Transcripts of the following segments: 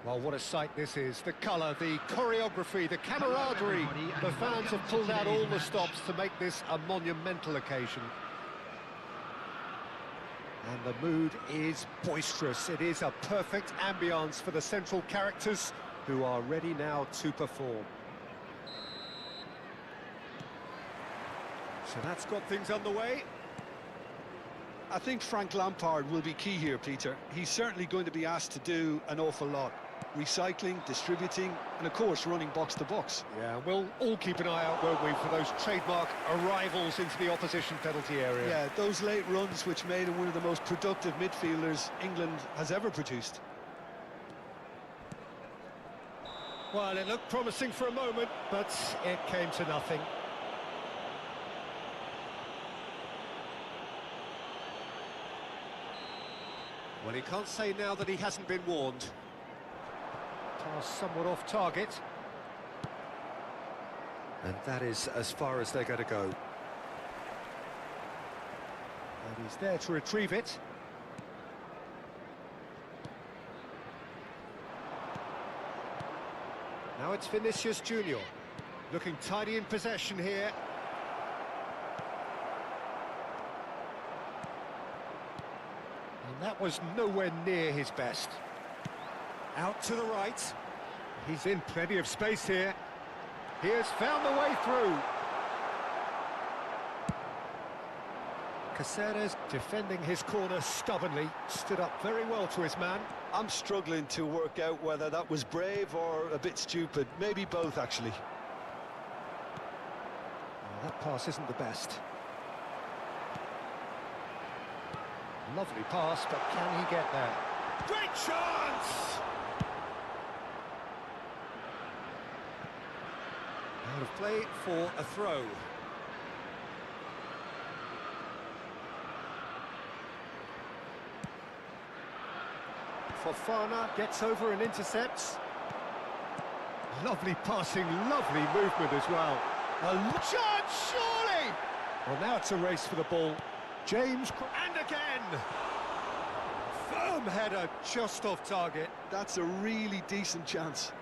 Well, what a sight this is. The colour, the choreography, the camaraderie. The fans have pulled out all the stops to make this a monumental occasion. And the mood is boisterous. It is a perfect ambience for the central characters who are ready now to perform. So that's got things underway. I think Frank Lampard will be key here, Peter. He's certainly going to be asked to do an awful lot. Recycling, distributing, and of course running box to box. Yeah, we'll all keep an eye out, won't we, for those trademark arrivals into the opposition penalty area. Yeah, those late runs which made him one of the most productive midfielders England has ever produced. Well, it looked promising for a moment, but it came to nothing. Well, he can't say now that he hasn't been warned. Pass somewhat off target. And that is as far as they're going to go. And he's there to retrieve it. Now it's Vinicius Junior, looking tidy in possession here. And that was nowhere near his best. Out to the right. He's in plenty of space here. He has found the way through. Caceres defending his corner stubbornly. Stood up very well to his man. I'm struggling to work out whether that was brave or a bit stupid. Maybe both, actually. Well, that pass isn't the best. Lovely pass, but can he get there? Great chance! Out of play for a throw. Fofana gets over and intercepts. Lovely passing, lovely movement as well. A chance, surely! Well, now it's a race for the ball. James, and again! Firm header, just off target. That's a really decent chance.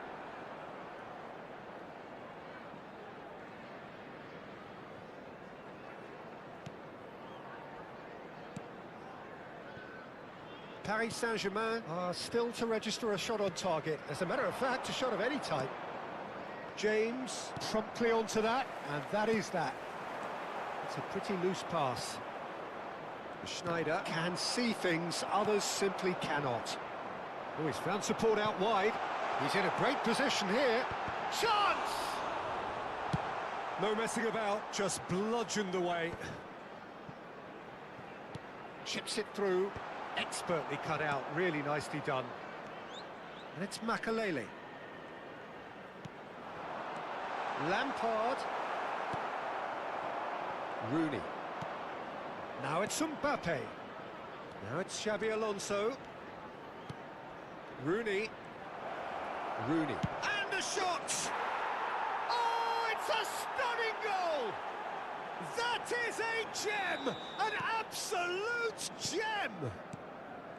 Paris Saint-Germain are still to register a shot on target. As a matter of fact, a shot of any type. James promptly onto that, and that is that. It's a pretty loose pass. Schneider can see things others simply cannot. Oh, he's found support out wide. He's in a great position here. Chance! No messing about, just bludgeoned away. Chips it through. Expertly cut out, really nicely done. And it's Makalele. Lampard. Rooney. Now it's Mbappe. Now it's Xabi Alonso. Rooney. Rooney. And a shot! Oh, it's a stunning goal! That is a gem! An absolute gem!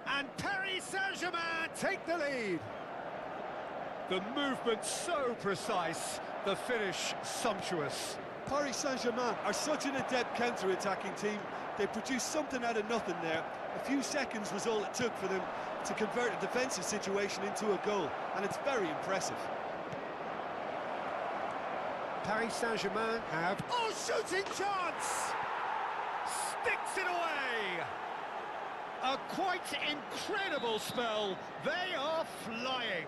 And Paris Saint-Germain take the lead. The movement so precise, the finish sumptuous. Paris Saint-Germain are such an adept counter-attacking team. They produced something out of nothing there. A few seconds was all it took for them to convert a defensive situation into a goal, and it's very impressive. Paris Saint-Germain have... Oh, shooting chance! Sticks it away! A quite incredible spell. They are flying.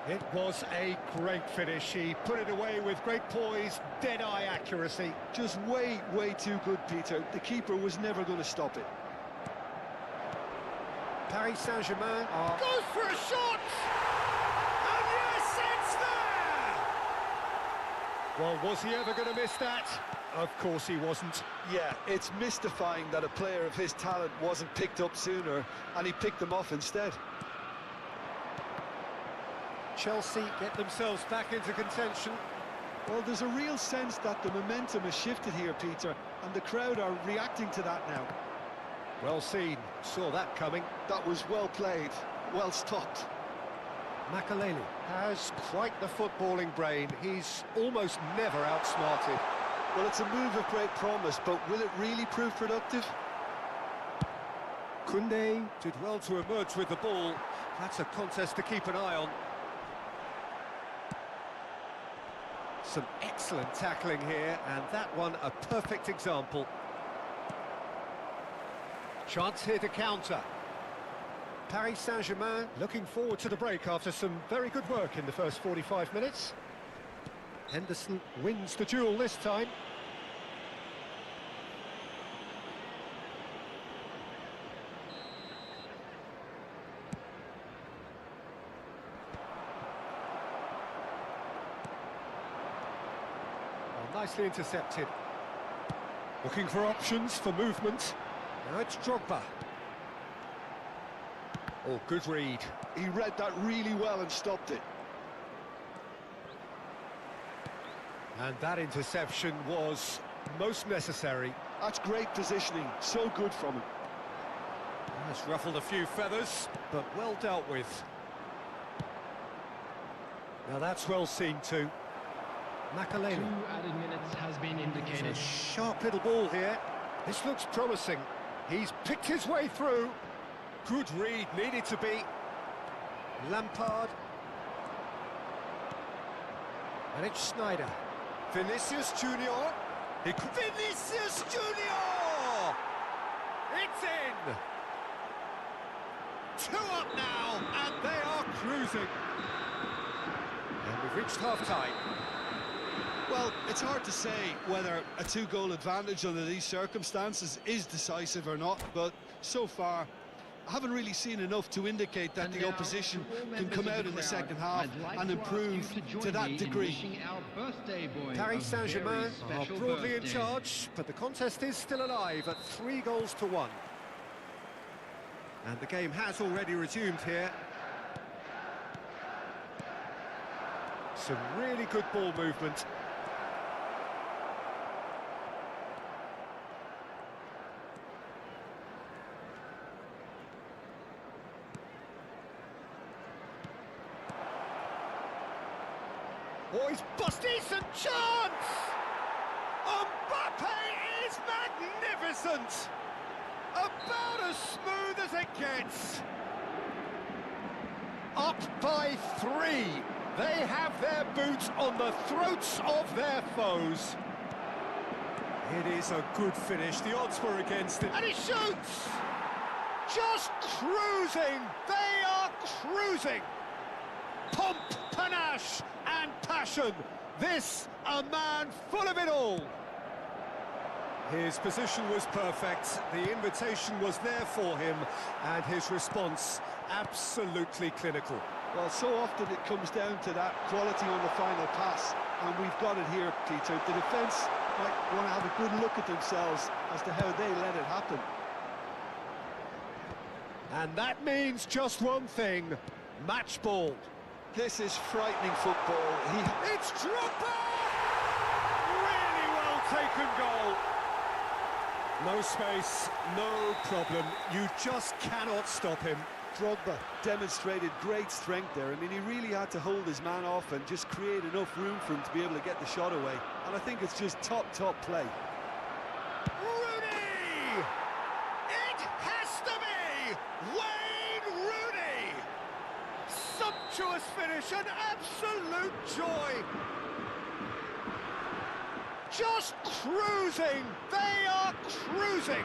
It was a great finish. He put it away with great poise, dead-eye accuracy. Just way, way too good, Peter. The keeper was never going to stop it. Paris Saint-Germain goes for a shot! And yes, it's there! Well, was he ever going to miss that? Of course he wasn't. Yeah, it's mystifying that a player of his talent wasn't picked up sooner, and he picked them off instead. Chelsea get themselves back into contention. Well, there's a real sense that the momentum has shifted here, Peter, and the crowd are reacting to that now. Well seen, saw that coming. That was well played, well stopped. Makaleli has quite the footballing brain. He's almost never outsmarted. Well, it's a move of great promise, but will it really prove productive? Kunde did well to emerge with the ball. That's a contest to keep an eye on. Some excellent tackling here, and that one a perfect example. Chance here to counter. Paris Saint-Germain looking forward to the break after some very good work in the first 45 minutes. Henderson wins the duel this time. Nicely intercepted. Looking for options for movement. Now it's Drogba. Oh, good read. He read that really well and stopped it. And that interception was most necessary. That's great positioning, so good from him. Has ruffled a few feathers, but well dealt with. Now that's well seen too. Makaleli. 2 added minutes has been indicated. It's a sharp little ball here. This looks promising. He's picked his way through. Good read, needed to be. Lampard. And it's Snyder. Vinicius Junior. Vinicius Junior! It's in! 2 up now, and they are cruising. And we've reached half-time. Well, it's hard to say whether a 2-goal advantage under these circumstances is decisive or not, but so far I haven't really seen enough to indicate that the opposition can come out in the second half and improve to that degree. Paris Saint-Germain are broadly in charge, but the contest is still alive at 3-1. And the game has already resumed here. Some really good ball movement. Oh, he's bust, decent chance! Mbappe is magnificent! About as smooth as it gets. Up by 3. They have their boots on the throats of their foes. It is a good finish. The odds were against it. And he shoots! Just cruising! They are cruising! Pomp, panache, and passion. This, a man full of it all. His position was perfect, the invitation was there for him, and his response absolutely clinical. Well, so often it comes down to that quality on the final pass, and we've got it here, Peter. The defence might want to have a good look at themselves as to how they let it happen. And that means just one thing, match ball. This is frightening football. It's Drogba! Really well taken goal. No space, no problem. You just cannot stop him. Drogba demonstrated great strength there. I mean, he really had to hold his man off and just create enough room for him to be able to get the shot away. And I think it's just top play. Rooney! It has to be Wayne Rooney! Sumptuous finish, an absolute joy! Just cruising! They are cruising!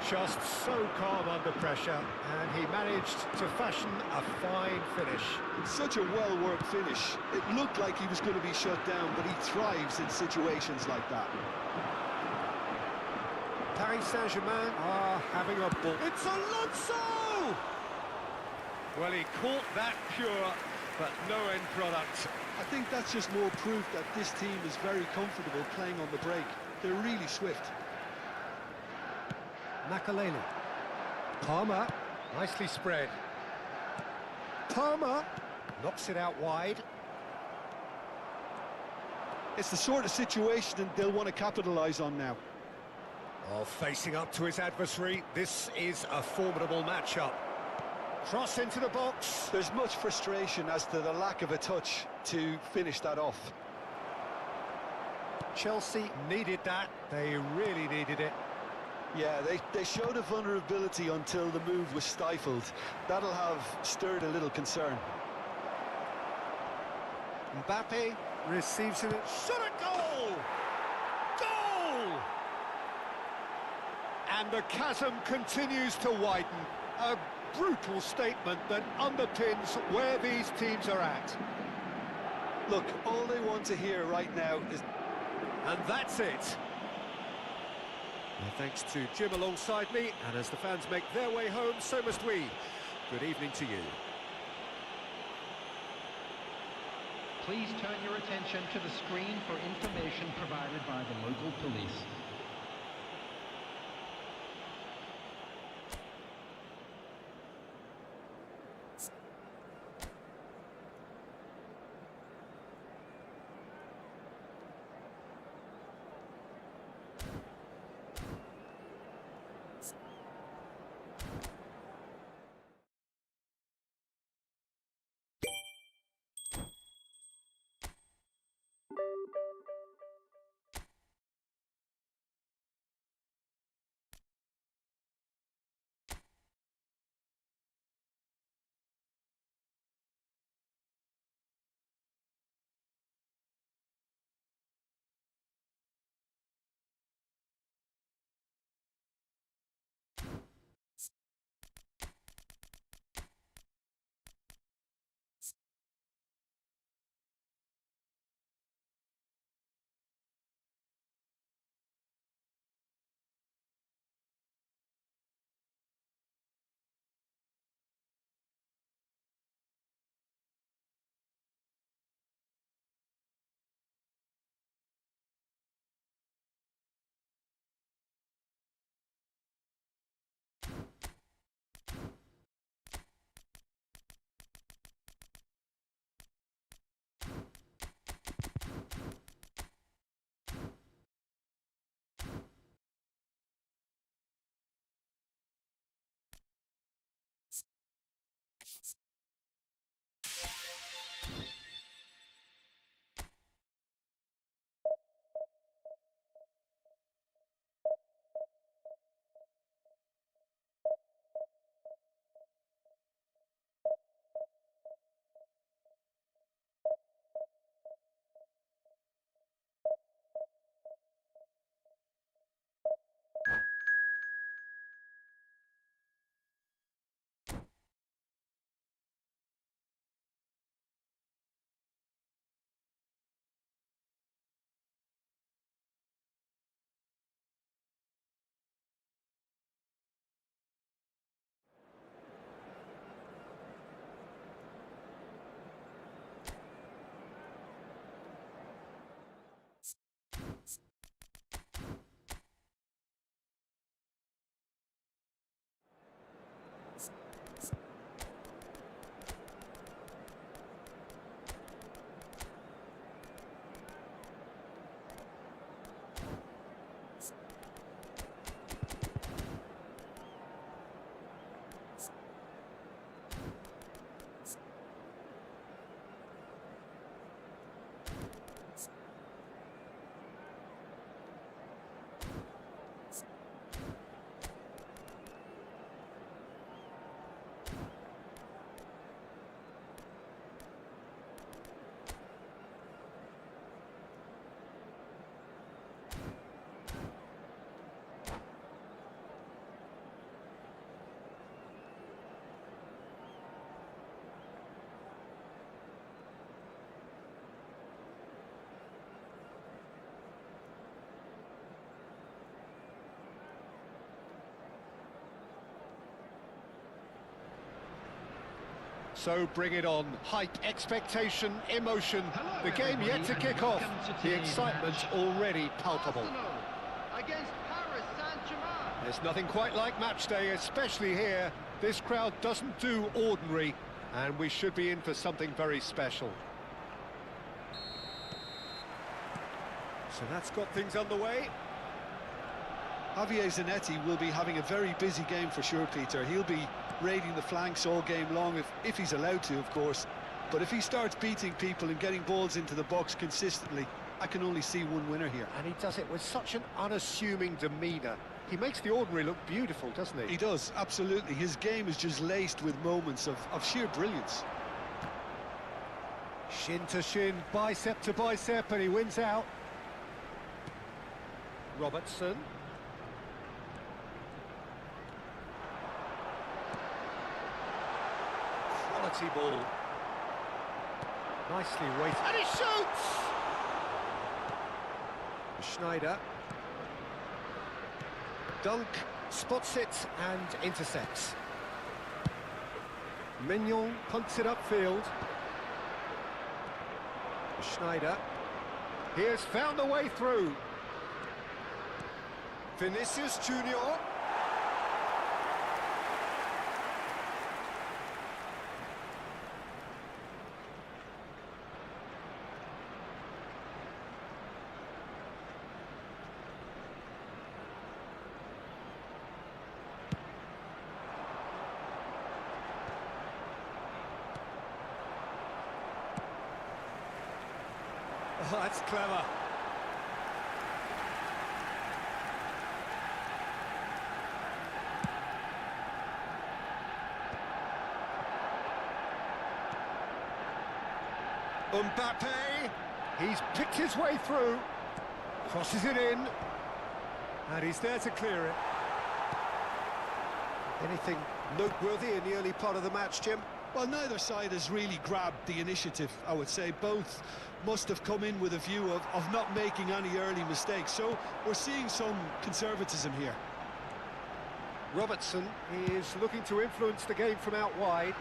Just so calm under pressure, and he managed to fashion a fine finish. Such a well-worked finish. It looked like he was going to be shut down, but he thrives in situations like that. Paris Saint-Germain are having a ball. It's Alonso! Well, he caught that pure, but no end product. I think that's just more proof that this team is very comfortable playing on the break. They're really swift. Makaleli. Palmer, nicely spread. Palmer knocks it out wide. It's the sort of situation they'll want to capitalise on now. Oh, facing up to his adversary, this is a formidable matchup. Cross into the box. There's much frustration as to the lack of a touch to finish that off. Chelsea needed that. They really needed it. Yeah, they showed a vulnerability until the move was stifled. That'll have stirred a little concern. Mbappe receives it. Shot a goal! Goal! And the chasm continues to widen. A brutal statement that underpins where these teams are at. Look, all they want to hear right now is... And that's it. Well, thanks to Jim alongside me, and as the fans make their way home, so must we. Good evening to you. Please turn your attention to the screen for information provided by the local police. So bring it on. Hype, expectation, emotion. The game yet to kick off. The excitement already palpable. Against Paris Saint-Germain. There's nothing quite like match day, especially here. This crowd doesn't do ordinary, and we should be in for something very special. So that's got things underway. Javier Zanetti will be having a very busy game for sure, Peter. He'll be raiding the flanks all game long, if he's allowed to, of course. But if he starts beating people and getting balls into the box consistently, I can only see one winner here. And he does it with such an unassuming demeanour. He makes the ordinary look beautiful, doesn't he? He does, absolutely. His game is just laced with moments of sheer brilliance. Shin to shin, bicep to bicep, and he wins out. Robertson. Quality ball. Nicely weighted. And he shoots! Schneider. Dunk, spots it and intercepts. Mignon punts it upfield. Schneider. He has found a way through. Vinicius Junior. Oh, that's clever. Mbappe, he's picked his way through, crosses it in, and he's there to clear it. Anything noteworthy in the early part of the match, Jim? Well, neither side has really grabbed the initiative, I would say. Both must have come in with a view of not making any early mistakes, so we're seeing some conservatism here. Robertson is looking to influence the game from out wide,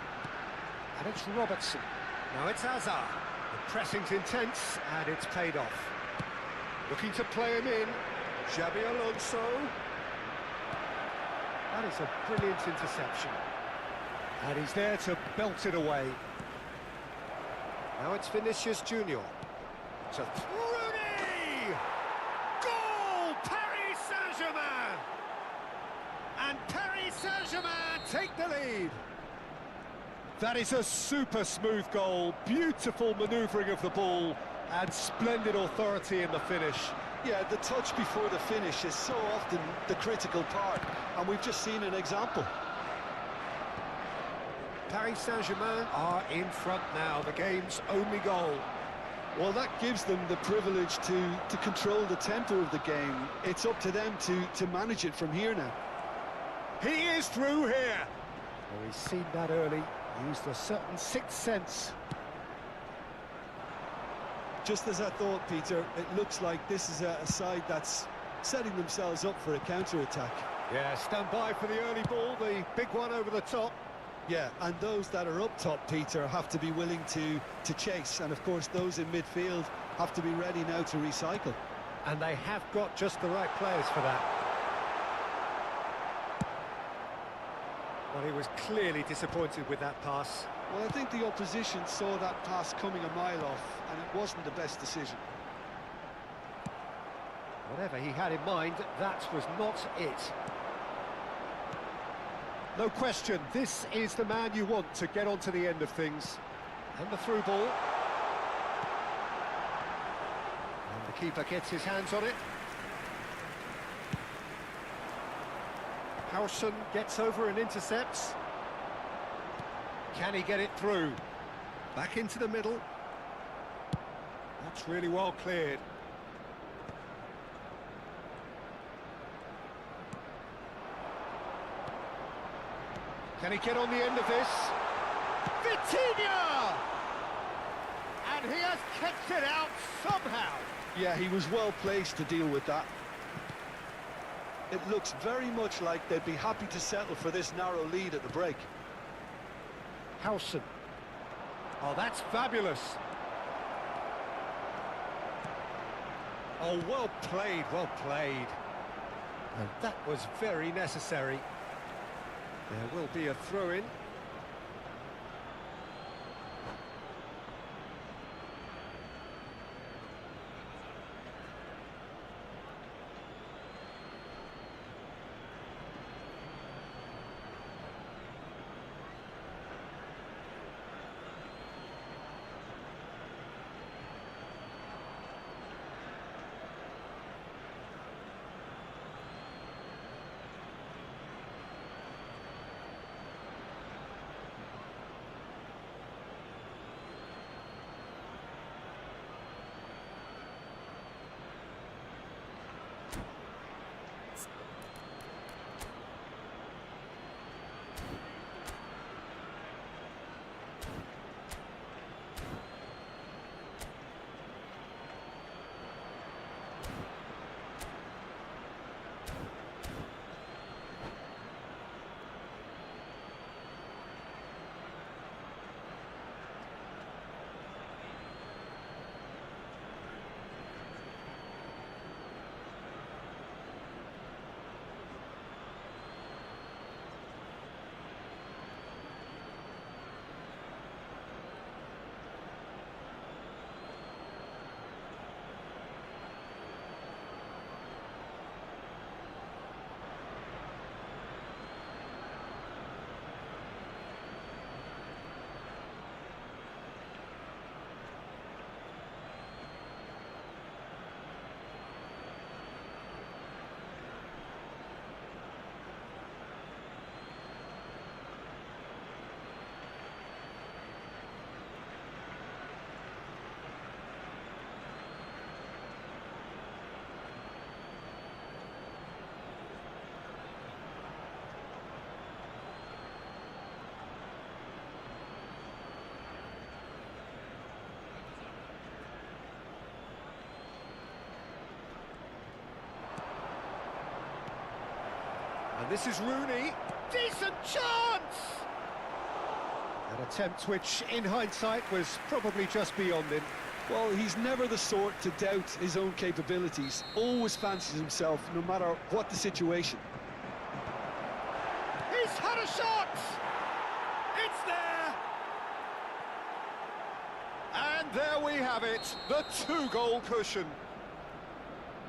and it's Robertson. Now it's Hazard. The pressing's intense, and it's paid off. Looking to play him in. Xabi Alonso. That is a brilliant interception. And he's there to belt it away. Now it's Vinicius Junior. To Rooney! Goal! Paris Saint-Germain! And Paris Saint-Germain take the lead. That is a super smooth goal, beautiful manoeuvring of the ball, and splendid authority in the finish. Yeah, the touch before the finish is so often the critical part, and we've just seen an example. Paris Saint-Germain are in front now, the game's only goal. Well, that gives them the privilege to control the tempo of the game. It's up to them to manage it from here now. He is through here. Well, he's seen that early, used a certain sixth sense. Just as I thought, Peter, it looks like this is a side that's setting themselves up for a counter-attack. Yeah, stand by for the early ball, the big one over the top. Yeah, and those that are up top, Peter, have to be willing to chase. And, of course, those in midfield have to be ready now to recycle. And they have got just the right players for that. Well, he was clearly disappointed with that pass. Well, I think the opposition saw that pass coming a mile off, and it wasn't the best decision. Whatever he had in mind, that was not it. No question, this is the man you want to get onto the end of things. And the through ball. And the keeper gets his hands on it. Howson gets over and intercepts. Can he get it through? Back into the middle. That's really well cleared. Can he get on the end of this? Vitinha! And he has kept it out somehow. Yeah, he was well placed to deal with that. It looks very much like they'd be happy to settle for this narrow lead at the break. Howson. Oh, that's fabulous. Oh, well played, well played. And that was very necessary. There will be a throw-in. this is Rooney. Decent chance! An attempt which, in hindsight, was probably just beyond him. Well, he's never the sort to doubt his own capabilities. Always fancies himself, no matter what the situation. He's had a shot! It's there! And there we have it, the 2-goal cushion.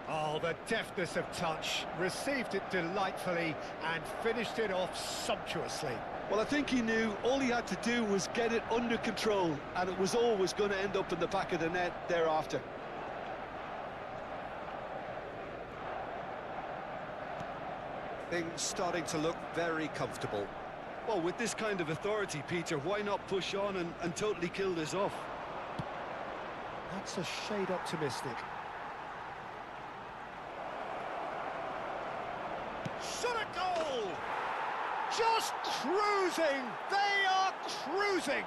Oh, the deftness of touch, received it delightfully and finished it off sumptuously. Well, I think he knew all he had to do was get it under control, and it was always going to end up in the back of the net thereafter. Things starting to look very comfortable. Well, with this kind of authority, Peter, why not push on and totally kill this off? That's a shade optimistic. Shot a goal! Just cruising! They are cruising!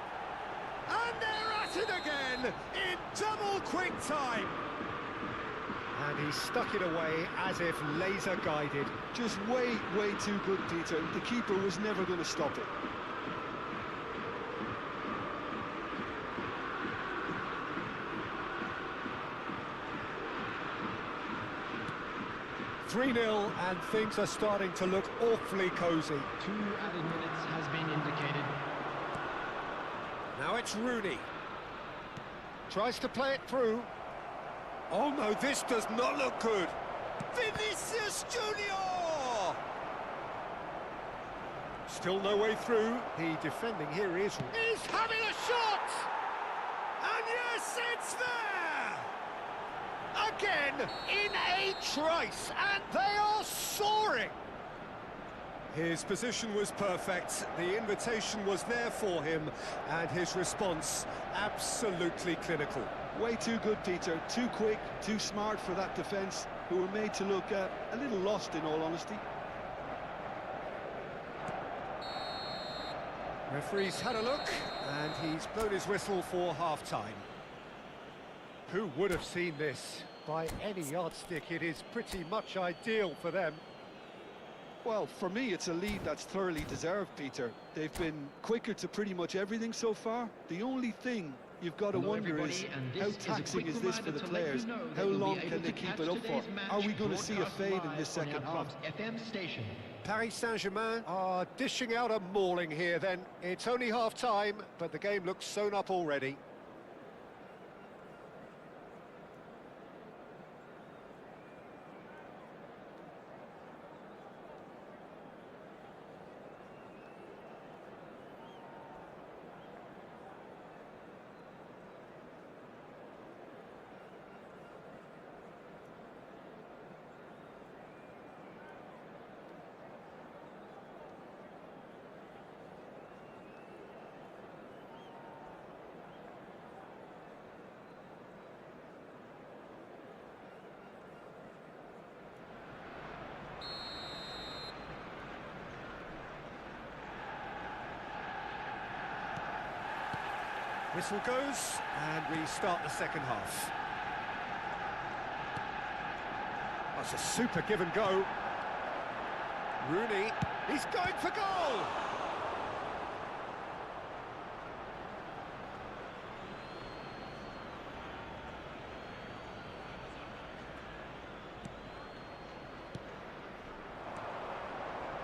And they're at it again in double quick time! And he stuck it away as if laser guided. Just way too good, Peter. The keeper was never going to stop it. (3-0) and things are starting to look awfully cosy. 2 added minutes has been indicated. Now it's Rooney. Tries to play it through. Oh no, this does not look good. Vinicius Junior! Still no way through. The defending here is... He's having a shot! And yes, it's there! Again, in a trice, and they are soaring! His position was perfect, the invitation was there for him, and his response absolutely clinical. Way too good, Peter. Too quick, too smart for that defence, who were made to look a little lost, in all honesty. Referee's had a look, and he's blown his whistle for half-time. Who would have seen this? By any yardstick, it is pretty much ideal for them. Well, for me, it's a lead that's thoroughly deserved, Peter. They've been quicker to pretty much everything so far. The only thing you've got to wonder is, how taxing is this for the players? How long can they keep it up for? Are we going to see a fade in this second half? Paris Saint-Germain are dishing out a mauling here then. It's only half-time, but the game looks sewn up already. Whistle goes, and we start the second half. That's a super give and go. Rooney, he's going for goal!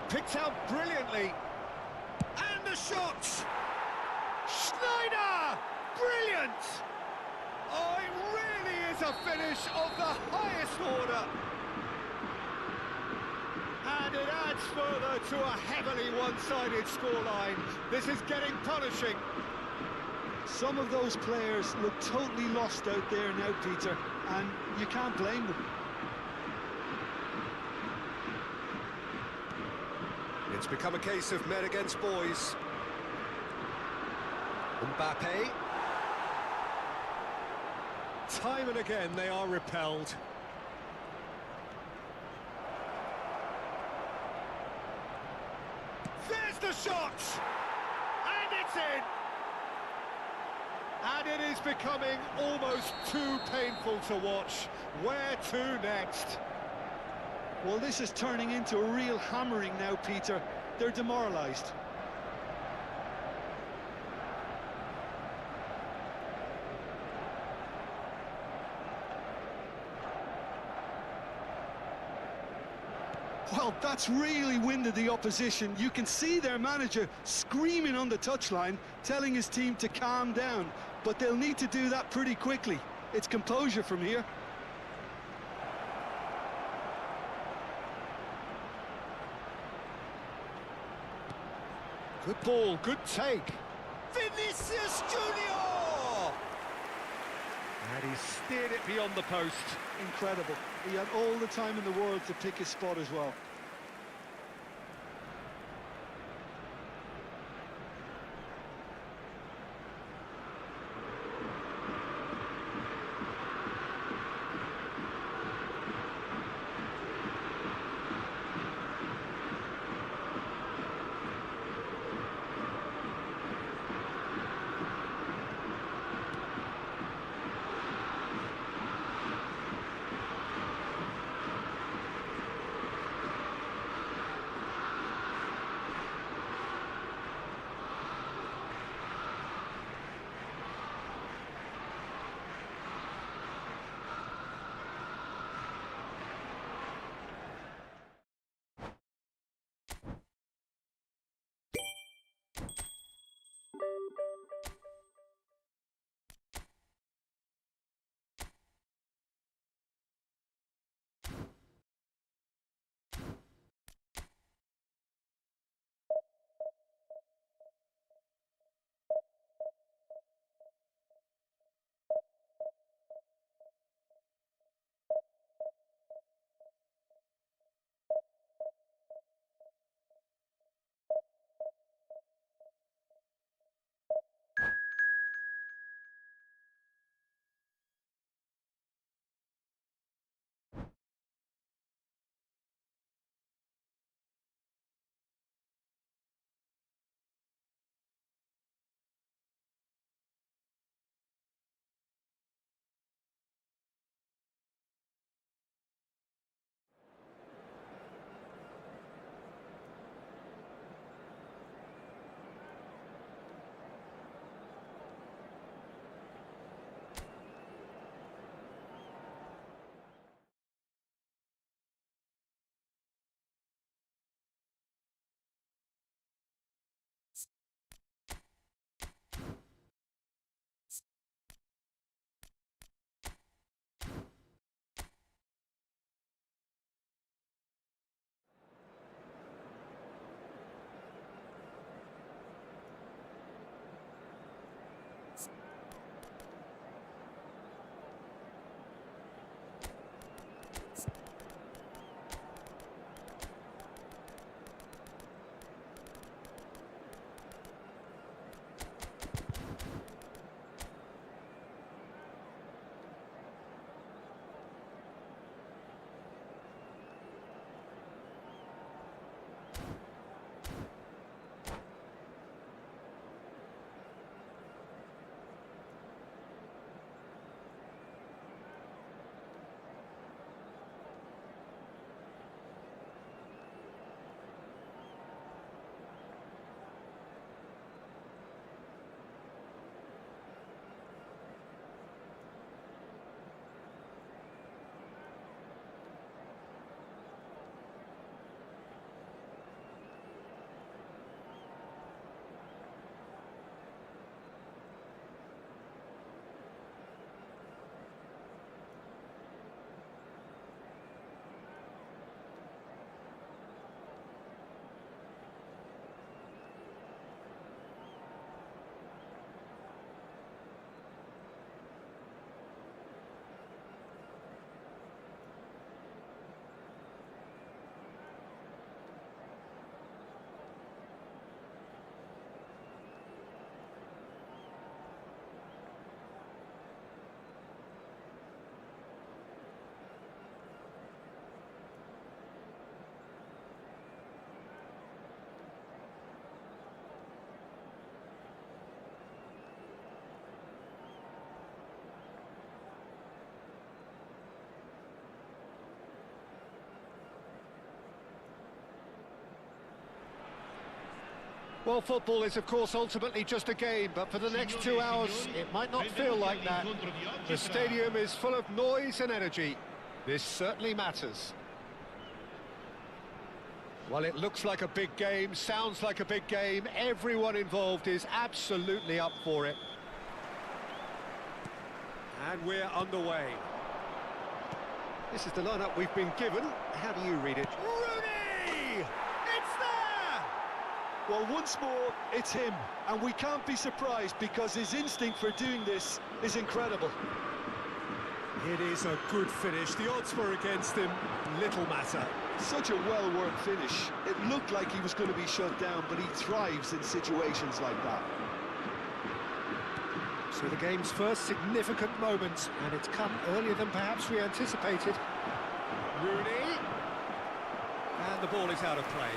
Picked out brilliantly. And the shot! Schneider! Brilliant! Oh, it really is a finish of the highest order. And it adds further to a heavily one-sided scoreline. This is getting punishing. Some of those players look totally lost out there now, Peter, and you can't blame them. It's become a case of men against boys. Mbappe. Time and again they are repelled. There's the shot! And it's in! And it is becoming almost too painful to watch. Where to next? Well, this is turning into a real hammering now, Peter. They're demoralised. Well, that's really winded the opposition. You can see their manager screaming on the touchline, telling his team to calm down. But they'll need to do that pretty quickly. It's composure from here. Good ball, good take. Vinicius Junior! And he steered it beyond the post. Incredible. He had all the time in the world to pick his spot as well. Well, football is, of course, ultimately just a game, but for the next 2 hours, it might not feel like that. The stadium is full of noise and energy. This certainly matters. Well, it looks like a big game, sounds like a big game. Everyone involved is absolutely up for it. And we're underway. This is the lineup we've been given. How do you read it? Rooney! It's there! Well, once more, it's him. And we can't be surprised because his instinct for doing this is incredible. It is a good finish. The odds were against him. Little matter. Such a well-worked finish. It looked like he was going to be shut down, but he thrives in situations like that. So the game's first significant moment, and it's come earlier than perhaps we anticipated. Rooney. And the ball is out of play.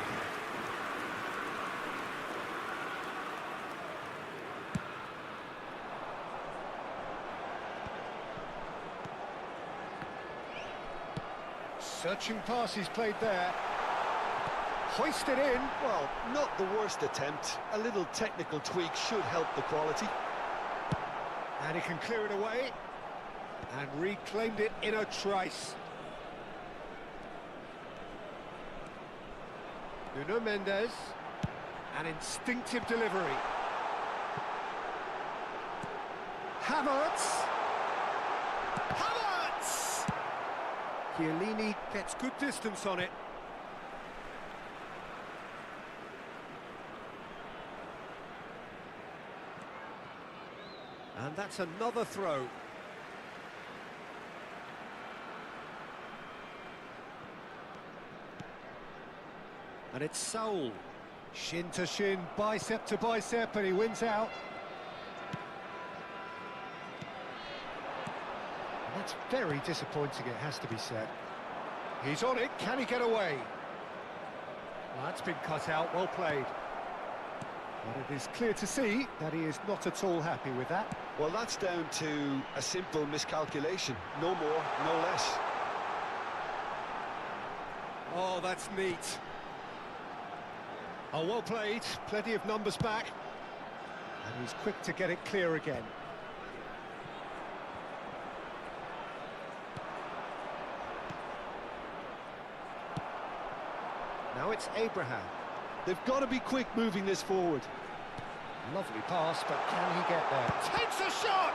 Searching pass he's played there. Hoisted in. Well, not the worst attempt. A little technical tweak should help the quality. And he can clear it away. And reclaimed it in a trice. Nuno Mendes. An instinctive delivery. Havertz. Havertz! Chiellini gets good distance on it. And that's another throw. And it's Saul. Shin to shin, bicep to bicep, and he wins out. And that's very disappointing, it has to be said. He's on it, can he get away? Well, that's been cut out, well played. But it is clear to see that he is not at all happy with that. Well, that's down to a simple miscalculation. No more, no less. Oh, that's neat. Oh, well played. Plenty of numbers back. And he's quick to get it clear again. Now it's Abraham. They've got to be quick moving this forward. Lovely pass, but can he get there? Takes a shot!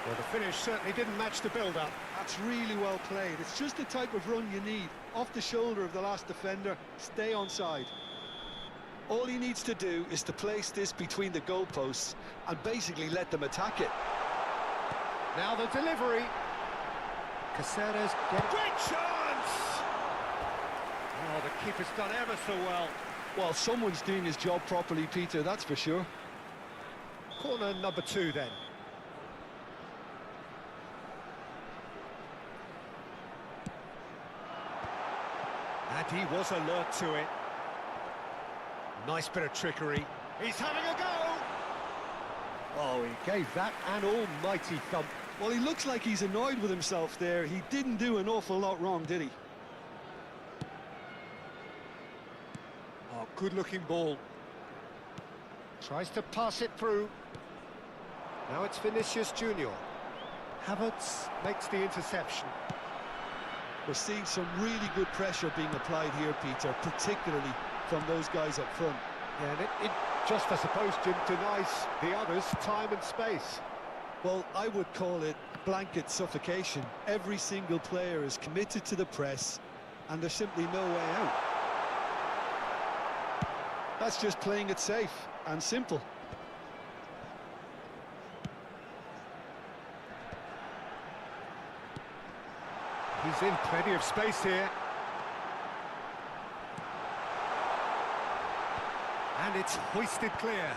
Well, the finish certainly didn't match the build-up. That's really well played. It's just the type of run you need. Off the shoulder of the last defender, stay onside. All he needs to do is to place this between the goalposts and basically let them attack it. Now the delivery. Caceres get great chance! Oh, the keeper's done ever so well. Well, someone's doing his job properly, Peter, that's for sure. Corner number 2 then. And he was alert to it. Nice bit of trickery. He's having a go! Oh, he gave that an almighty thump. Well, he looks like he's annoyed with himself there. He didn't do an awful lot wrong, did he? Oh, good-looking ball. Tries to pass it through. Now it's Vinicius Junior. Havertz makes the interception. We're seeing some really good pressure being applied here, Peter, particularly from those guys up front. Yeah, and it just, I suppose, Jim, denies the others time and space. Well, I would call it blanket suffocation. Every single player is committed to the press, and there's simply no way out. That's just playing it safe and simple. He's in plenty of space here. And it's hoisted clear.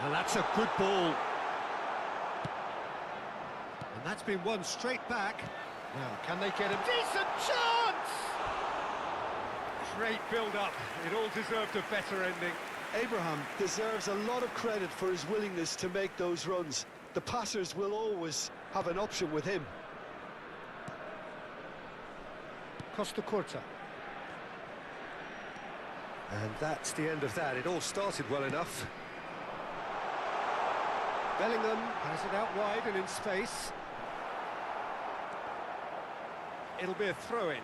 And that's a good ball. And that's been won straight back. Now, can they get him? Decent chance! Great build-up. It all deserved a better ending. Abraham deserves a lot of credit for his willingness to make those runs. The passers will always have an option with him. Costa Curta. And that's the end of that. It all started well enough. Bellingham has it out wide and in space. It'll be a throw-in.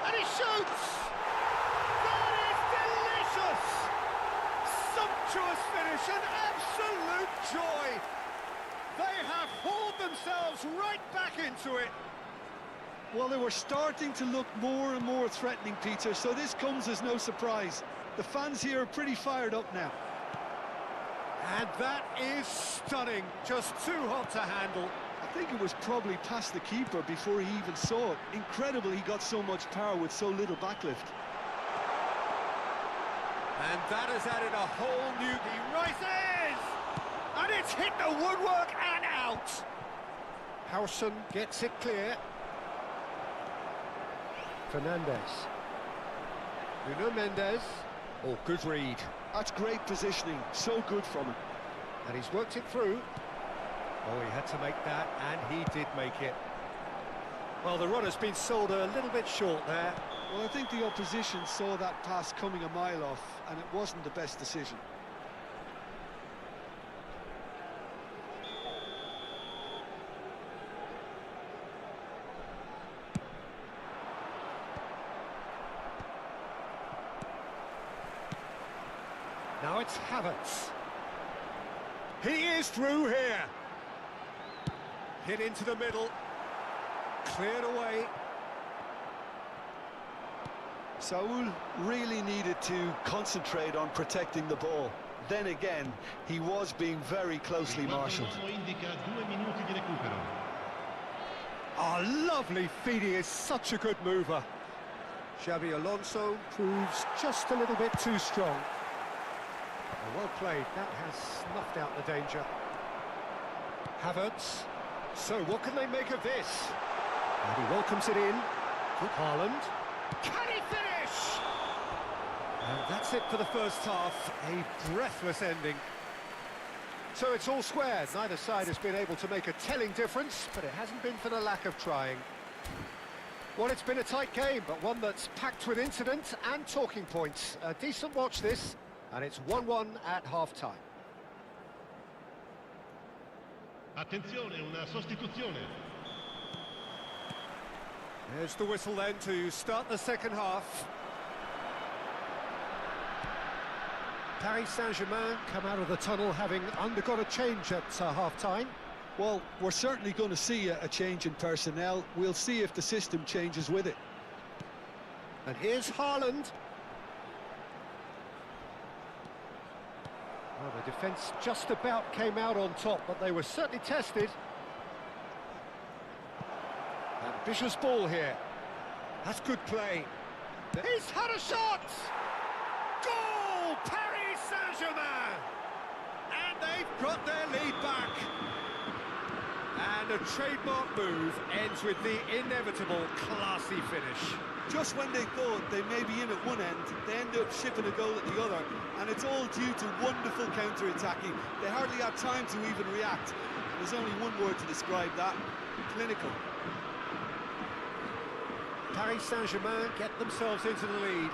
And he shoots! That is delicious! Sumptuous finish, an absolute joy! They have hauled themselves right back into it. Well, they were starting to look more and more threatening, Peter, so this comes as no surprise. The fans here are pretty fired up now. And that is stunning, just too hot to handle. I think it was probably past the keeper before he even saw it. Incredible he got so much power with so little backlift. And that has added a whole new... He rises! And it's hit the woodwork and out! Howson gets it clear. Fernandez. Nuno Mendes. Oh, good read. That's great positioning, so good from him. And he's worked it through. Oh, he had to make that, and he did make it. Well, the runner's been sold a little bit short there. Well, I think the opposition saw that pass coming a mile off, and it wasn't the best decision. Now it's Havertz. He is through here. Hit into the middle. Cleared away. Saul really needed to concentrate on protecting the ball. Then again, he was being very closely marshalled. Oh, lovely feed. He is such a good mover. Xabi Alonso proves just a little bit too strong. Well played, that has snuffed out the danger. Havertz. So what can they make of this? And he welcomes it in. Good Haaland. Can he finish? And that's it for the first half. A breathless ending. So it's all squared. Neither side has been able to make a telling difference, but it hasn't been for the lack of trying. Well, it's been a tight game, but one that's packed with incident and talking points. A decent watch this. And it's 1-1 at half-time. Attenzione, una sostituzione. There's the whistle then to start the second half. Paris Saint-Germain come out of the tunnel having undergone a change at half-time. Well, we're certainly going to see a change in personnel. We'll see if the system changes with it. And here's Haaland. Well, the defence just about came out on top, but they were certainly tested. Ambitious ball here. That's good play. He's had a shot! Goal! Paris Saint-Germain! And they've got their lead back. And a trademark move ends with the inevitable classy finish. Just when they thought they may be in at one end, they end up shipping a goal at the other, and it's all due to wonderful counter-attacking. They hardly had time to even react. There's only one word to describe that: clinical. Paris Saint-Germain get themselves into the lead.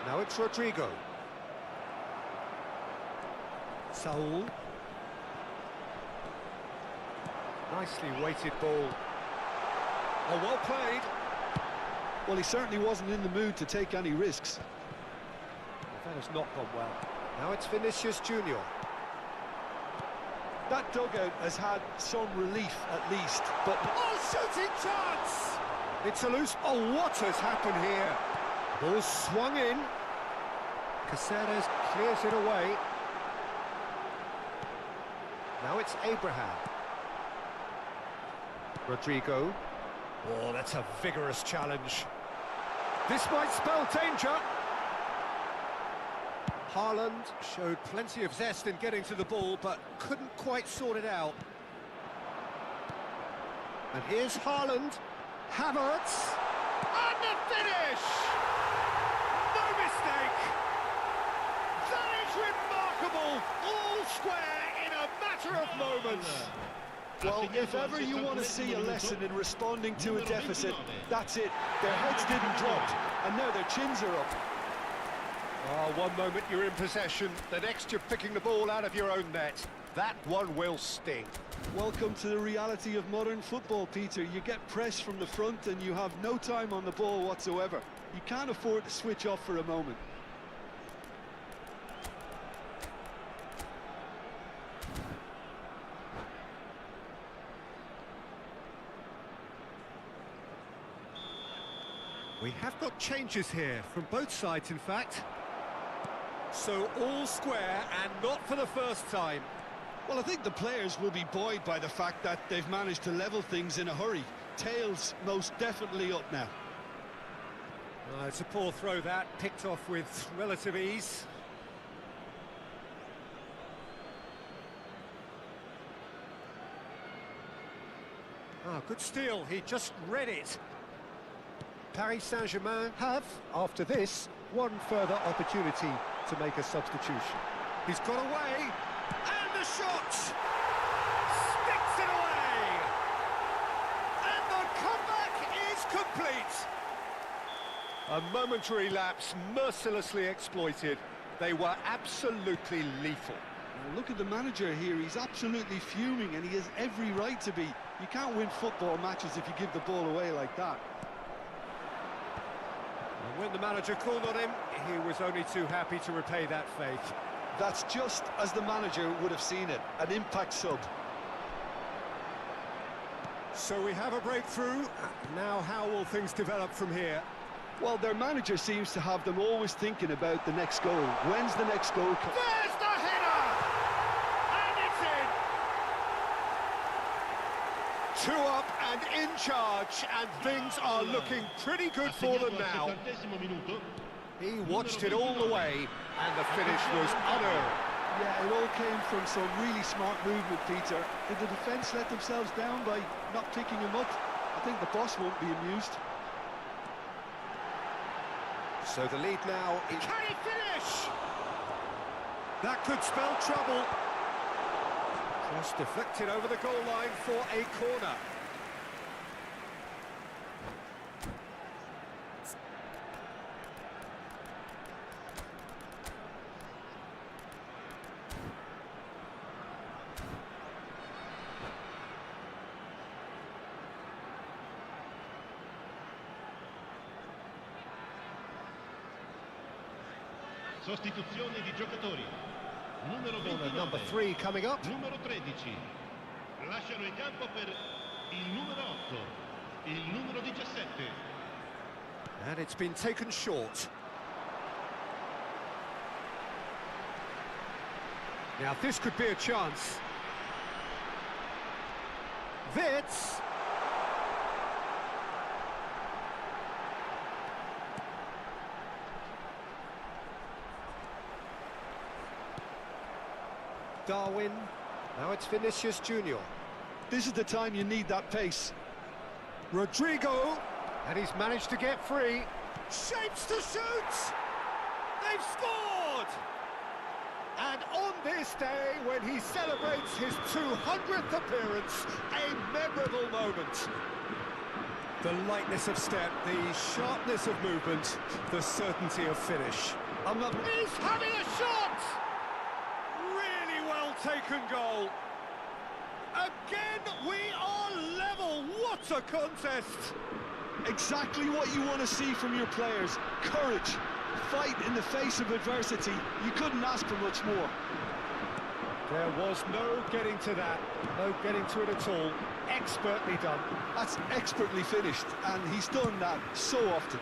Now it's Rodrigo. Saul. Nicely weighted ball. Oh, well played. Well, he certainly wasn't in the mood to take any risks. That has not gone well. Now it's Vinicius Junior. That dugout has had some relief at least, but... Oh, shooting chance! It's a loose... Oh, what has happened here? Ball swung in. Caceres clears it away. Now it's Abraham. Rodrigo. Oh, that's a vigorous challenge. This might spell danger. Haaland showed plenty of zest in getting to the ball, but couldn't quite sort it out. And here's Haaland. Havertz. And the finish! No mistake! That is remarkable! All square in a matter of moments. Well, if ever you want to see a lesson in responding to a deficit, that's it. Their heads didn't drop, and now their chins are up. Oh, one moment you're in possession, the next you're picking the ball out of your own net. That one will sting. Welcome to the reality of modern football, Peter. You get press from the front and you have no time on the ball whatsoever. You can't afford to switch off for a moment. We have got changes here, from both sides in fact. So all square and not for the first time. Well, I think the players will be buoyed by the fact that they've managed to level things in a hurry. Tails most definitely up now. It's a poor throw that, picked off with relative ease. Good steal, he just read it. Paris Saint-Germain have, after this, one further opportunity to make a substitution. He's got away, and the shot! Sticks it away! And the comeback is complete! A momentary lapse, mercilessly exploited. They were absolutely lethal. Well, look at the manager here, he's absolutely fuming, and he has every right to be. You can't win football matches if you give the ball away like that. And when the manager called on him, he was only too happy to repay that faith. That's just as the manager would have seen it, an impact sub. So we have a breakthrough. Now how will things develop from here? Well, their manager seems to have them always thinking about the next goal. When's the next goal coming? There's the header! And it's in! 2 up and in charge, and things are looking pretty good for them now. He watched it all the way, and the finish was unearned. Yeah, it all came from some really smart movement, Peter. Did the defence let themselves down by not picking him up? I think the boss won't be amused. So the lead now is... Can he finish? That could spell trouble. Just deflected over the goal line for a corner. Sostituzione di giocatori. Numero 29. Number 3 coming up. Numero 13. Lasciano il campo per il numero 8. Il numero 17. And it's been taken short. Now this could be a chance. Wits. Darwin, now it's Vinicius Junior. This is the time you need that pace. Rodrigo, and he's managed to get free. Shapes to shoot! They've scored! And on this day, when he celebrates his 200th appearance, a memorable moment. The lightness of step, the sharpness of movement, the certainty of finish. He's having a shot! Taken goal. Again, we are level. What a contest! Exactly what you want to see from your players. Courage, fight in the face of adversity. You couldn't ask for much more. There was no getting to that, no getting to it at all. Expertly done. That's expertly finished, and he's done that so often.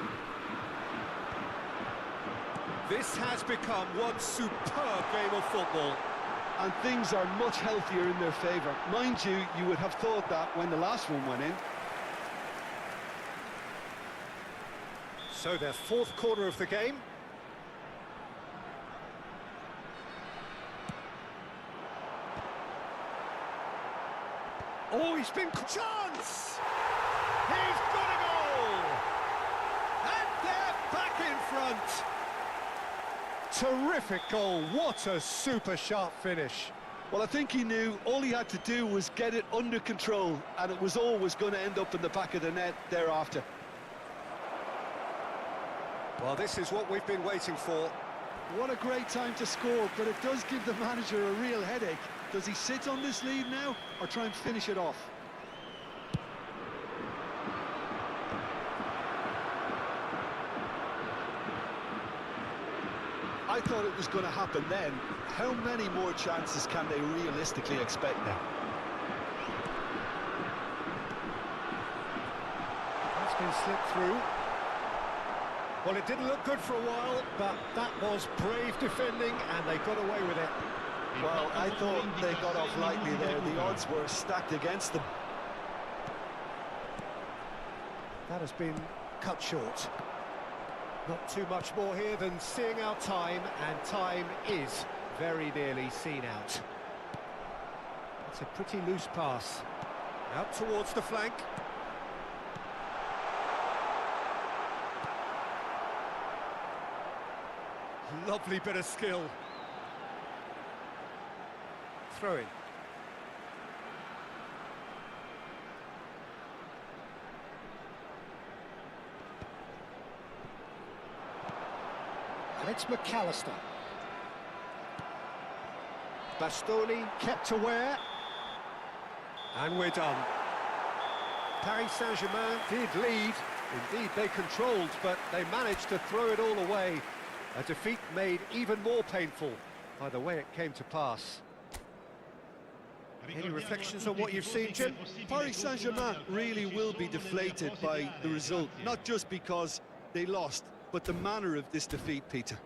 This has become one superb game of football. And things are much healthier in their favour. Mind you, you would have thought that when the last one went in. So their 4th quarter of the game. Oh, he's been... Chance! He's got a goal! And they're back in front. Terrific goal, what a super sharp finish. Well, I think he knew all he had to do was get it under control, and it was always going to end up in the back of the net thereafter. Well, this is what we've been waiting for. What a great time to score, but it does give the manager a real headache. Does he sit on this lead now, or try and finish it off? I thought it was going to happen then. How many more chances can they realistically expect now? That's been slipped through. Well, it didn't look good for a while, but that was brave defending, and they got away with it. Well, I thought they got off lightly there. The odds were stacked against them. That has been cut short. Not too much more here than seeing out time, and time is very nearly seen out. It's a pretty loose pass. Out towards the flank. Lovely bit of skill. Throw in. And it's McAllister. Bastoni kept aware. And we're done. Paris Saint-Germain did lead. Indeed, they controlled, but they managed to throw it all away. A defeat made even more painful by the way it came to pass. Any reflections on what you've seen, Jim? Paris Saint-Germain really will be deflated by the result, not just because they lost, but the manner of this defeat, Peter.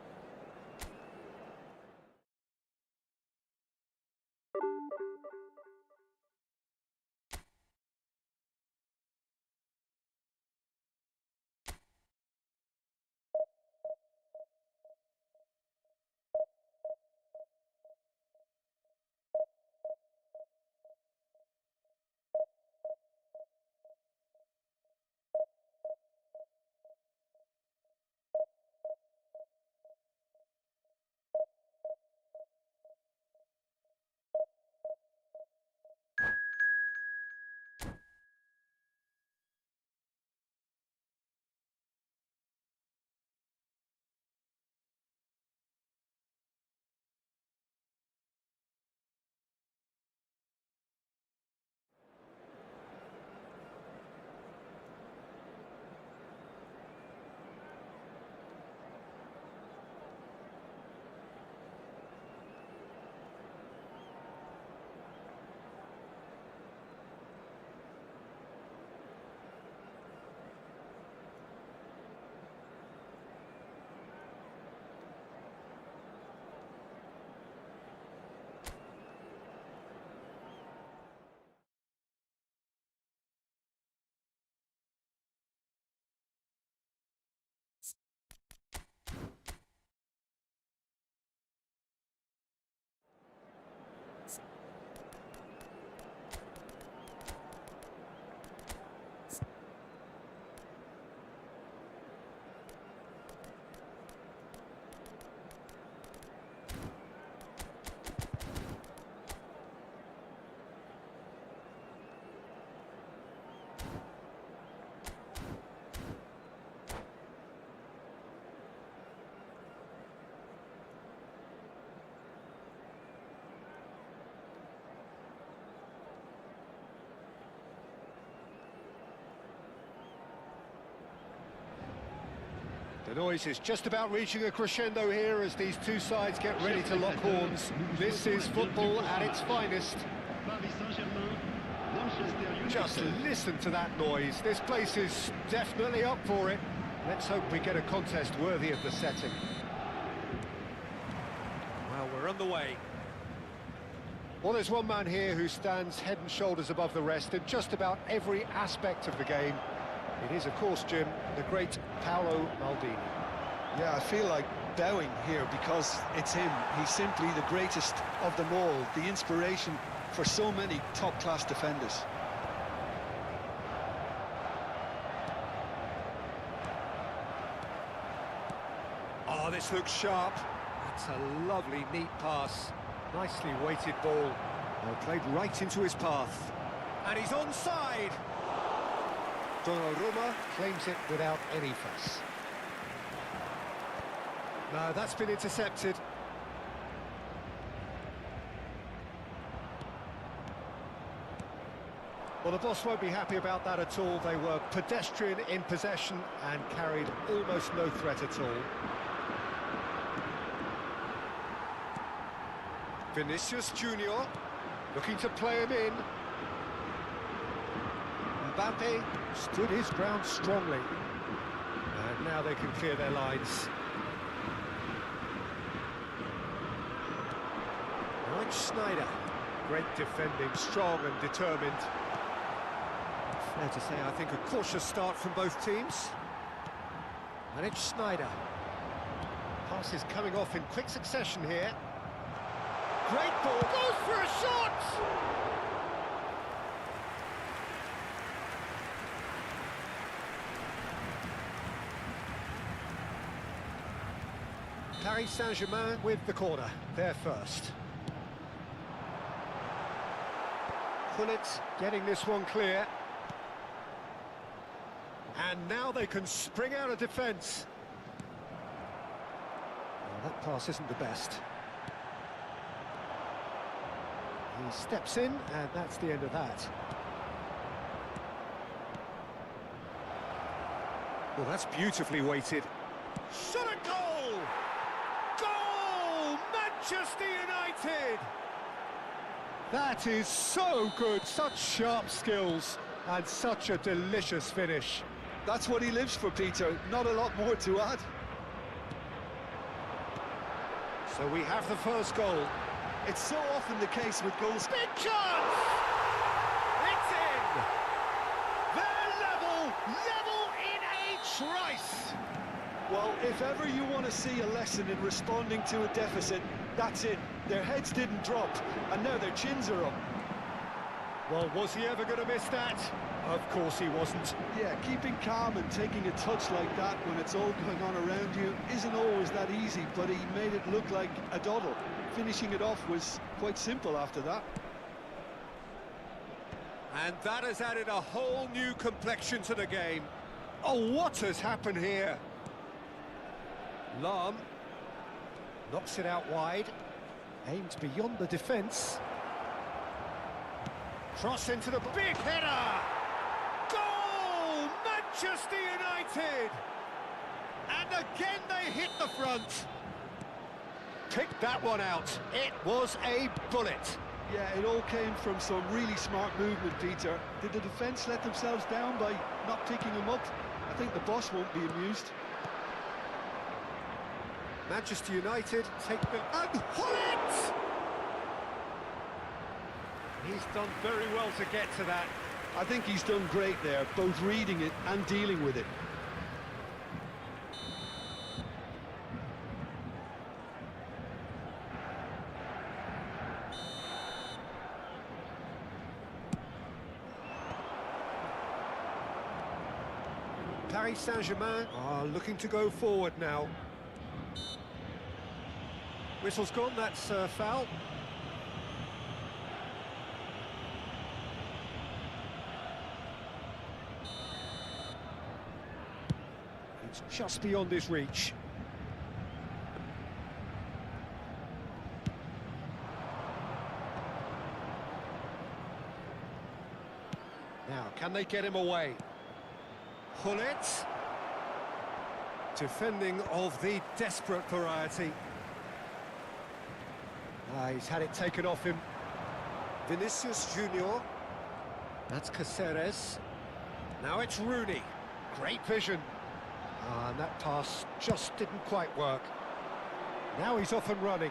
The noise is just about reaching a crescendo here as these two sides get ready to lock horns. This is football at its finest. Just listen to that noise. This place is definitely up for it. Let's hope we get a contest worthy of the setting. Well, we're underway. Well, there's one man here who stands head and shoulders above the rest in just about every aspect of the game. It is, of course, Jim, the great Paolo Maldini. Yeah, I feel like bowing here because it's him. He's simply the greatest of them all, the inspiration for so many top-class defenders. Oh, this looks sharp. That's a lovely, neat pass. Nicely weighted ball. Well, played right into his path. And he's onside! Donnarumma claims it without any fuss. No, that's been intercepted. Well, the boss won't be happy about that at all. They were pedestrian in possession and carried almost no threat at all. Vinicius Junior looking to play him in. Mbappe stood his ground strongly. And now they can clear their lines. Like Schneider. Great defending, strong and determined. Fair to say, I think, a cautious start from both teams. And it's Schneider. Passes coming off in quick succession here. Great ball, goes for a shot! Paris Saint-Germain with the corner, they're first. Gullit getting this one clear. And now they can spring out of defence. Well, that pass isn't the best. He steps in, and that's the end of that. Well, that's beautifully weighted. Shot a goal! Goal! Manchester United! That is so good, such sharp skills, and such a delicious finish. That's what he lives for, Peter. Not a lot more to add. So we have the first goal. It's so often the case with goals. Big chance! It's in! They're level in a trice! Well, if ever you want to see a lesson in responding to a deficit, that's it. Their heads didn't drop, and now their chins are up. Well, was he ever going to miss that? Of course he wasn't. Yeah, keeping calm and taking a touch like that when it's all going on around you isn't always that easy, but he made it look like a doddle. Finishing it off was quite simple after that. And that has added a whole new complexion to the game. Oh, what has happened here? Lahm knocks it out wide, aims beyond the defence. Cross into the big header! Goal! Manchester United! And again they hit the front. Picked that one out. It was a bullet. Yeah, it all came from some really smart movement, Peter. Did the defence let themselves down by not picking him up? I think the boss won't be amused. Manchester United take the... And Gullit! He's done very well to get to that. I think he's done great there, both reading it and dealing with it. Paris Saint-Germain are looking to go forward now. Whistle's gone, that's foul. It's just beyond his reach. Now, can they get him away? Gullit. Defending of the desperate variety. He's had it taken off him. Vinicius Junior. That's Caceres. Now it's Rooney. Great vision. And that pass just didn't quite work. Now he's off and running.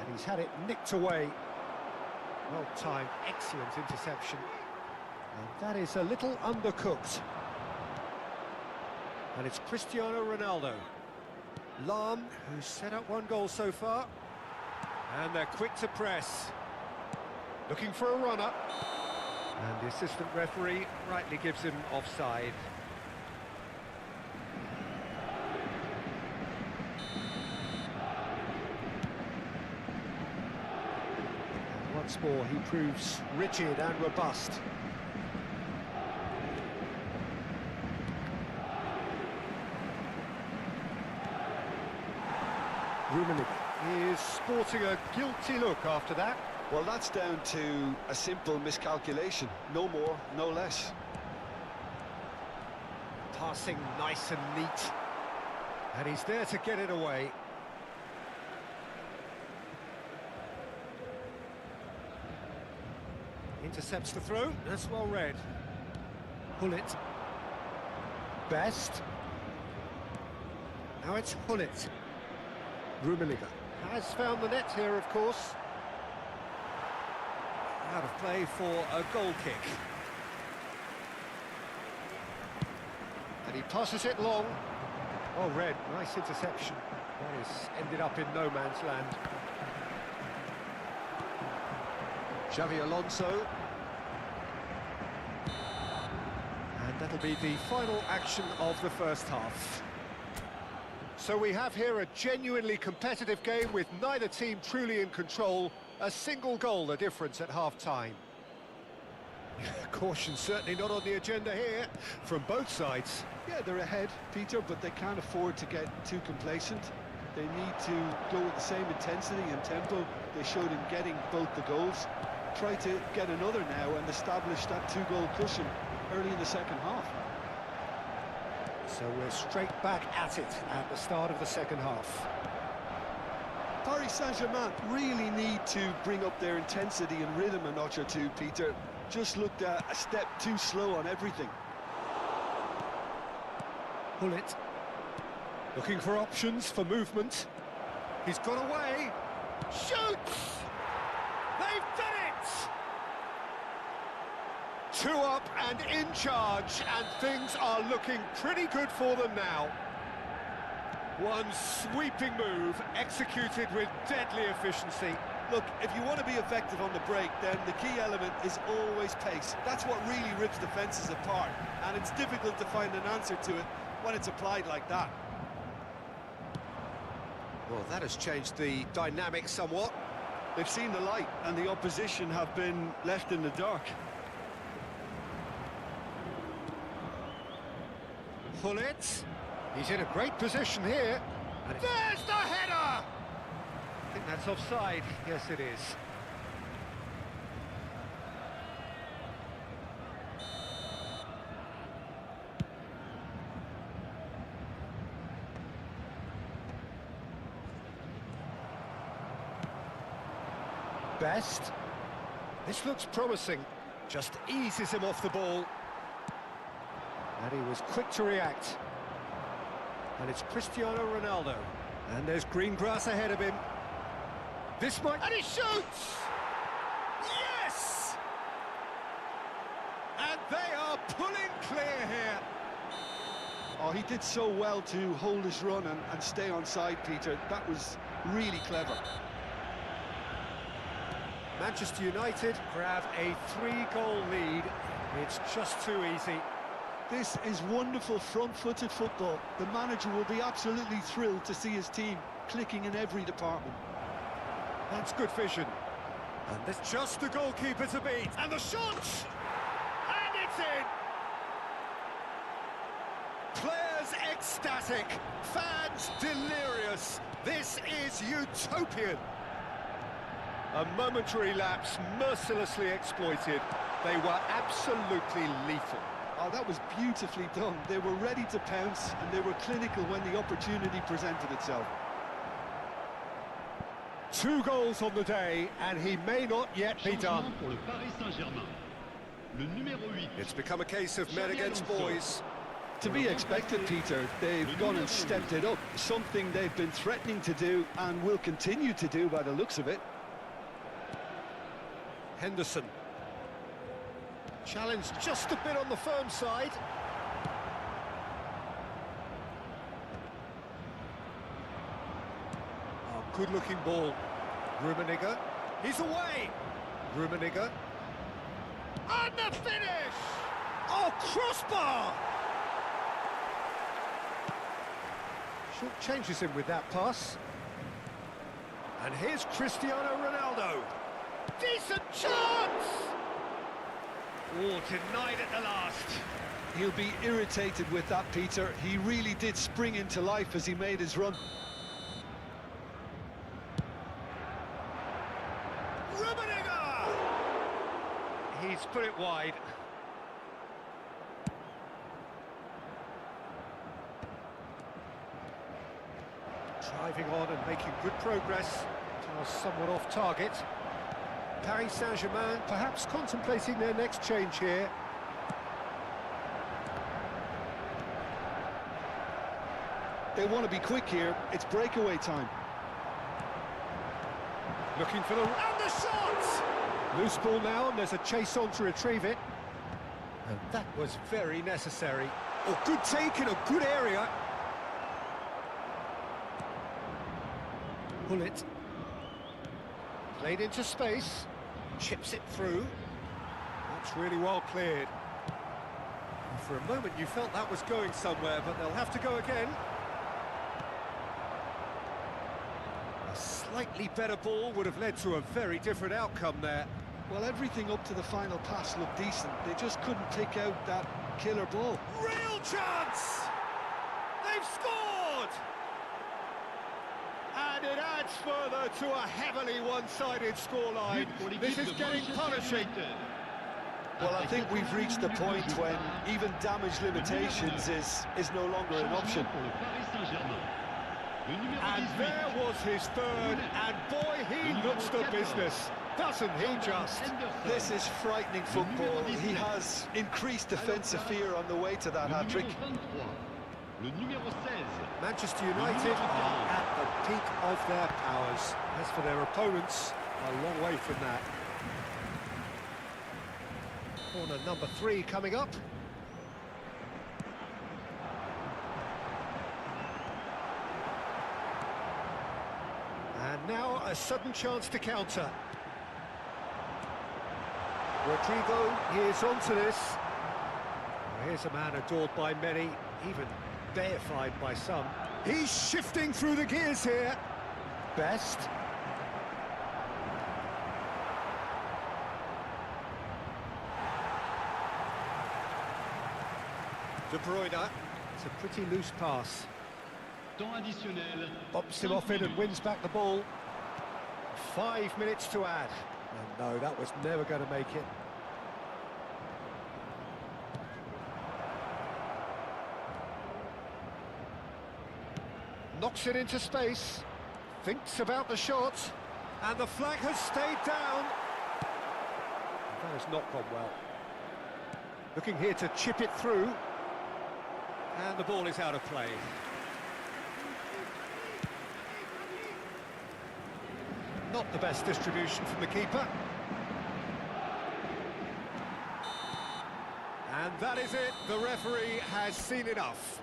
And he's had it nicked away. Well timed, excellent interception. And that is a little undercooked. And it's Cristiano Ronaldo. Lahm, who's set up one goal so far. And they're quick to press. Looking for a runner. And the assistant referee rightly gives him offside. or he proves rigid and robust. Rummenigge is sporting a guilty look after that. Well, that's down to a simple miscalculation. No more, no less. Passing nice and neat. And he's there to get it away. Intercepts the throw. That's well read. Hullet. Best. Now it's Hullet. Rummenigge has found the net here, of course. Out of play for a goal kick. And he passes it long. Oh, red, nice interception. That is ended up in no man's land. Xavi Alonso. And that'll be the final action of the first half. So we have here a genuinely competitive game with neither team truly in control. A single goal the difference at half-time. Caution certainly not on the agenda here from both sides. Yeah, they're ahead, Peter, but they can't afford to get too complacent. They need to go with the same intensity and tempo they showed in getting both the goals. Try to get another now and establish that two-goal cushion early in the second half. So we're straight back at it at the start of the second half. Paris Saint-Germain really need to bring up their intensity and rhythm a notch or two, Peter. Just looked a step too slow on everything. Hullet. Looking for options for movement. He's got away. Shoots! They've done it! 2 up and in charge, and things are looking pretty good for them now. One sweeping move, executed with deadly efficiency. Look, if you want to be effective on the break, then the key element is always pace. That's what really rips defences apart, and it's difficult to find an answer to it when it's applied like that. Well, that has changed the dynamic somewhat. They've seen the light, and the opposition have been left in the dark. Hullet. He's in a great position here. And there's the header! I think that's offside. Yes, it is. Best. This looks promising. Just eases him off the ball. And he was quick to react. And it's Cristiano Ronaldo. And there's green grass ahead of him. This might... And he shoots! Yes! And they are pulling clear here. Oh, he did so well to hold his run and stay on side, Peter. That was really clever. Manchester United grab a 3-goal lead. It's just too easy. This is wonderful front-footed football. The manager will be absolutely thrilled to see his team clicking in every department. That's good vision. And that's just the goalkeeper to beat. And the shot! And it's in! Players ecstatic. Fans delirious. This is utopian. A momentary lapse mercilessly exploited. They were absolutely lethal. Oh, that was beautifully done. They were ready to pounce, and they were clinical when the opportunity presented itself. 2 goals on the day, and he may not yet be done. It's become a case of men against boys. To be expected, Peter. They've gone and stepped it up. Something they've been threatening to do, and will continue to do by the looks of it. Henderson. Challenged just a bit on the firm side. Oh, good-looking ball. Rummenigge. He's away. Rummenigge. And the finish! Oh, crossbar! Short changes him with that pass. And here's Cristiano Ronaldo. decent chance! Oh, denied at the last. He'll be irritated with that, Peter. He really did spring into life as he made his run. He's put it wide. Driving on and making good progress. Was somewhat off target. Paris Saint-Germain perhaps contemplating their next change here. They want to be quick here. It's breakaway time. Looking for the... And the shot! Loose ball now, and there's a chase on to retrieve it. And that was very necessary. Oh, good take in a good area. Pull it. Played into space. Chips it through. That's really well cleared. And for a moment you felt that was going somewhere, but they'll have to go again. A slightly better ball would have led to a very different outcome there. Well, everything up to the final pass looked decent. They just couldn't pick out that killer ball. Real chance! They've scored! And it adds further to a heavily one-sided scoreline. This is getting punishing. Well, I think we've reached the point when even damage limitations is no longer an option. And there was his third, and boy, he looks the business. Doesn't he just? This is frightening football. He has increased defensive fear on the way to that hat-trick. Manchester United are at the peak of their powers. As for their opponents, a long way from that. Corner number 3 coming up. And now a sudden chance to counter. Rodrigo, he is onto this. Well, here's a man adored by many, even deified by some. He's shifting through the gears here. Best. De Bruyne. It's a pretty loose pass. Bops him off it and wins back the ball. 5 minutes to add. And no, that was never going to make it. Knocks it into space. Thinks about the shot. And the flag has stayed down. That has not gone well. Looking here to chip it through. And the ball is out of play. Not the best distribution from the keeper. And that is it. The referee has seen enough.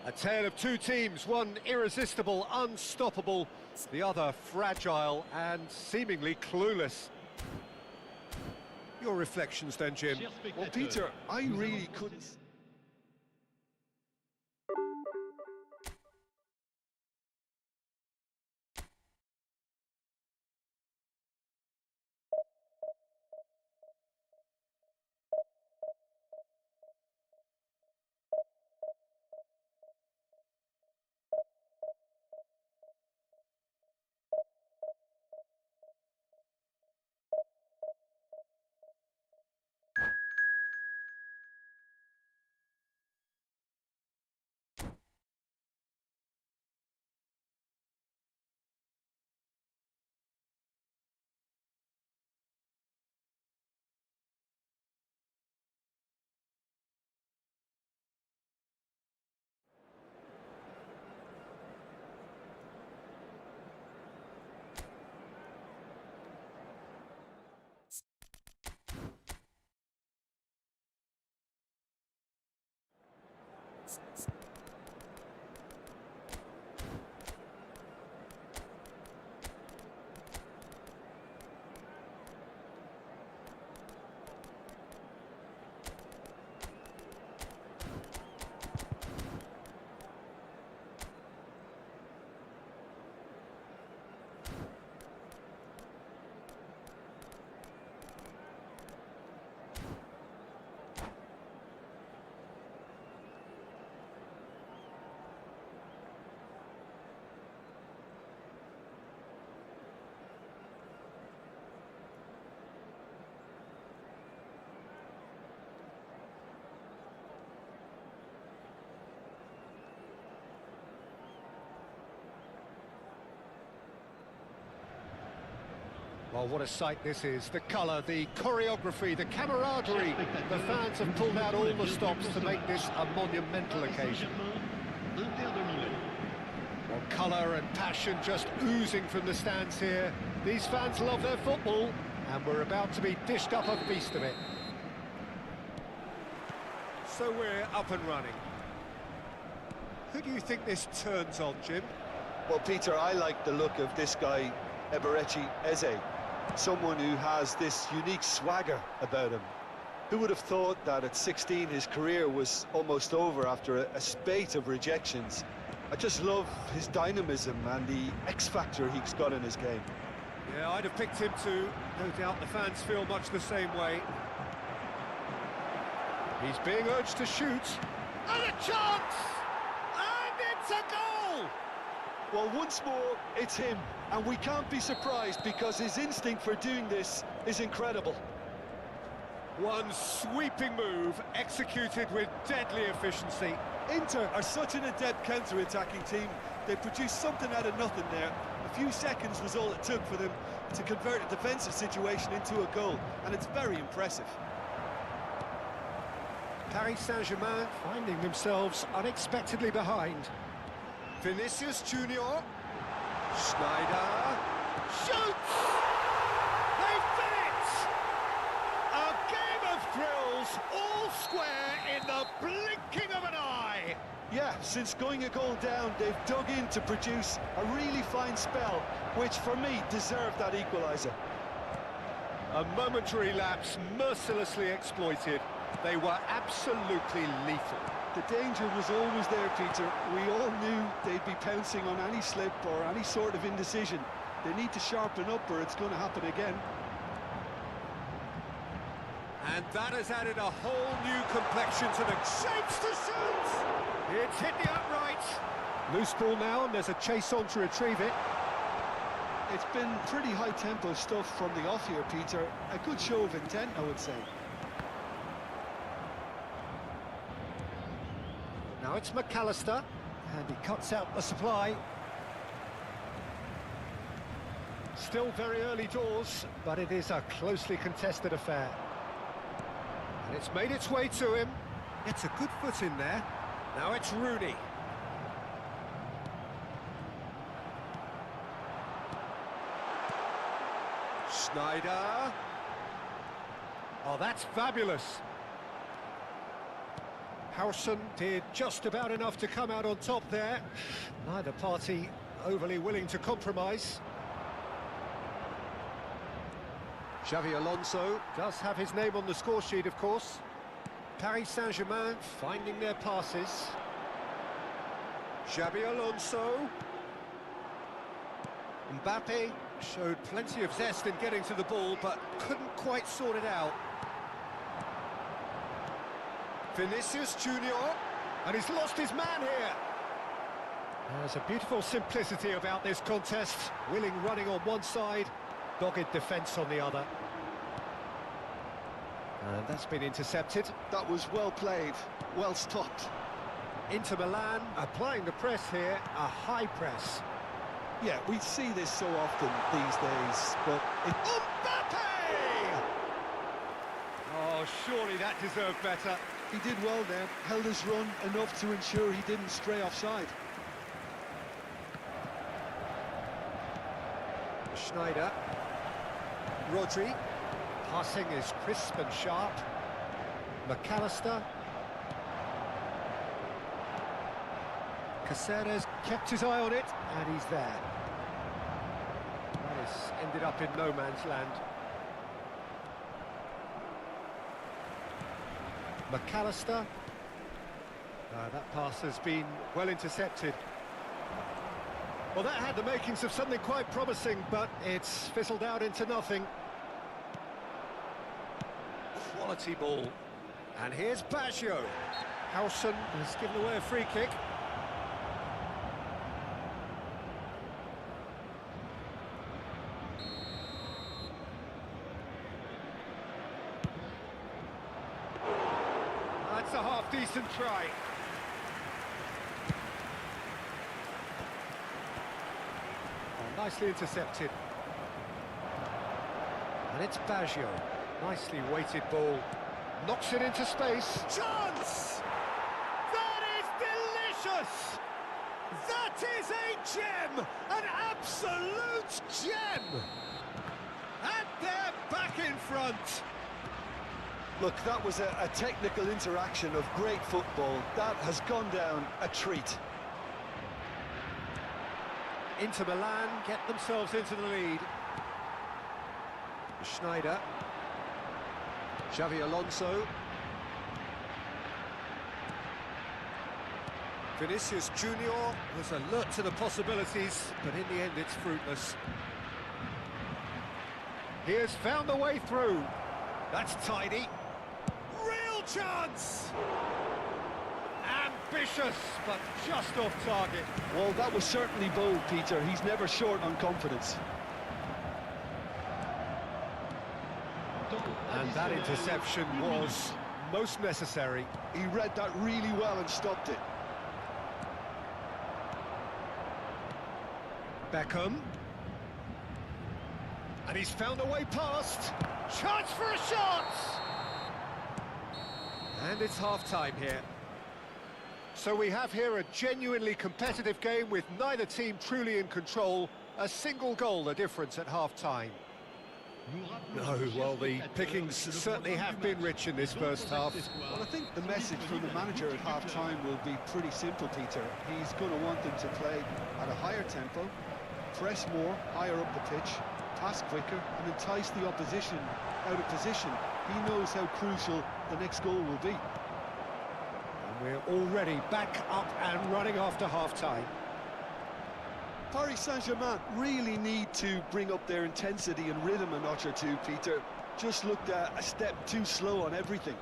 A tale of two teams, one irresistible, unstoppable, the other fragile and seemingly clueless. Your reflections then, Jim? Well, Peter, I really couldn't... Well, what a sight this is. The colour, the choreography, the camaraderie. The fans have pulled out all the stops to make this a monumental occasion. Well, colour and passion just oozing from the stands here. These fans love their football, and we're about to be dished up a feast of it. So we're up and running. Who do you think this turns on, Jim? Well, Peter, I like the look of this guy, Eberechi Eze. Someone who has this unique swagger about him. Who would have thought that at 16 his career was almost over after a spate of rejections? I just love his dynamism and the X-factor he's got in his game. Yeah, I'd have picked him too. No doubt the fans feel much the same way. He's being urged to shoot. And a chance! And it's a goal! Well, once more, it's him. And we can't be surprised because his instinct for doing this is incredible. One sweeping move, executed with deadly efficiency. Inter are such an adept counter-attacking team. They produced something out of nothing there. A few seconds was all it took for them to convert a defensive situation into a goal, and it's very impressive. Paris Saint-Germain finding themselves unexpectedly behind. Vinicius Junior. Schneider. Shoots! They've done it! A game of thrills, all square in the blinking of an eye. Yeah, since going a goal down, they've dug in to produce a really fine spell, which for me deserved that equaliser. A momentary lapse mercilessly exploited. They were absolutely lethal. The danger was always there, Peter. We all knew they'd be pouncing on any slip or any sort of indecision. They need to sharpen up or it's going to happen again. And that has added a whole new complexion to the shapes to shoot! It's hit the uprights. Loose ball now, and there's a chase on to retrieve it. It's been pretty high-tempo stuff from the off here, Peter. A good show of intent, I would say. Now it's McAllister, and he cuts out the supply. Still very early doors, but it is a closely contested affair. And it's made its way to him. Gets a good foot in there. Now it's Rooney. Schneider. Oh, that's fabulous. Howson did just about enough to come out on top there. Neither party overly willing to compromise. Xavi Alonso does have his name on the score sheet, of course. Paris Saint-Germain finding their passes. Xavi Alonso. Mbappe showed plenty of zest in getting to the ball, but couldn't quite sort it out. Vinicius Junior, and he's lost his man here. There's a beautiful simplicity about this contest. Willing running on one side, dogged defence on the other. And that's been intercepted. That was well played, well stopped. Inter Milan applying the press here, a high press. Yeah, we see this so often these days, but Mbappe! Oh, surely that deserved better. he did well there, held his run enough to ensure he didn't stray offside. Schneider. Rodri. Passing is crisp and sharp. McAllister. Caceres kept his eye on it, and he's there. That has ended up in no man's land. McAllister. That pass has been well intercepted. Well, that had the makings of something quite promising, but it's fizzled out into nothing. Quality ball. And here's Baggio. Howson has given away a free kick. That's a half-decent try. Oh, nicely intercepted. And it's Baggio. Nicely weighted ball. Knocks it into space. Chance! That is delicious! That is a gem! An absolute gem! And they're back in front. Look, that was a technical interaction of great football. That has gone down a treat. Inter Milan get themselves into the lead. Schneider. Xavi Alonso. Vinicius Junior was alert to the possibilities, but in the end it's fruitless. He has found a way through. That's tidy. Real chance! Ambitious, but just off target. Well, that was certainly bold, Peter. He's never short on confidence. And that interception was most necessary. He read that really well and stopped it. Beckham. And he's found a way past. Chance for a shot! And it's half-time here. So we have here a genuinely competitive game with neither team truly in control. A single goal the difference at half-time. No, well, the pickings certainly have been rich in this first half. Well, I think the message from the manager at half-time will be pretty simple, Peter. He's going to want them to play at a higher tempo, press more, higher up the pitch, pass quicker, and entice the opposition out of position. He knows how crucial the next goal will be. And we're already back up and running after half-time. Paris Saint-Germain really need to bring up their intensity and rhythm a notch or two, Peter. Just looked a step too slow on everything.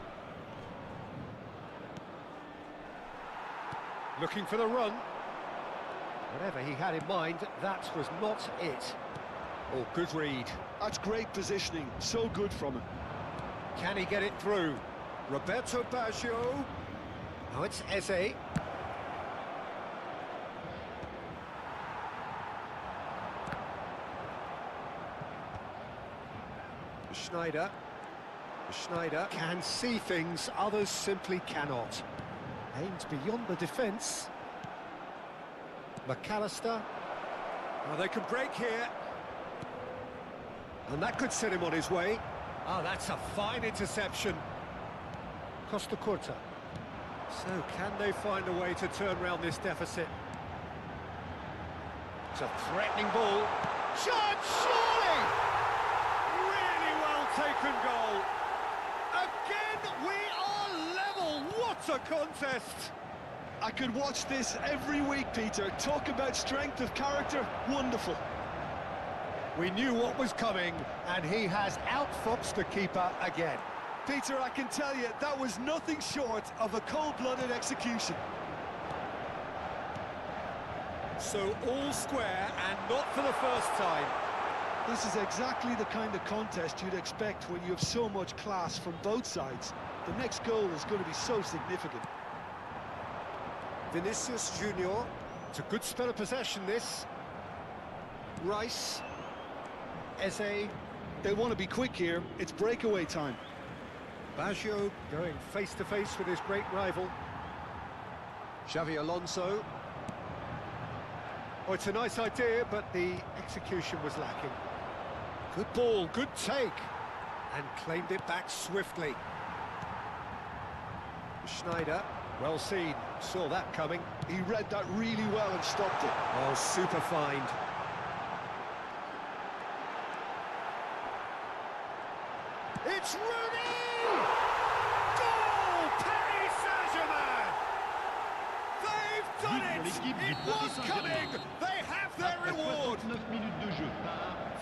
Looking for the run. Whatever he had in mind, that was not it. Oh, good read. That's great positioning, so good from him. Can he get it through? Roberto Baggio. Now it's Eze. Schneider can see things others simply cannot. Aims beyond the defence. McAllister. Oh, they could break here. And that could set him on his way. Oh, that's a fine interception. Costa Curta. So can they find a way to turn around this deficit? It's a threatening ball. Shot, surely! Taken goal. Again, we are level. What a contest. I could watch this every week, Peter. Talk about strength of character. Wonderful. We knew what was coming, and he has outfoxed the keeper again. Peter, I can tell you, that was nothing short of a cold-blooded execution. So all square, and not for the first time. This is exactly the kind of contest you'd expect when you have so much class from both sides. The next goal is going to be so significant. Vinicius Junior. It's a good spell of possession, this. Rice. Eze. They want to be quick here. It's breakaway time. Baggio going face-to-face with his great rival. Xavi Alonso. Oh, it's a nice idea, but the execution was lacking. Good ball, good take, and claimed it back swiftly. Schneider, well seen, saw that coming. He read that really well and stopped it. Oh, super find. It's Rooney! Goal! Paris Saint-Germain! They've done it! It was coming! They have their reward!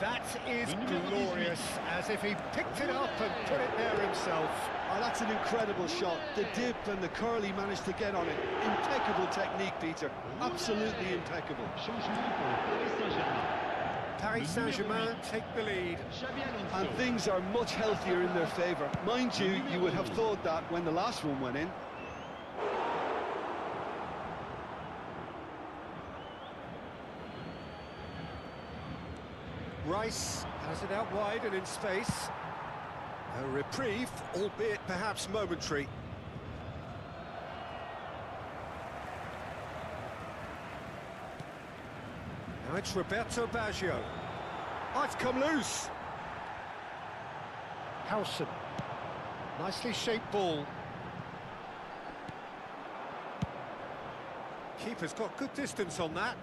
That is glorious, as if he picked it up and put it there himself. Oh, that's an incredible shot. The dip and the curl he managed to get on it. Impeccable technique, Peter. Absolutely impeccable. Paris Saint-Germain take the lead. And things are much healthier in their favour. Mind you, you would have thought that when the last one went in. Rice Has it out wide and in space. A reprieve, albeit perhaps momentary. Now it's Roberto Baggio. Oh, it's come loose. Howson. Nicely shaped ball. Keeper's got good distance on that.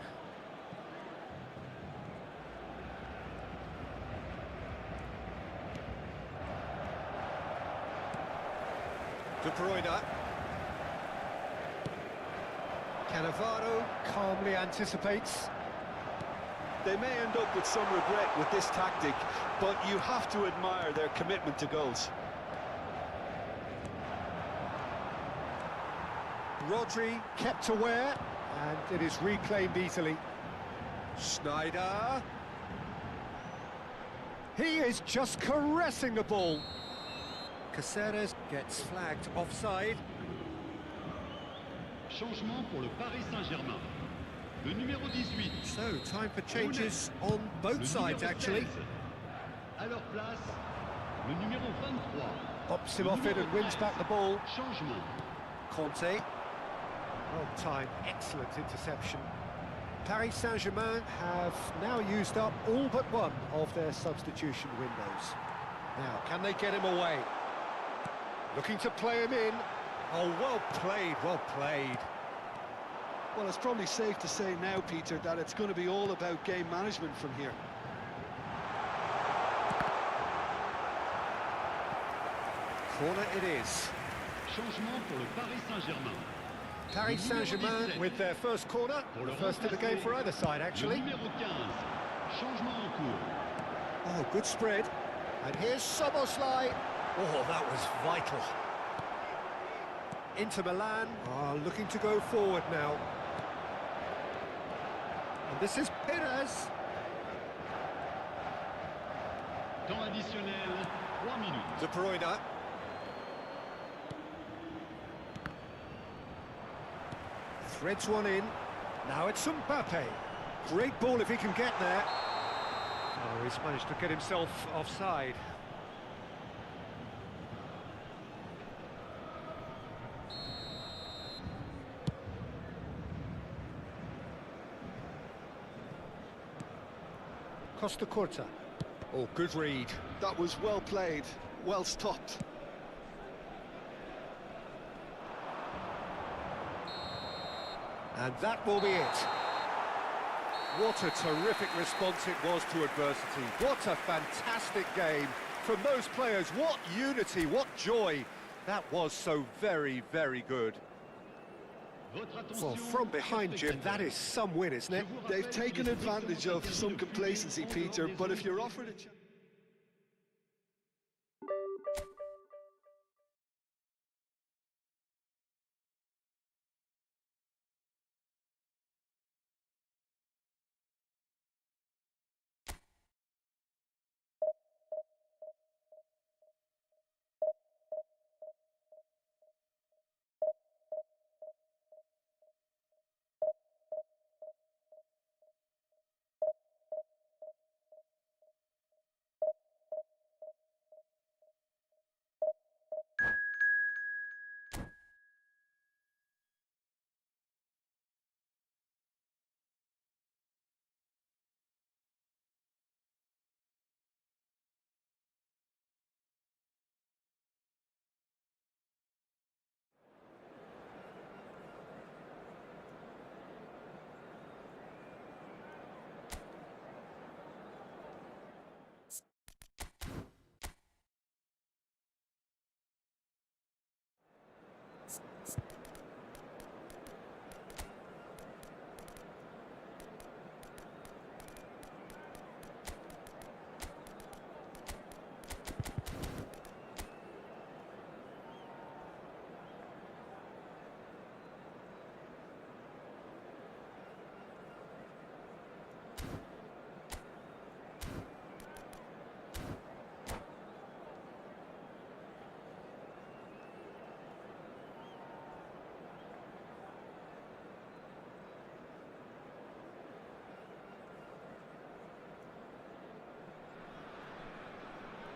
De Bruyne. Cannavaro calmly anticipates. They may end up with some regret with this tactic, but you have to admire their commitment to goals. Rodri kept aware, and it is reclaimed easily. Schneider. He is just caressing the ball. Caceres gets flagged offside. Changement pour le Paris Saint-Germain. Le numéro 18. So, time for changes on both sides, actually. À leur place, le numéro 23. Pops him off it and wins back the ball. Changement. Conte. Well timed, excellent interception. Paris Saint-Germain have now used up all but one of their substitution windows. Now, can they get him away? Looking to play him in. Oh, well played, well played. Well, it's probably safe to say now, Peter, that it's going to be all about game management from here. Corner it is. Changement pour le Paris Saint-Germain. Paris Saint-Germain with their first corner. The first of the game for either side, actually. Le numéro 15. Changement en cours. Oh, good spread. And here's Szoboszlai. Oh, that was vital. Inter Milan are looking to go forward now. And this is Perez. Temps additionnel, 3 minutes. De Bruyne. Threads one in. Now it's Mbappe. Great ball if he can get there. Oh, he's managed to get himself offside. Costa Curta. Oh, good read. That was well played, well stopped. And that will be it. What a terrific response it was to adversity. What a fantastic game from those players. What unity, what joy. That was so very, very good. Well, from behind, Jim, that is some win, isn't it? They've taken advantage of some complacency, Peter, but if you're offered a chance...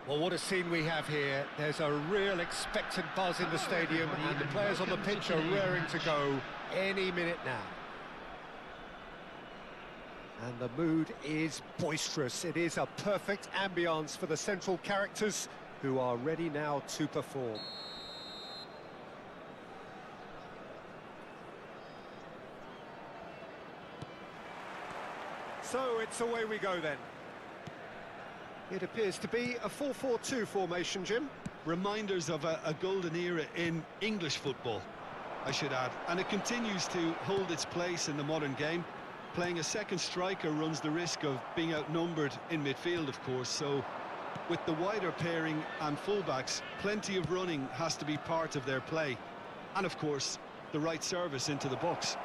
Well, what a scene we have here. There's a real expectant buzz in the stadium, and the players on the pitch are raring to go any minute now. And the mood is boisterous. It is a perfect ambience for the central characters who are ready now to perform. So it's away we go then. It appears to be a 4-4-2 formation, Jim. Reminders of a golden era in English football, I should add. And it continues to hold its place in the modern game. Playing a second striker runs the risk of being outnumbered in midfield, of course. So with the wider pairing and fullbacks, plenty of running has to be part of their play. And of course, the right service into the box.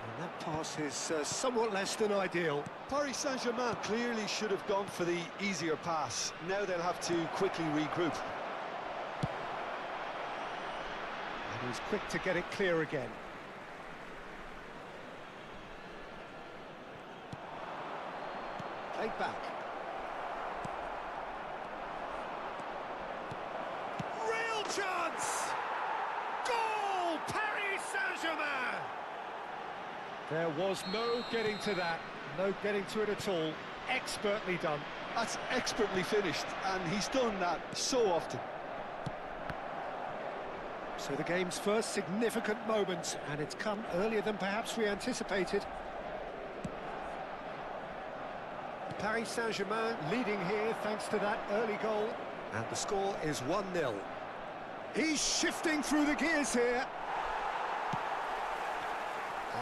And that pass is somewhat less than ideal. Paris Saint-Germain clearly should have gone for the easier pass. Now they'll have to quickly regroup. And he's quick to get it clear again. Played back. Real chance! Goal! Paris Saint-Germain! There was no getting to that, no getting to it at all. Expertly done. That's expertly finished, and he's done that so often. So the game's first significant moment, and it's come earlier than perhaps we anticipated. Paris Saint-Germain leading here thanks to that early goal. And the score is 1-0. He's shifting through the gears here.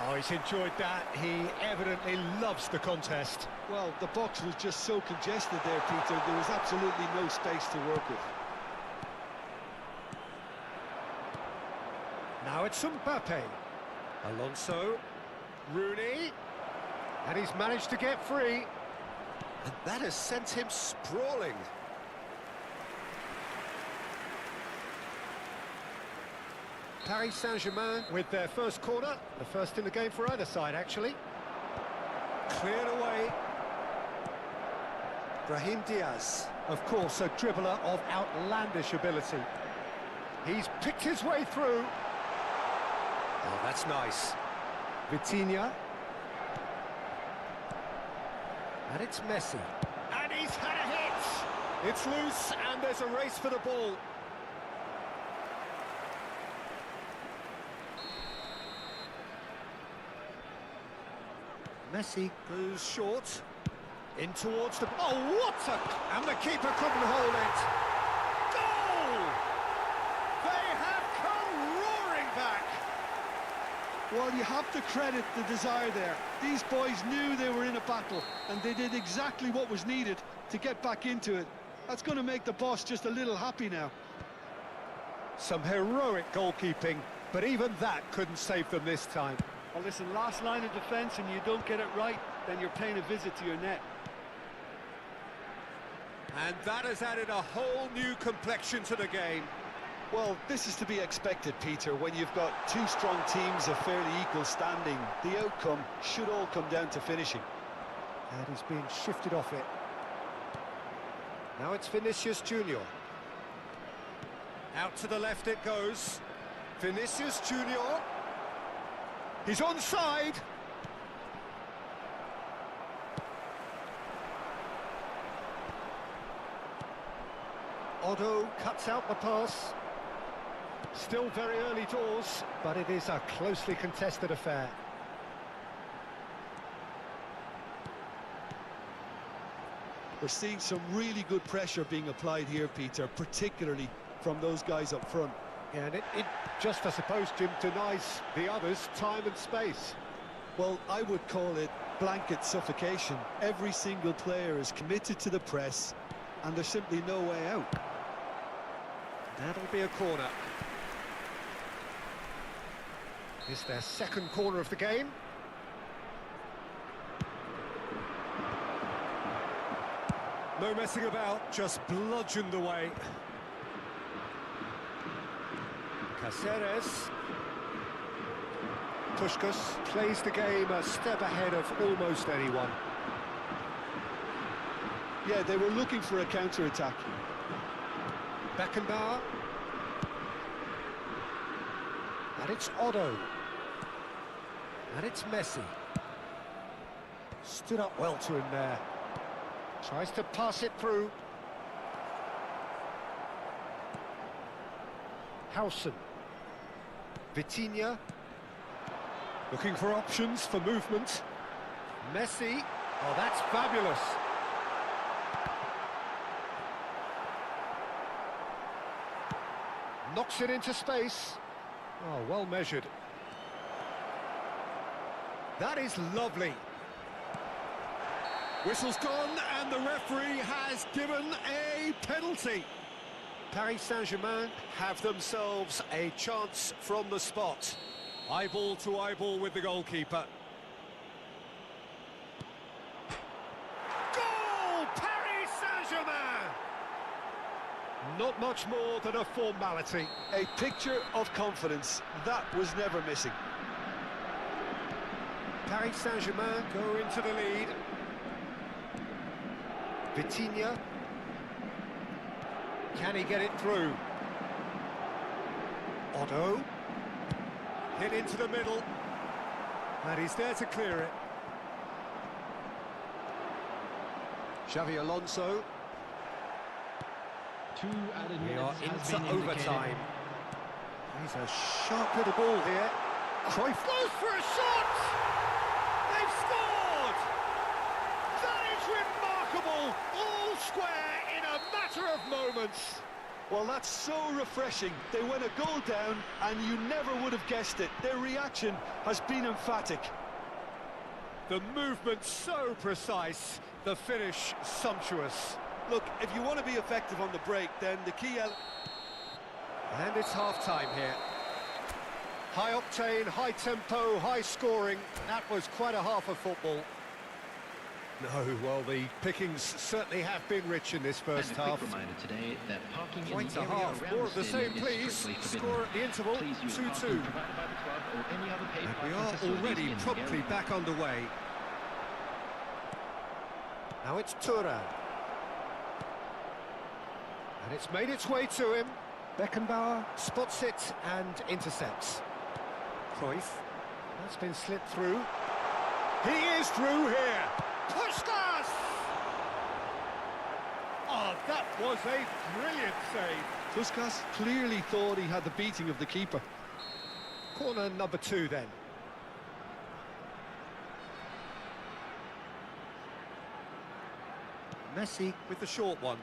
Oh, he's enjoyed that. He evidently loves the contest. Well, the box was just so congested there, Peter. There was absolutely no space to work with. Now it's Mbappe. Alonso. Rooney. And he's managed to get free. And that has sent him sprawling. Paris Saint-Germain with their first corner, the first in the game for either side, actually. Cleared away. Brahim Diaz, of course, a dribbler of outlandish ability. He's picked his way through. Oh, that's nice. Vitinha. And it's Messi. And he's had a hit! It's loose, and there's a race for the ball. Messi goes short. In towards the... Oh, what a... And the keeper couldn't hold it. Goal! They have come roaring back. Well, you have to credit the desire there. These boys knew they were in a battle, and they did exactly what was needed to get back into it. That's going to make the boss just a little happy now. Some heroic goalkeeping, but even that couldn't save them this time. Well, listen, last line of defence and you don't get it right, then you're paying a visit to your net. And that has added a whole new complexion to the game. Well, this is to be expected, Peter. When you've got two strong teams of fairly equal standing, the outcome should all come down to finishing. And he's being shifted off it. Now it's Vinicius Junior. Out to the left it goes. Vinicius Junior. He's onside. Otto cuts out the pass. Still very early doors, but it is a closely contested affair. We're seeing some really good pressure being applied here, Peter, particularly from those guys up front. Yeah, and it just, I suppose, Jim, denies the others time and space. Well, I would call it blanket suffocation. Every single player is committed to the press, and there's simply no way out. That'll be a corner. It's their second corner of the game. No messing about, just bludgeoned away. Cáceres. Puskás plays the game a step ahead of almost anyone. Yeah, they were looking for a counter-attack. Beckenbauer. And it's Otto. And it's Messi. Stood up well to him there. Tries to pass it through. Howson. Vitinha. Looking for options for movement. Messi. Oh, that's fabulous. Knocks it into space. Oh, well measured. That is lovely. Whistle's gone, and the referee has given a penalty. Paris Saint-Germain have themselves a chance from the spot. Eyeball to eyeball with the goalkeeper. Goal! Paris Saint-Germain! Not much more than a formality. A picture of confidence. That was never missing. Paris Saint-Germain go into the lead. Vitinha. Can he get it through? Otto. Hit into the middle. And he's there to clear it. Xavi Alonso. Two added We are minutes has into been overtime. indicated. He's a sharp little ball here. Cruyff goes for a shot! They've scored! That is remarkable! All square in a matter of moments. Well, that's so refreshing. They went a goal down, and you never would have guessed it. Their reaction has been emphatic. The movement so precise, the finish sumptuous. Look, if you want to be effective on the break, then the key element... And it's half-time here. High octane, high tempo, high scoring. That was quite a half of football. No, well, the pickings certainly have been rich in this first And a half. quick reminder today that parking in Point the a area half, around more of the stadium same, is please. strictly forbidden. Score at the interval, Please use 2-2. parking provided by the club or any other paid And we parking are facilities already in the promptly area. back underway. Now it's Thuram. And it's made its way to him. Beckenbauer spots it and intercepts. Cruyff. That's been slipped through. He is through here. Puskas! Oh, that was a brilliant save. Puskas clearly thought he had the beating of the keeper. Corner number 2 then. Messi with the short one.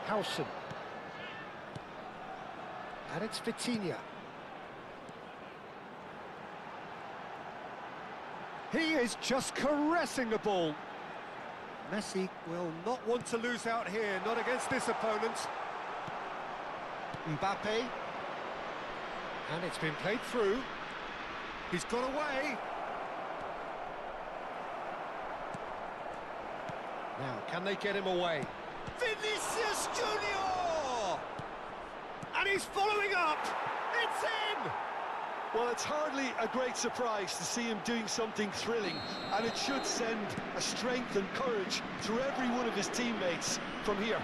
Howson. And it's Vitinha. He is just caressing the ball. Messi will not want to lose out here, not against this opponent. Mbappe. And it's been played through. He's got away. Now, can they get him away? Vinicius Junior! And he's following up. It's in! Well, it's hardly a great surprise to see him doing something thrilling, and it should send a strength and courage through every one of his teammates from here.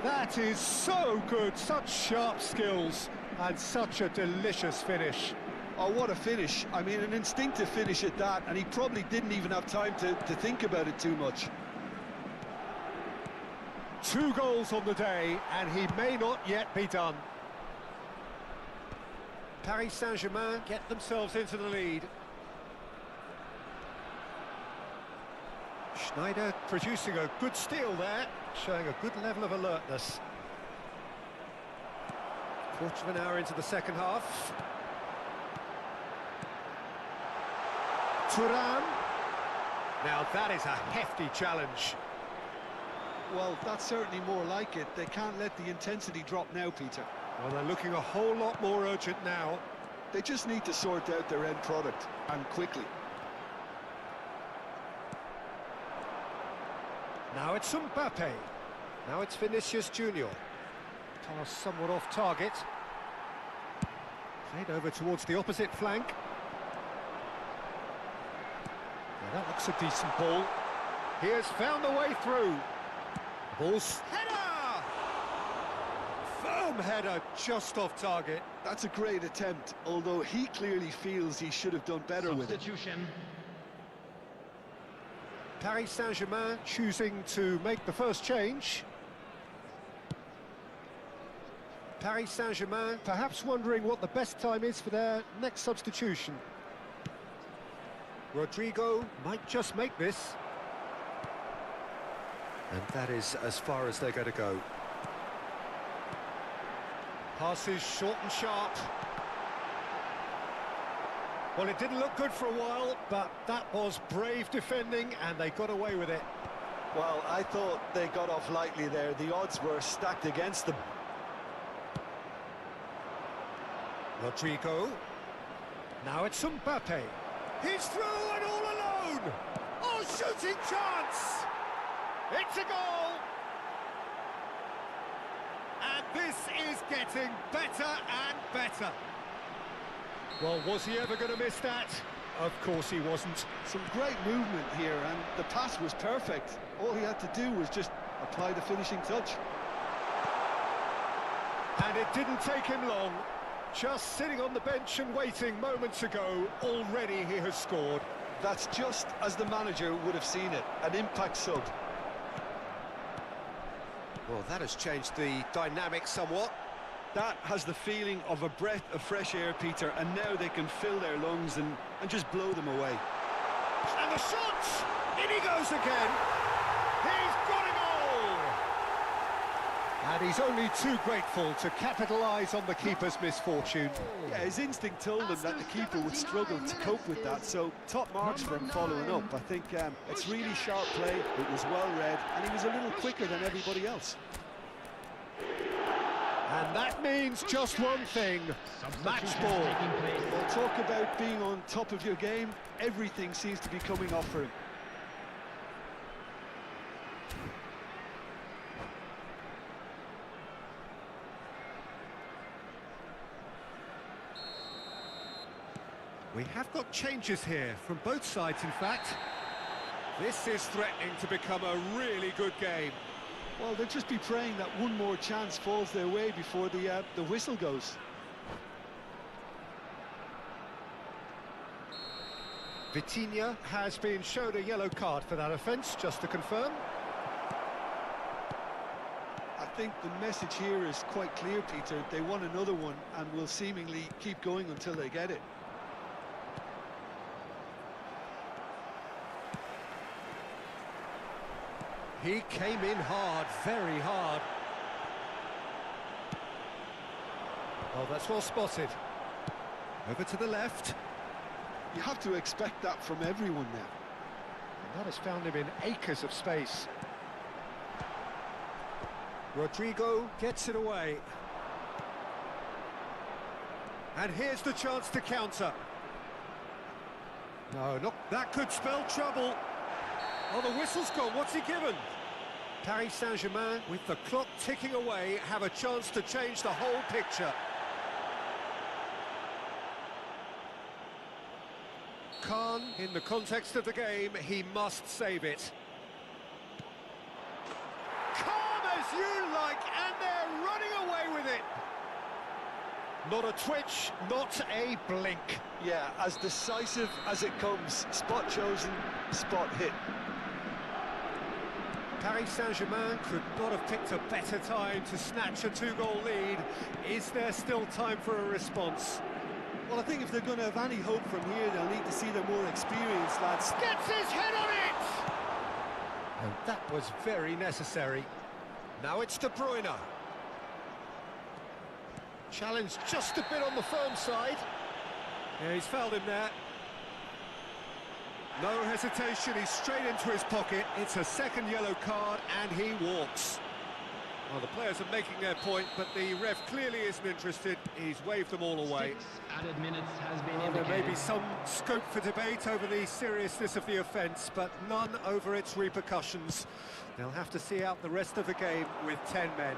That is so good, such sharp skills, and such a delicious finish. Oh, what a finish. I mean, an instinctive finish at that, and he probably didn't even have time to think about it too much. 2 goals on the day, and he may not yet be done. Paris Saint-Germain get themselves into the lead. Schneider producing a good steal there, showing a good level of alertness. Quarter of an hour into the second half. Thuram. Now that is a hefty challenge. Well, that's certainly more like it. They can't let the intensity drop now, Peter. Well, they're looking a whole lot more urgent now. They just need to sort out their end product, and quickly. Now it's Mbappe. Now it's Vinicius Junior. Pass somewhat off target. Played over towards the opposite flank. That looks a decent ball. He has found the way through. Ball's header! Firm header, just off target. That's a great attempt, although he clearly feels he should have done better with it. Substitution. Paris Saint-Germain choosing to make the first change. Paris Saint-Germain perhaps wondering what the best time is for their next substitution. Rodrigo might just make this. And that is as far as they're going to go. Passes short and sharp. Well, it didn't look good for a while, but that was brave defending, and they got away with it. Well, I thought they got off lightly there. The odds were stacked against them. Rodrigo. Now it's Mbappe. He's through and all alone. Oh, shooting chance! It's a goal! And this is getting better and better. Well, was he ever going to miss that? Of course he wasn't. Some great movement here, and the pass was perfect. All he had to do was just apply the finishing touch. And it didn't take him long. Just sitting on the bench and waiting moments ago, already he has scored. That's just as the manager would have seen it, an impact sub. Well, that has changed the dynamic somewhat. That has the feeling of a breath of fresh air, Peter, and now they can fill their lungs and just blow them away. And the shot! In he goes again! He's got a goal! And he's only too grateful to capitalise on the keeper's misfortune. Yeah, his instinct told him that the keeper would struggle to cope with that, so top marks for him following up. I think it's really sharp play, it was well read, and he was a little quicker than everybody else. And that means just one thing, match ball. Well, talk about being on top of your game, everything seems to be coming off for him. We have got changes here, from both sides in fact. This is threatening to become a really good game. Well, they'll just be praying that one more chance falls their way before the whistle goes. Vitinha has been shown a yellow card for that offence, just to confirm. I think the message here is quite clear, Peter. They want another one and will seemingly keep going until they get it. He came in hard, very hard. Oh, that's well spotted. Over to the left. You have to expect that from everyone now. And that has found him in acres of space. Rodrigo gets it away. And here's the chance to counter. No, not that could spell trouble. Oh, the whistle's gone. What's he given? Paris Saint-Germain, with the clock ticking away, have a chance to change the whole picture. Khan, in the context of the game, he must save it. Calm as you like, and they're running away with it. Not a twitch, not a blink. Yeah, as decisive as it comes. Spot chosen, spot hit. Paris Saint-Germain could not have picked a better time to snatch a two-goal lead. Is there still time for a response? Well, I think if they're going to have any hope from here, they'll need to see their more experienced lads. Gets his head on it! And that was very necessary. Now it's De Bruyne. Challenge just a bit on the firm side. Yeah, he's fouled him there. No hesitation, he's straight into his pocket. It's a second yellow card, and he walks. Well, the players are making their point, but the ref clearly isn't interested. He's waved them all away. 6 added minutes has been Well, there may indicated. be some scope for debate over the seriousness of the offence, but none over its repercussions. They'll have to see out the rest of the game with 10 men.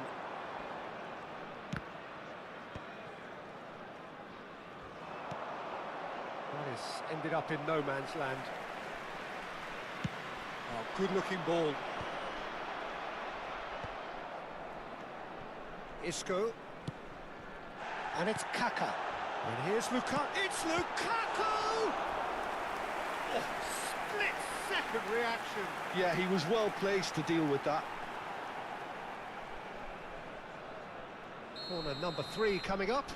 That has ended up in no man's land. Oh, good-looking ball. Isco. And it's Kaka. And here's Lukaku. It's Lukaku! Oh, split-second reaction. Yeah, he was well placed to deal with that. Corner number 3 coming up.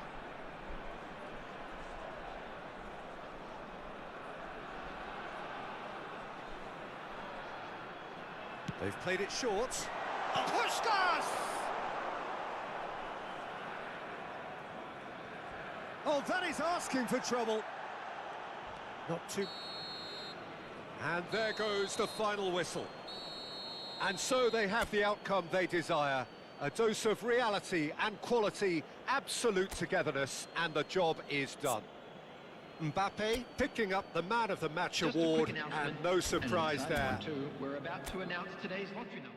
They've played it short. Oh, Puskás! Oh, that is asking for trouble. Not too... And there goes the final whistle. And so they have the outcome they desire. A dose of reality and quality, absolute togetherness, and the job is done. Mbappe picking up the Man of the Match Just a award, quick and announcement. no surprise Inside there. 1-2, we're about to announce today's lottery number.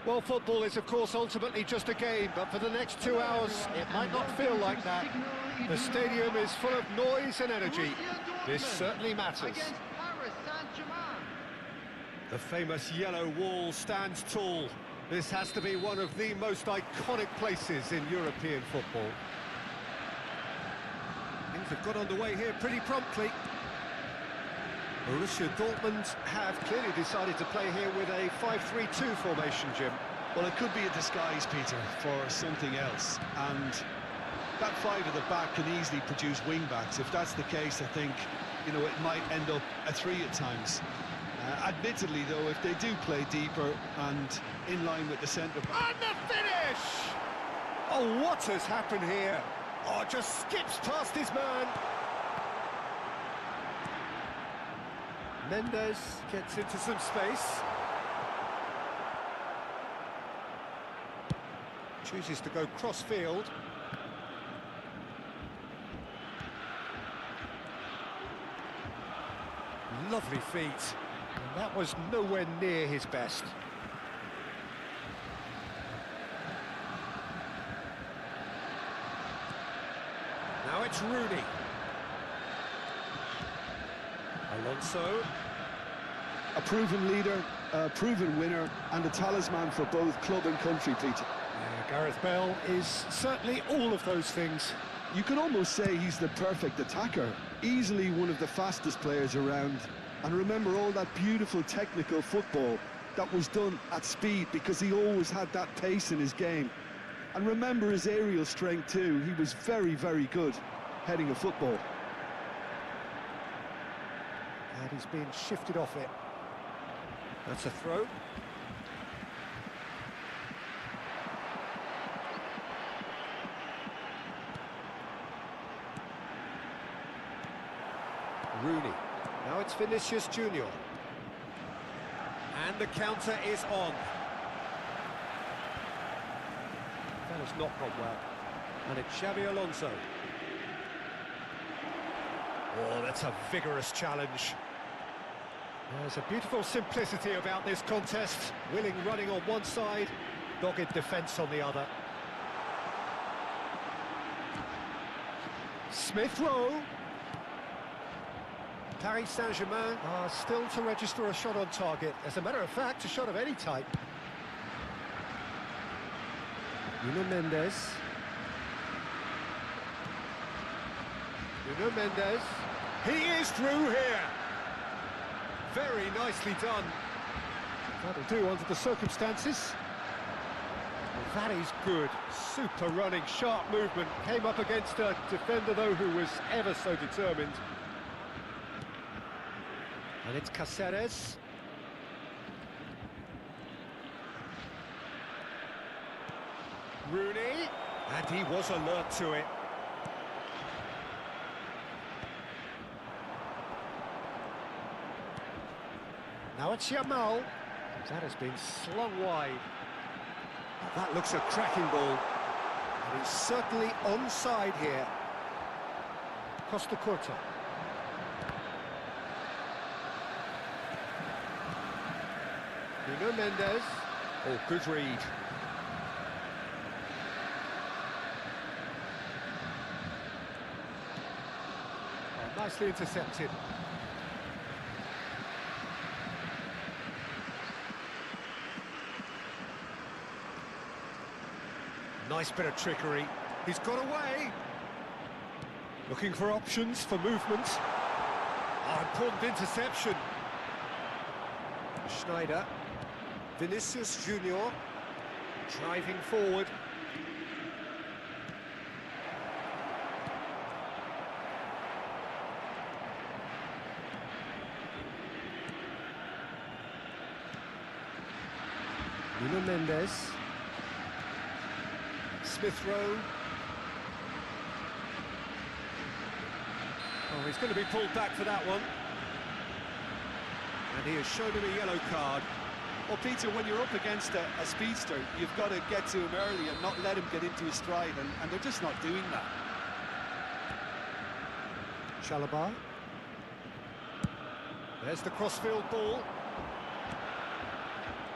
Well, football is, of course, ultimately just a game, but for the next 2 hours, it might not feel like that. The stadium is full of noise and energy. This certainly matters. The famous yellow wall stands tall. This has to be one of the most iconic places in European football. Things have got underway here pretty promptly. Borussia Dortmund have clearly decided to play here with a 5-3-2 formation, Jim. Well, it could be a disguise, Peter, for something else. And that 5 at the back can easily produce wing-backs. If that's the case, I think, you know, it might end up a 3 at times. Admittedly, though, if they do play deeper and in line with the centre back... And the finish! Oh, what has happened here? Oh, just skips past his man. Mendes gets into some space. Chooses to go cross-field. Lovely feet. And that was nowhere near his best. Now it's Rooney. Alonso. A proven leader, a proven winner, and a talisman for both club and country, Peter. Gareth Bale is certainly all of those things. You can almost say he's the perfect attacker, easily one of the fastest players around. And remember all that beautiful technical football that was done at speed, because he always had that pace in his game. And remember his aerial strength too. He was very, very good heading a football. And he's being shifted off it. That's a throw. Rooney. Now it's Vinicius Junior. And the counter is on. That has not gone well. And it's Xabi Alonso. Oh, that's a vigorous challenge. There's a beautiful simplicity about this contest. Willing running on one side, dogged defence on the other. Smith Rowe. Paris Saint-Germain are still to register a shot on target. As a matter of fact, a shot of any type. Nuno Mendes. Nuno Mendes. He is through here. Very nicely done. That'll do under the circumstances. Well, that is good. Super running, sharp movement. Came up against a defender, though, who was ever so determined. And it's Cáceres. Rooney. And he was alert to it. Now it's Yamal. That has been slung wide. That looks a cracking ball. And he's certainly onside here. Costa Curta. Nuno Mendes. Oh, good read. Oh, nicely intercepted. Nice bit of trickery. He's got away. Looking for options for movement. Oh, important interception. Schneider. Vinicius Junior. Driving forward. Nuno Mendes. Smith Rowe. Oh, he's going to be pulled back for that one. And he has shown him a yellow card. Well, Peter, when you're up against a speedster, you've got to get to him early and not let him get into his stride, and they're just not doing that. Chalobah. There's the crossfield ball.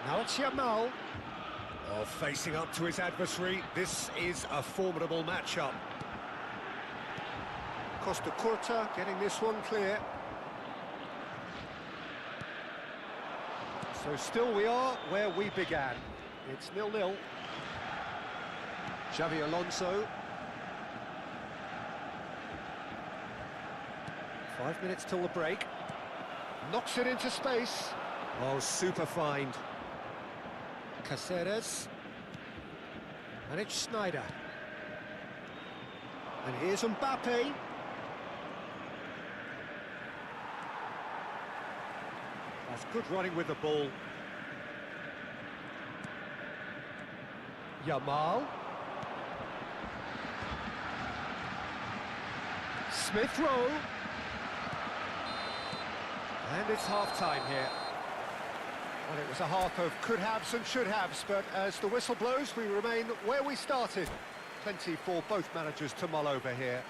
Now it's Yamal. Oh, facing up to his adversary. This is a formidable matchup. Costa Curta getting this one clear. So still we are where we began. It's 0-0. Xabi Alonso. 5 minutes till the break. Knocks it into space. Oh, super find. Cáceres. And it's Schneider. And here's Mbappe. That's good running with the ball. Yamal. Smith Rowe. And it's half-time here. Well, it was a half of could-haves and should-haves, but as the whistle blows, we remain where we started. Plenty for both managers to mull over here.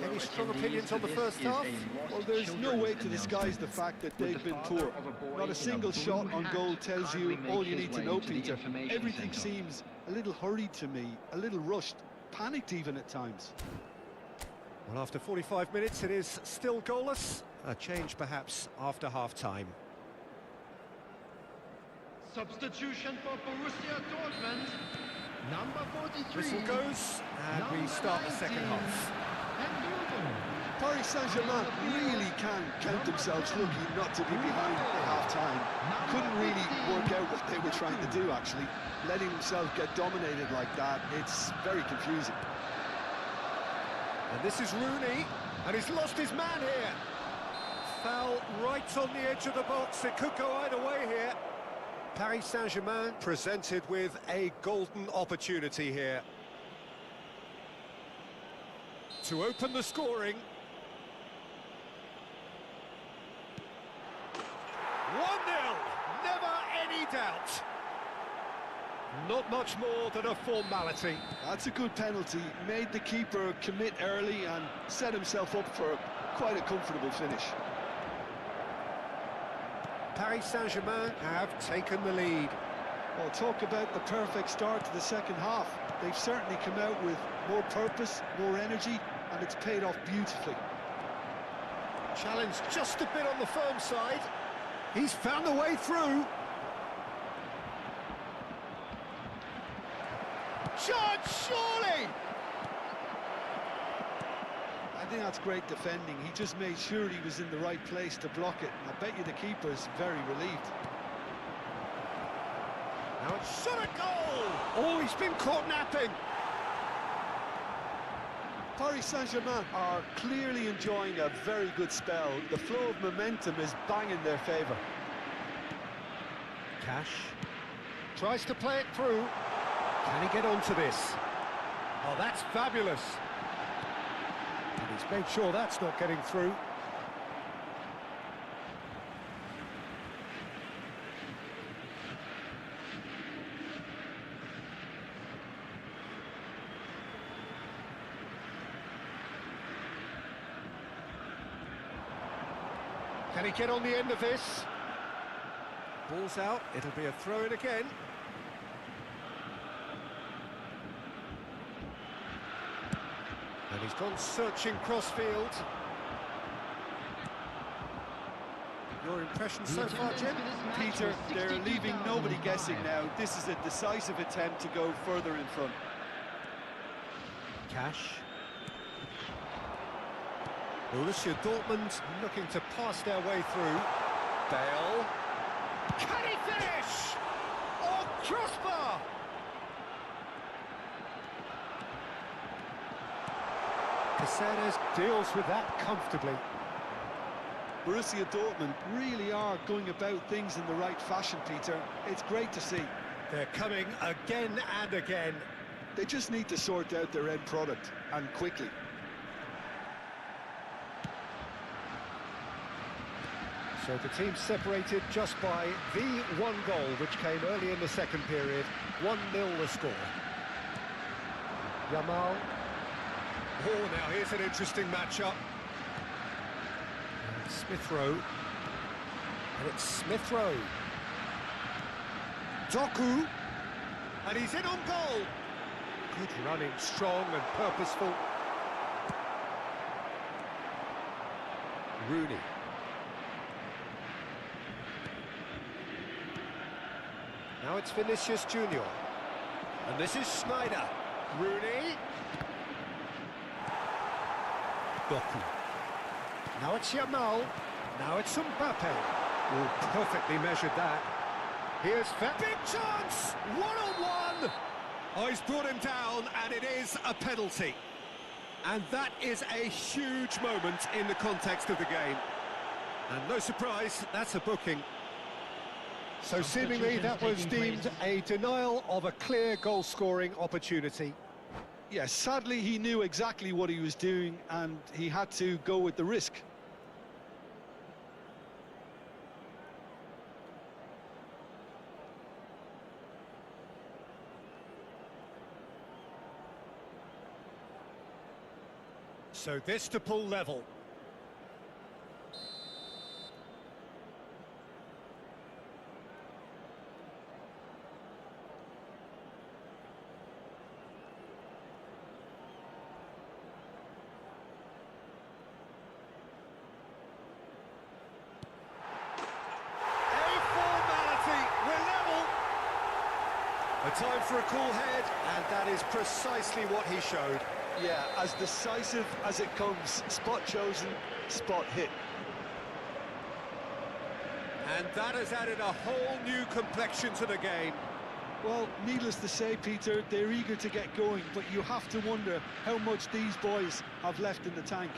Any strong opinions on the first half? Well, there's no way to disguise the fact that they've been poor. Not a single shot on goal tells you all you need to know, Peter. Everything seems a little hurried to me, a little rushed, panicked even at times. Well, after 45 minutes, it is still goalless. A change, perhaps, after half-time. Substitution for Borussia Dortmund. Number 43. Whistle goes, and we start the second half. Paris Saint-Germain really can count themselves lucky not to be behind at half-time. Couldn't really work out what they were trying to do, actually. Letting themselves get dominated like that, it's very confusing. And this is Rooney, and he's lost his man here. Foul right on the edge of the box. It could go either way here. Paris Saint-Germain presented with a golden opportunity here to open the scoring. 1-0, never any doubt. Not much more than a formality. That's a good penalty. Made the keeper commit early and set himself up for quite a comfortable finish. Paris Saint-Germain have taken the lead. Well, talk about the perfect start to the second half. They've certainly come out with more purpose, more energy, and it's paid off beautifully. Challenge just a bit on the firm side. He's found a way through. Shot, surely! I think that's great defending. He just made sure he was in the right place to block it. I bet you the keeper's very relieved. Now it's shot a goal! Oh, he's been caught napping. Paris Saint-Germain are clearly enjoying a very good spell. The flow of momentum is bang in their favour. Cash tries to play it through. Can he get onto this? Oh, that's fabulous. And he's made sure that's not getting through. Can he get on the end of this? Ball's out, it'll be a throw-in again. And he's gone searching cross-field. Your impression so far, Jim? Peter, they're leaving nobody guessing now. This is a decisive attempt to go further in front. Cash. Borussia Dortmund looking to pass their way through. Bale. Can he finish? Oh, crossbar! Caceres deals with that comfortably. Borussia Dortmund really are going about things in the right fashion, Peter. It's great to see. They're coming again and again. They just need to sort out their end product, and quickly. So the team separated just by the one goal, which came early in the second period. 1-0 the score. Yamal. Oh, now here's an interesting matchup. And Smith Rowe. And it's Smith Rowe. Doku. And he's in on goal. Good running, strong and purposeful. Rooney. Now it's Vinicius Junior. And this is Schneider. Rooney. Doku. Now it's Yamal. Now it's Mbappe. Oh, perfectly measured that. Here's big chance! One-on-one! Oh, he's brought him down, and it is a penalty. And that is a huge moment in the context of the game. And no surprise, that's a booking. So seemingly that was deemed a denial of a clear goal-scoring opportunity. Yes, sadly he knew exactly what he was doing and he had to go with the risk. So this to pull level. A A time for a cool head, and that is precisely what he showed. Yeah, as decisive as it comes. Spot chosen, spot hit. And that has added a whole new complexion to the game. Well, needless to say, Peter, they're eager to get going, but you have to wonder how much these boys have left in the tank.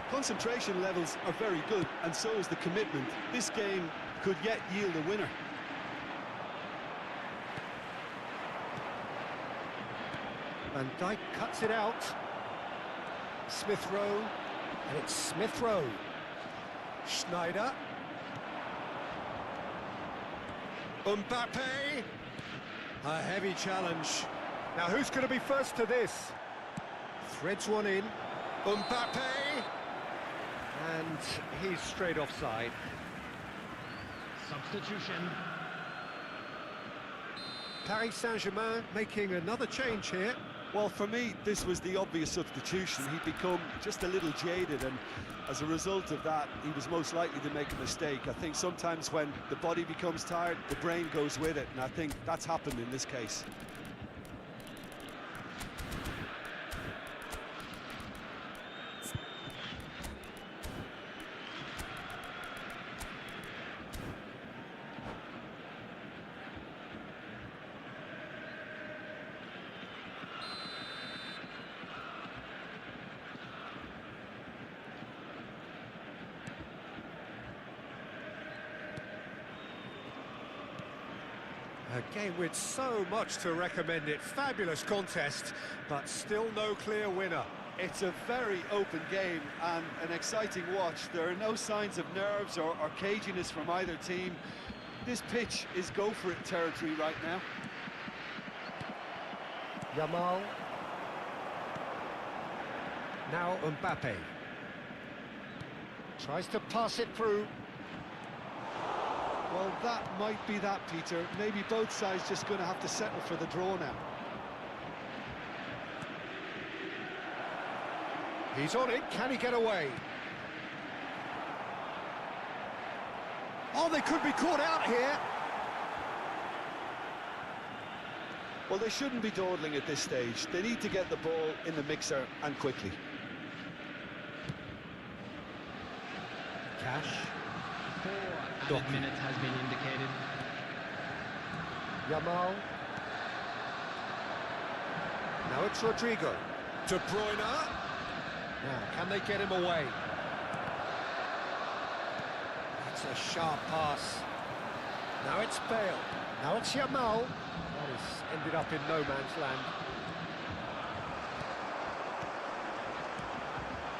Concentration levels are very good, and so is the commitment. This game could yet yield a winner. Van Dijk cuts it out. Smith Rowe, and it's Smith Rowe. Schneider. Mbappe. A heavy challenge. Now who's going to be first to this? Threads one in. Mbappe. And he's straight offside. Substitution. Paris Saint-Germain making another change here. Well, for me, this was the obvious substitution. He'd become just a little jaded, and as a result of that, he was most likely to make a mistake. I think sometimes when the body becomes tired, the brain goes with it, and I think that's happened in this case. A game with so much to recommend it. Fabulous contest, but still no clear winner. It's a very open game and an exciting watch. There are no signs of nerves or caginess from either team. This pitch is go-for-it territory right now. Yamal. Now Mbappe. Tries to pass it through. Well, that might be that, Peter. Maybe both sides just going to have to settle for the draw now. He's on it. Can he get away? Oh, they could be caught out here. Well, they shouldn't be dawdling at this stage. They need to get the ball in the mixer and quickly. Cash. 4 added minutes has been indicated. Yamal. Now it's Rodrigo. De Bruyne. Now, can they get him away? That's a sharp pass. Now it's Bale. Now it's Yamal. That has ended up in no man's land.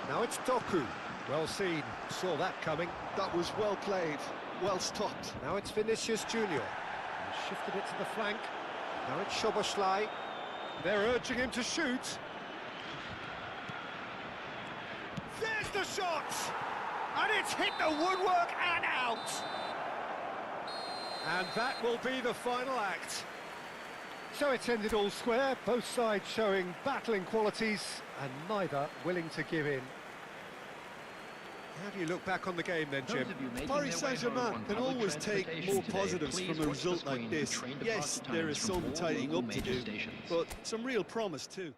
Now it's Doku. Well seen. Saw that coming. That was well played, well stopped. Now it's Vinicius Junior. He shifted it to the flank. Now it's Szoboszlai. They're urging him to shoot. There's the shot! And it's hit the woodwork and out! And that will be the final act. So it's ended all square, both sides showing battling qualities and neither willing to give in. How do you look back on the game then, Jim? Paris Saint-Germain can always take more positives from a result like this. Yes, there is some tidying up to do, but some real promise too.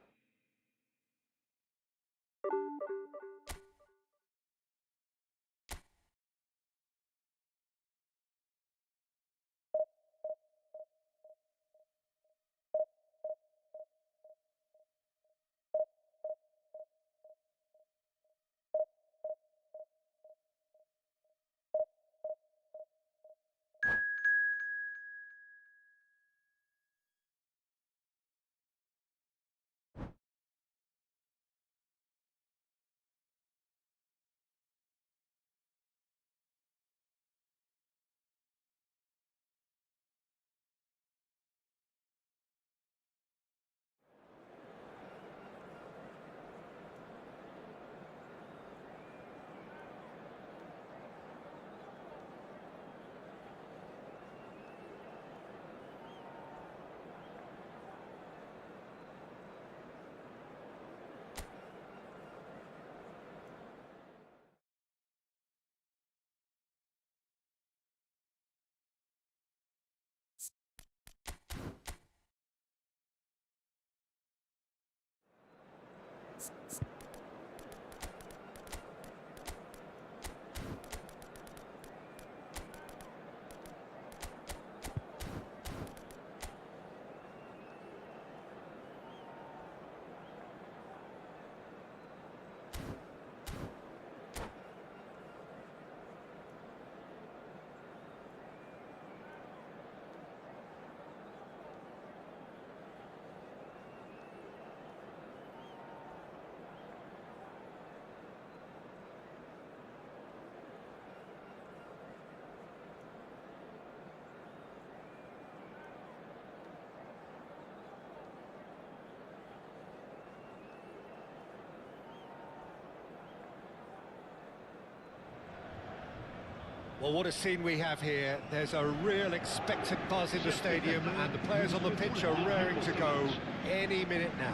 Well, what a scene we have here. There's a real expectant buzz in the stadium, and the players on the pitch are raring to go any minute now.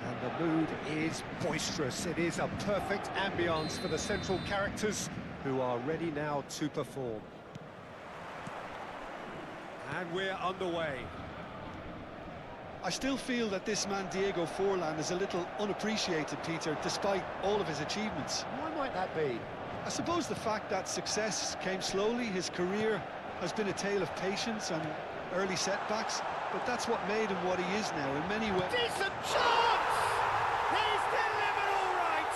And the mood is boisterous. It is a perfect ambience for the central characters, who are ready now to perform. And we're underway. I still feel that this man Diego Forlan is a little unappreciated, Peter, despite all of his achievements. Why might that be? I suppose the fact that success came slowly, his career has been a tale of patience and early setbacks, but that's what made him what he is now in many ways. Decent chance! He's delivered all right!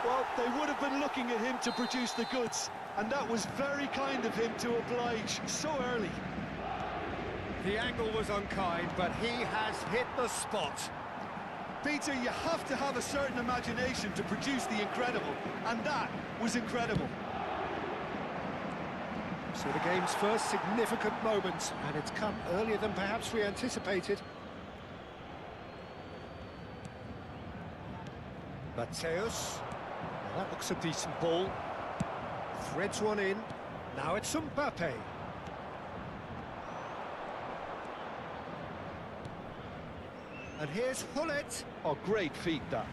Well, they would have been looking at him to produce the goods, and that was very kind of him to oblige so early. The angle was unkind, but he has hit the spot. Peter, you have to have a certain imagination to produce the incredible, and that was incredible. So the game's first significant moment, and it's come earlier than perhaps we anticipated. Mateus. Well, that looks a decent ball. Threads one in. Now it's Sampai. And here's Hullet. Oh, great feat, that.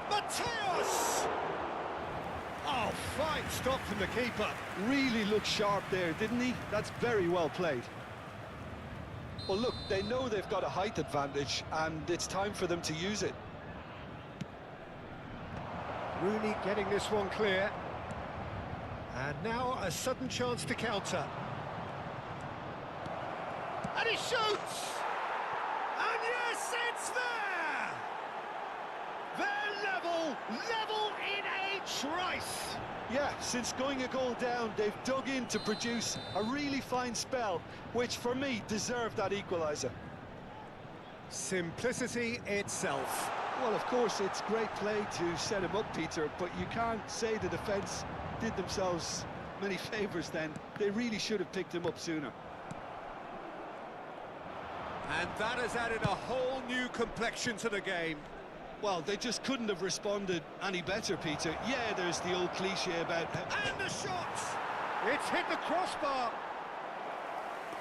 Mateus! Oh, fine stop from the keeper. Really looked sharp there, didn't he? That's very well played. Well, look, they know they've got a height advantage, and it's time for them to use it. Rooney getting this one clear. And now a sudden chance to counter. And he shoots! And yes, it's there! They're level in a trice! Yeah, since going a goal down, they've dug in to produce a really fine spell, which for me deserved that equaliser. Simplicity itself. Well, of course, it's great play to set him up, Peter, but you can't say the defence did themselves many favours then. They really should have picked him up sooner. And that has added a whole new complexion to the game. Well, they just couldn't have responded any better, Peter. Yeah, there's the old cliche about... And the shot! It's hit the crossbar!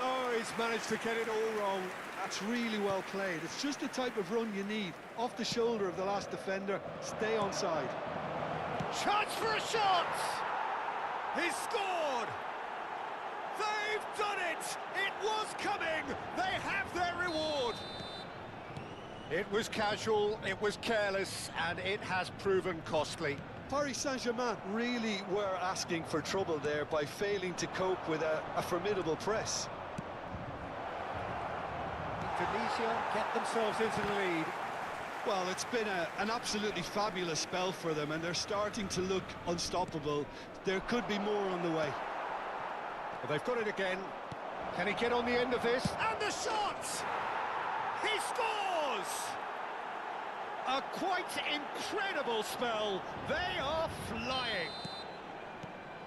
Oh, he's managed to get it all wrong. That's really well played. It's just the type of run you need. Off the shoulder of the last defender, stay onside. Chance for a shot! He's scored! They've done it! It was coming! They have their reward! It was casual, it was careless, and it has proven costly. Paris Saint-Germain really were asking for trouble there by failing to cope with a formidable press. Tunisia get themselves into the lead. Well, it's been an absolutely fabulous spell for them, and they're starting to look unstoppable. There could be more on the way. Well, they've got it again. Can he get on the end of this? And the shot! He scores! A quite incredible spell. They are flying.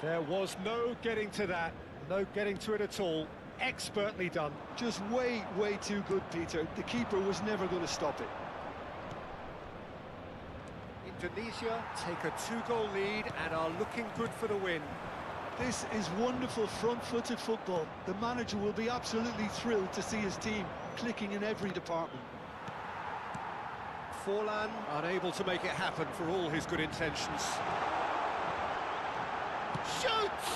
There was no getting to that. No getting to it at all. Expertly done. Just way too good, Peter. The keeper was never going to stop it. Indonesia take a 2-goal lead and are looking good for the win. This is wonderful front-footed football. The manager will be absolutely thrilled to see his team clicking in every department. Forlan unable to make it happen for all his good intentions. Shoots!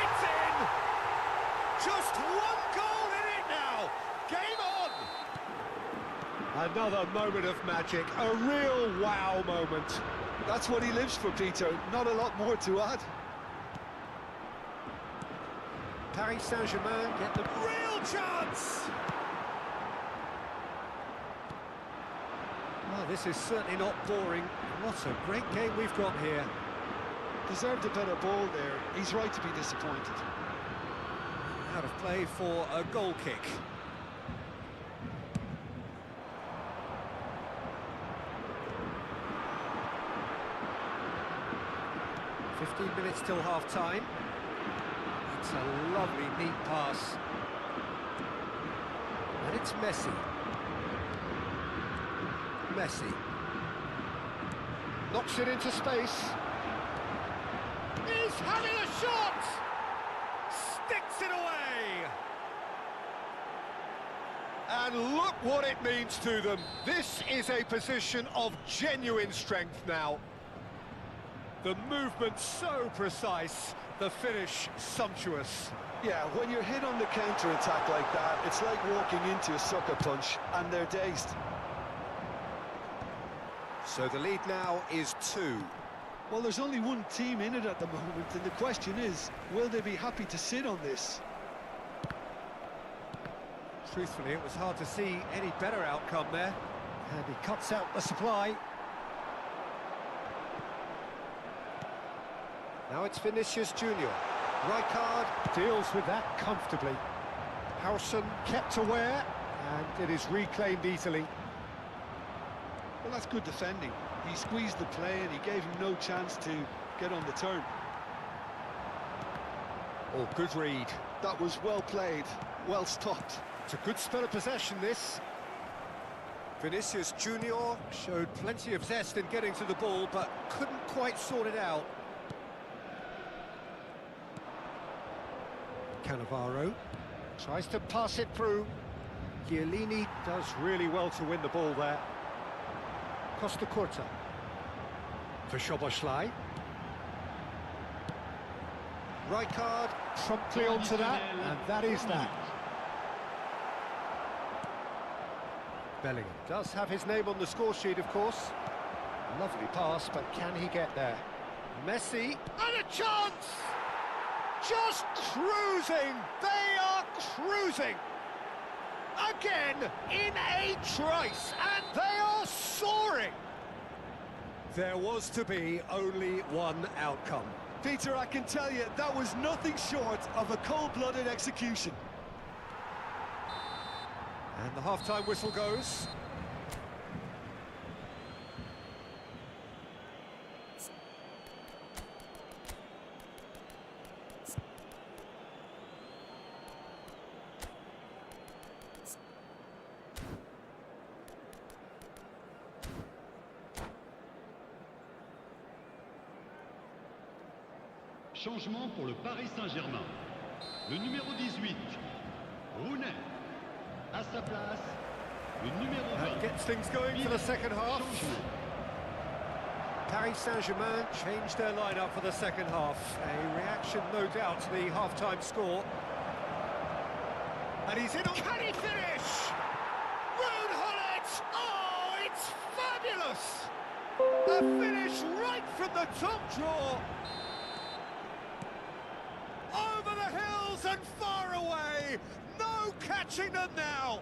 It's in! Just one goal in it now! Game on! Another moment of magic, a real wow moment. That's what he lives for, Peter. Not a lot more to add. Paris Saint-Germain get the real chance! Well, this is certainly not boring. What a great game we've got here. Deserved a better ball there. He's right to be disappointed. Out of play for a goal kick. "15 minutes till half-time. It's a lovely, neat pass. And it's Messi. Messi. Knocks it into space. He's having a shot! Sticks it away! And look what it means to them. This is a position of genuine strength now. The movement so precise, the finish sumptuous. Yeah, when you're hit on the counter-attack like that, it's like walking into a sucker punch, and they're dazed. So the lead now is 2. Well, there's only one team in it at the moment, and the question is, will they be happy to sit on this? Truthfully, it was hard to see any better outcome there. And he cuts out the supply. Now it's Vinicius Junior. Rijkaard deals with that comfortably. Howson kept aware, and it is reclaimed easily. Well, that's good defending. He squeezed the play and he gave him no chance to get on the turn. Oh, good read. That was well played, well stopped. It's a good spell of possession, this. Vinicius Junior showed plenty of zest in getting to the ball, but couldn't quite sort it out. Cannavaro tries to pass it through. Chiellini does really well to win the ball there. Costa Curta for Szoboszlai. Rijkaard promptly onto that, and that is that. Bellingham does have his name on the score sheet, of course. Lovely pass, but can he get there? Messi, and a chance! Just cruising! They are cruising! Again, in a trice, and they are soaring! There was to be only one outcome. Peter, I can tell you, that was nothing short of a cold-blooded execution. And the half-time whistle goes. Changement pour le Paris Saint-Germain. Le numéro 18, Rounet. À sa place, le numéro 20. That gets things going for the second half. Paris Saint-Germain changed their lineup for the second half. A reaction, no doubt, to the half-time score. And he's in on... Can he finish? Ruud Gullit! Oh, it's fabulous! A finish right from the top draw. Over the hills and far away. No catching them now.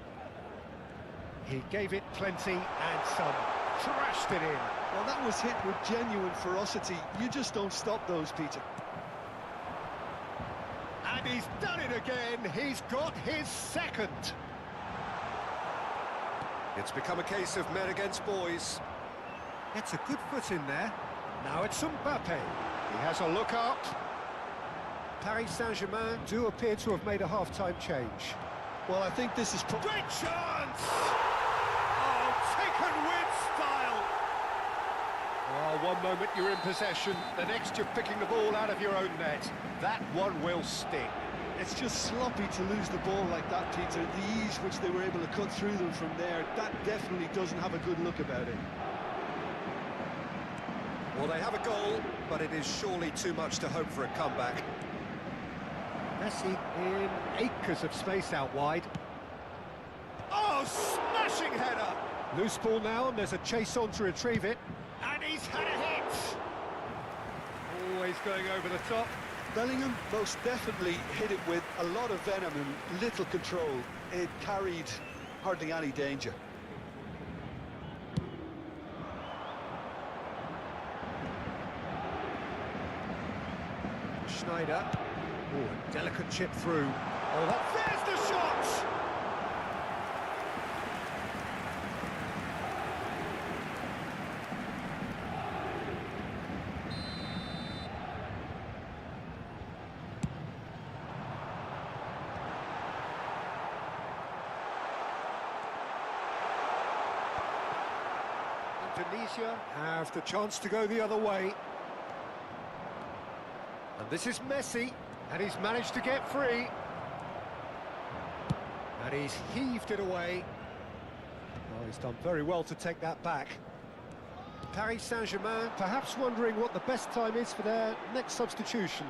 He gave it plenty and some. Trashed it in. Well, that was hit with genuine ferocity. You just don't stop those, Peter. And he's done it again. He's got his second. It's become a case of men against boys. It's a good foot in there. Now it's Mbappe. He has a look up. Paris Saint-Germain do appear to have made a half-time change. Well, I think this is... Great chance! Oh, taken with style! Well, one moment you're in possession, the next you're picking the ball out of your own net. That one will sting. It's just sloppy to lose the ball like that, Peter. The ease which they were able to cut through them from there, that definitely doesn't have a good look about it. Well, they have a goal, but it is surely too much to hope for a comeback. Messi in acres of space out wide. Oh, smashing header! Loose ball now, and there's a chase on to retrieve it. And he's had a hit! Always going over the top. Bellingham most definitely hit it with a lot of venom and little control. It carried hardly any danger. Schneider. Oh, a delicate chip through. Oh, there's the shot! Indonesia have the chance to go the other way. And this is Messi, and he's managed to get free. And he's heaved it away. Oh, he's done very well to take that back. Paris Saint-Germain perhaps wondering what the best time is for their next substitution.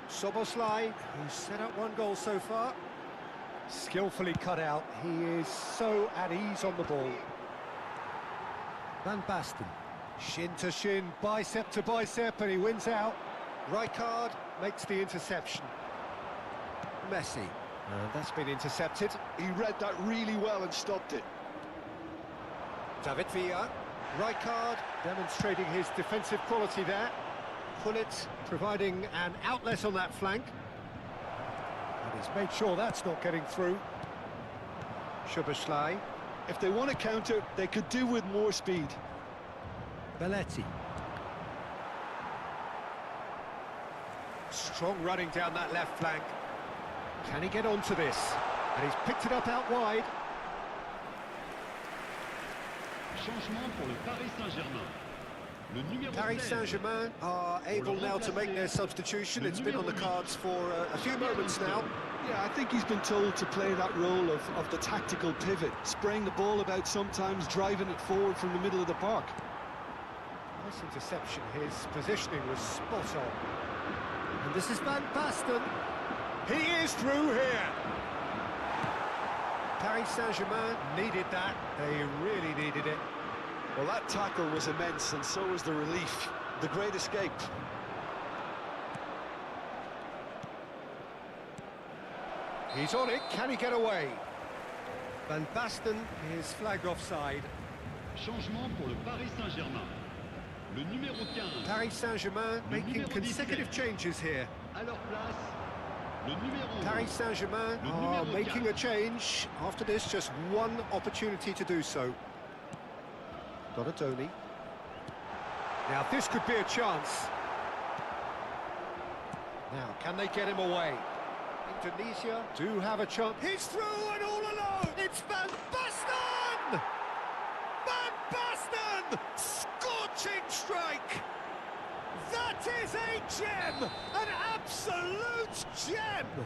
Szoboszlai, who's set up one goal so far. Skillfully cut out. He is so at ease on the ball. Van Basten, shin to shin, bicep to bicep, and he wins out. Rijkaard makes the interception. Messi, and that's been intercepted. He read that really well and stopped it. David Villa, Rijkaard demonstrating his defensive quality there. Pullet providing an outlet on that flank. And he's made sure that's not getting through. Szoboszlai. If they want to counter, they could do with more speed. Belletti. Strong running down that left flank. Can he get onto this? And he's picked it up out wide. Changement pour le Paris Saint-Germain. Le numéro Paris 16. Saint-Germain are able now to make their substitution. It's been on the cards for a few moments now. Yeah, I think he's been told to play that role of the tactical pivot, spraying the ball about sometimes, driving it forward from the middle of the park. Nice interception. His positioning was spot on. And this is Van Basten. He is through here. Paris Saint-Germain needed that. They really needed it. Well, that tackle was immense, and so was the relief. The great escape. He's on it. Can he get away? Van Basten is flagged offside. Changement pour le Paris Saint-Germain. Le numéro 15. Paris Saint-Germain making consecutive changes here. À leur place, le numéro Paris Saint-Germain Le are numéro making 4. a change. After this, just one opportunity to do so. Donatoni. Now, this could be a chance. Now, can they get him away? Indonesia do have a chance. He's through and all alone! It's Van Basten! Van Basten! Scorching strike! That is a gem! An absolute gem!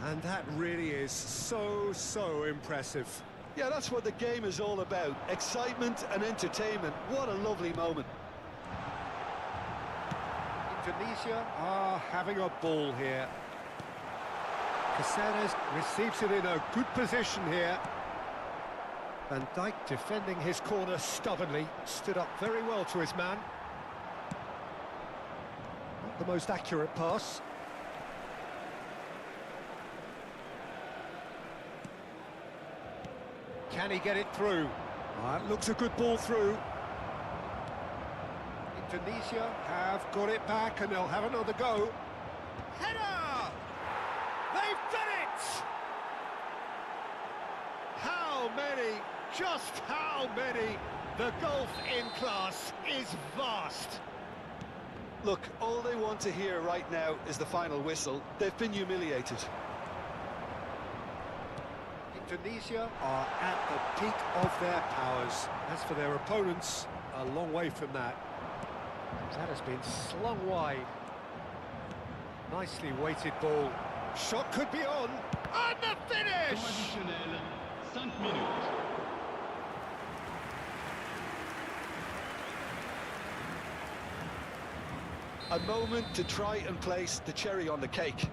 And that really is so impressive. Yeah, that's what the game is all about. Excitement and entertainment. What a lovely moment. Indonesia are having a ball here. Caceres receives it in a good position here. Van Dijk defending his corner stubbornly, stood up very well to his man. Not the most accurate pass. Can he get it through? It looks a good ball through. Indonesia have got it back and they'll have another go. Header! They've done it! How many? Just how many? The gulf in class is vast. Look, all they want to hear right now is the final whistle. They've been humiliated. Indonesia are at the peak of their powers. As for their opponents, a long way from that. That has been slung wide. Nicely weighted ball. Shot could be on. And the temps finish! additionnel, 5 minutes. A moment to try and place the cherry on the cake.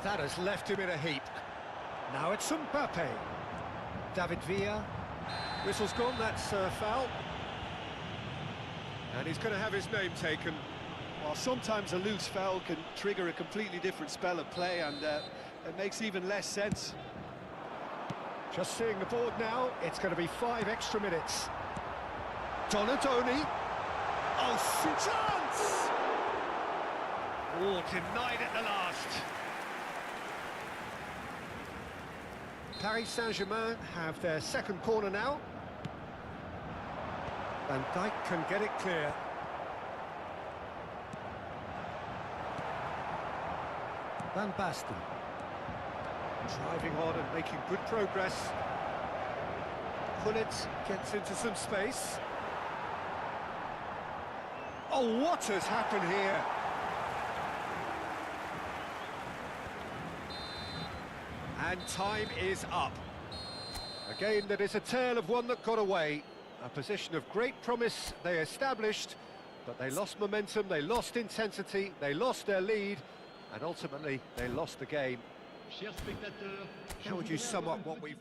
That has left him in a heap. Now it's Sampai. David Villa. Whistle's gone, that's a foul. And he's going to have his name taken. Well, sometimes a loose foul can trigger a completely different spell of play, and it makes even less sense. Just seeing the board now, it's going to be 5 extra minutes. Donadoni. Oh, chance! Oh, denied at the last. Paris Saint-Germain have their second corner now. Van Dijk can get it clear. Van Basten. Driving on and making good progress. Gullit gets into some space. Oh, what has happened here? And time is up. A game that is a tale of one that got away. A position of great promise they established, but they lost momentum, they lost intensity, they lost their lead, and ultimately they lost the game. Chers spectateurs, How would you sum up what we've...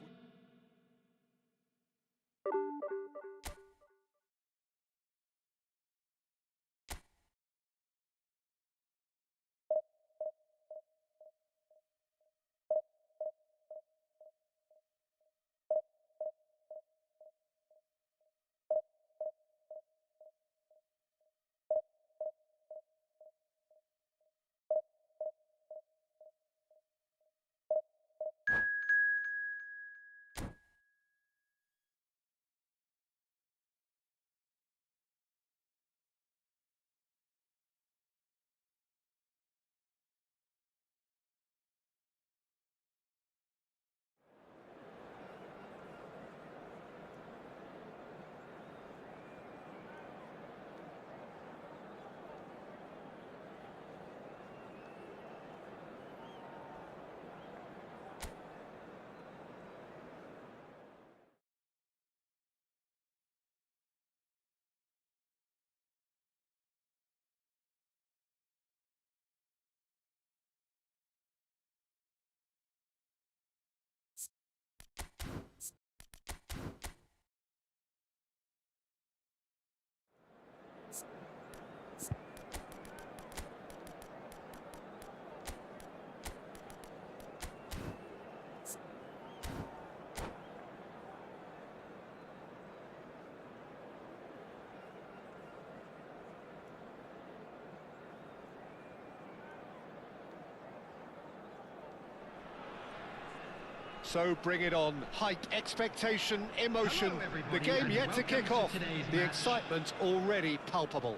So bring it on. Hype, expectation, emotion. The game yet to kick off. The excitement already palpable.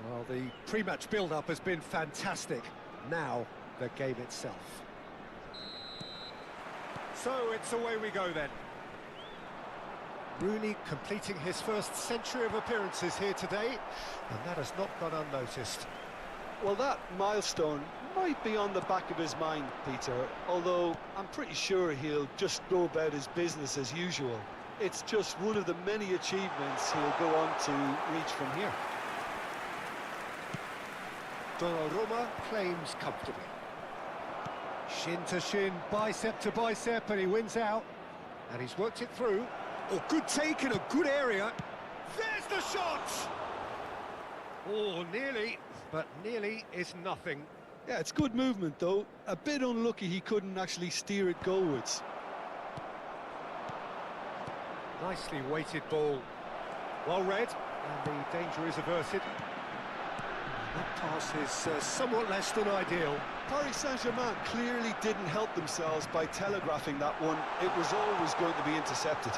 Well, the pre-match build-up has been fantastic. Now, the game itself. So it's away we go then. Rooney completing his first century of appearances here today, and that has not gone unnoticed. Well, that milestone might be on the back of his mind, Peter, although I'm pretty sure he'll just go about his business as usual. It's just one of the many achievements he'll go on to reach from here. Donnarumma claims comfortably. Shin to shin, bicep to bicep, and he wins out. And he's worked it through. Oh, good take in a good area. There's the shot! Oh, nearly, but nearly is nothing. Yeah, it's good movement, though. A bit unlucky he couldn't actually steer it goalwards. Nicely weighted ball. Well read, and the danger is averted. That pass is somewhat less than ideal. Paris Saint-Germain clearly didn't help themselves by telegraphing that one. It was always going to be intercepted.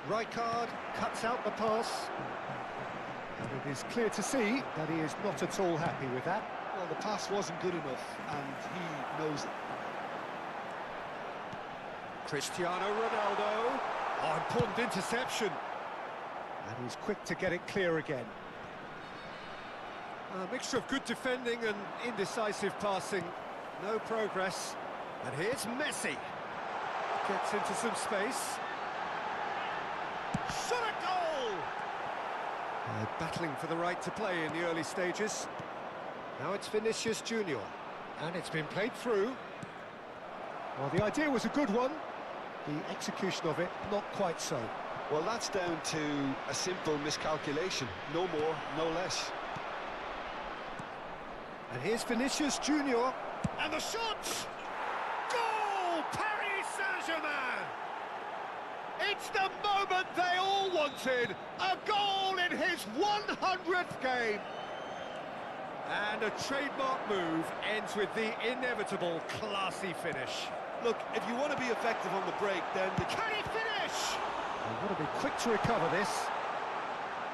Rijkaard cuts out the pass. And it is clear to see that he is not at all happy with that. Well, the pass wasn't good enough, and he knows it. Cristiano Ronaldo. Oh, important interception. And he's quick to get it clear again. A mixture of good defending and indecisive passing. No progress. And here's Messi. Gets into some space. Shot a goal! Battling for the right to play in the early stages. Now it's Vinicius Junior, and it's been played through. Well, the idea was a good one. The execution of it, not quite so. Well, that's down to a simple miscalculation. No more, no less. And here's Vinicius Junior, and the shot! Goal! Paris Saint-Germain! It's the moment they all wanted! A goal in his 100th game! And a trademark move ends with the inevitable classy finish. Look, if you want to be effective on the break, then... Can he finish? They want to be quick to recover this.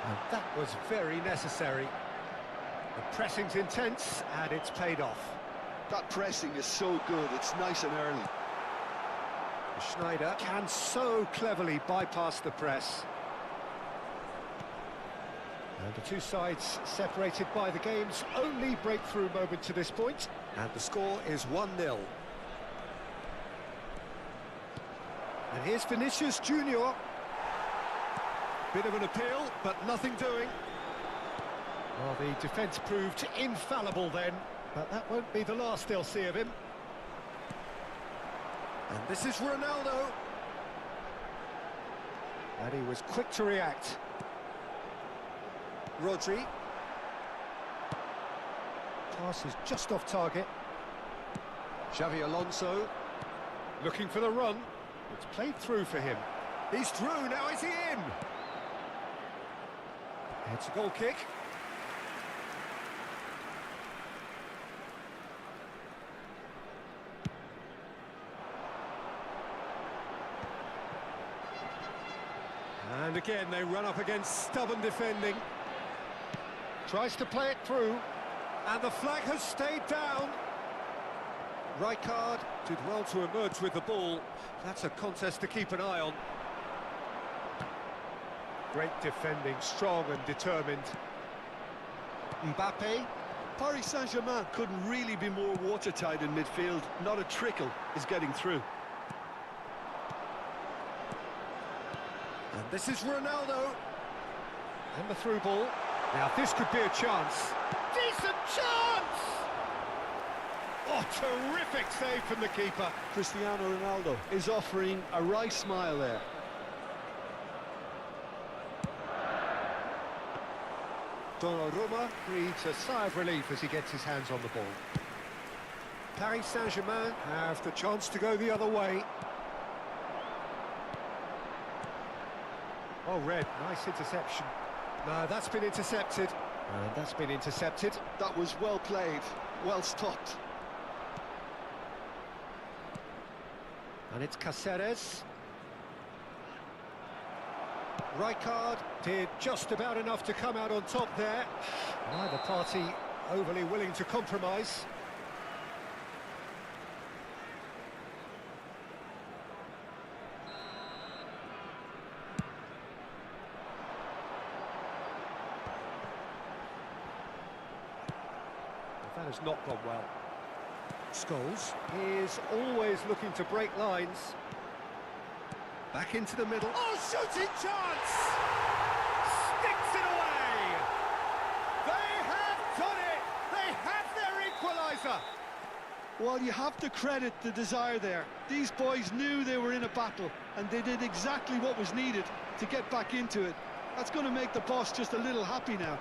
And that was very necessary. The pressing's intense, and it's paid off. That pressing is so good, it's nice and early. Schneider can so cleverly bypass the press. And the two sides separated by the game's only breakthrough moment to this point. And the score is 1-0. And here's Vinicius Junior. Bit of an appeal, but nothing doing. Well, the defence proved infallible then, but that won't be the last they'll see of him. And this is Ronaldo. And he was quick to react. Rodri. Pass is just off target. Xavi Alonso looking for the run. It's played through for him. He's through, now is he in? It's a goal kick. And again, they run up against stubborn defending. Tries to play it through, and the flag has stayed down. Rijkaard did well to emerge with the ball. That's a contest to keep an eye on. Great defending, strong and determined. Mbappe. Paris Saint-Germain couldn't really be more watertight in midfield. Not a trickle is getting through. And this is Ronaldo. And the through ball. Now this could be a chance. Decent chance! Oh, terrific save from the keeper. Cristiano Ronaldo is offering a wry smile there. Donnarumma breathes a sigh of relief as he gets his hands on the ball. Paris Saint-Germain have the chance to go the other way. Oh, Red, nice interception. No, that's been intercepted. And that's been intercepted. That was well played, well stopped. And it's Cáceres. Rijkaard did just about enough to come out on top there. Neither party overly willing to compromise. That has not gone well. Scholes is always looking to break lines. Back into the middle. Oh, shooting chance! Sticks it away! They have done it! They have their equaliser! Well, you have to credit the desire there. These boys knew they were in a battle, and they did exactly what was needed to get back into it. That's going to make the boss just a little happy now.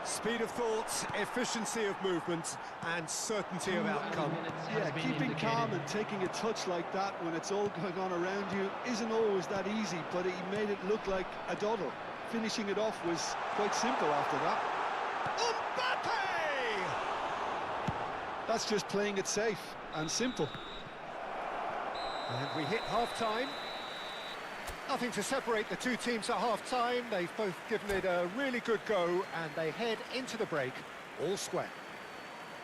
Speed of thought, efficiency of movement, and certainty of outcome. Yeah, keeping calm and taking a touch like that when it's all going on around you isn't always that easy, but he made it look like a doddle. Finishing it off was quite simple after that. Mbappe! That's just playing it safe and simple. And we hit half-time. Nothing to separate the two teams at half-time. They've both given it a really good go, and they head into the break all square.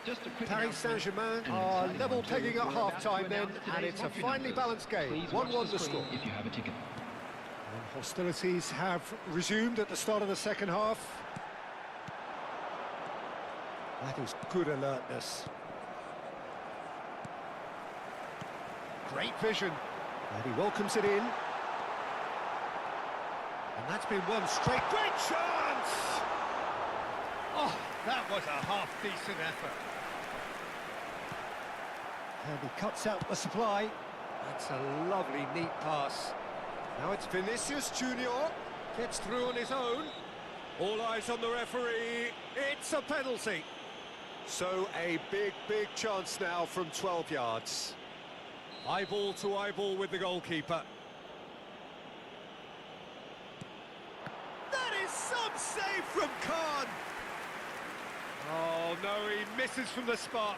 Just a quick Paris Saint-Germain are level pegging at half-time then, and it's a finely balanced game. 1-1 the score. If you have a ticket. And hostilities have resumed at the start of the second half. That is good alertness. Great vision. And he welcomes it in. And that's been one straight. Great chance! Oh, that was a half-decent effort. And he cuts out the supply. That's a lovely, neat pass. Now it's Vinicius Junior. Gets through on his own. All eyes on the referee. It's a penalty. So a big, big chance now from 12 yards. Eyeball to eyeball with the goalkeeper. That is some save from Khan. Oh, no, he misses from the spot.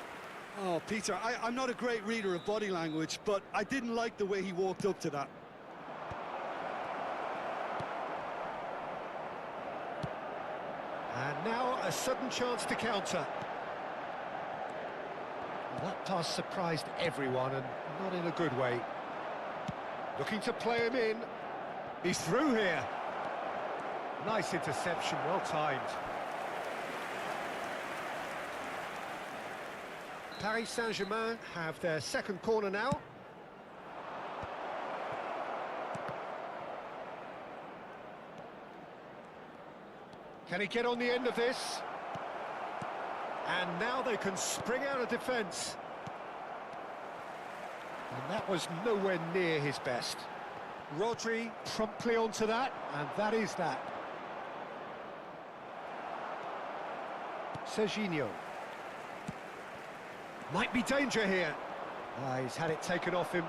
Oh, Peter, I'm not a great reader of body language, but I didn't like the way he walked up to that. And now a sudden chance to counter. That pass surprised everyone, and not in a good way. Looking to play him in. He's through here. Nice interception, well timed. Paris Saint-Germain have their second corner now. Can he get on the end of this? And now they can spring out of defence. And that was nowhere near his best. Rodri promptly onto that, and that is that. Serginho. Might be danger here. He's had it taken off him.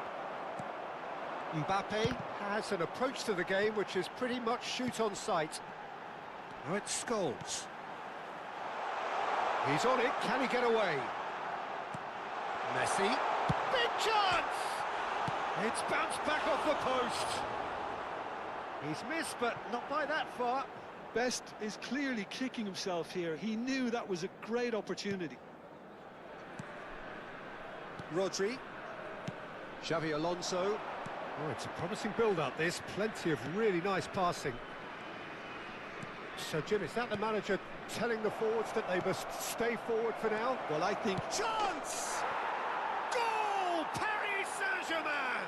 Mbappe has an approach to the game which is pretty much shoot on sight. Now it's Scholes. He's on it, can he get away? Messi. Big chance! It's bounced back off the post. He's missed, but not by that far. Best is clearly kicking himself here. He knew that was a great opportunity. Rodri. Xavi Alonso. Oh, it's a promising build-up, this. Plenty of really nice passing. So, Jim, is that the manager telling the forwards that they must stay forward for now? Well, I think... Chance! Goal! Paris Saint-Germain!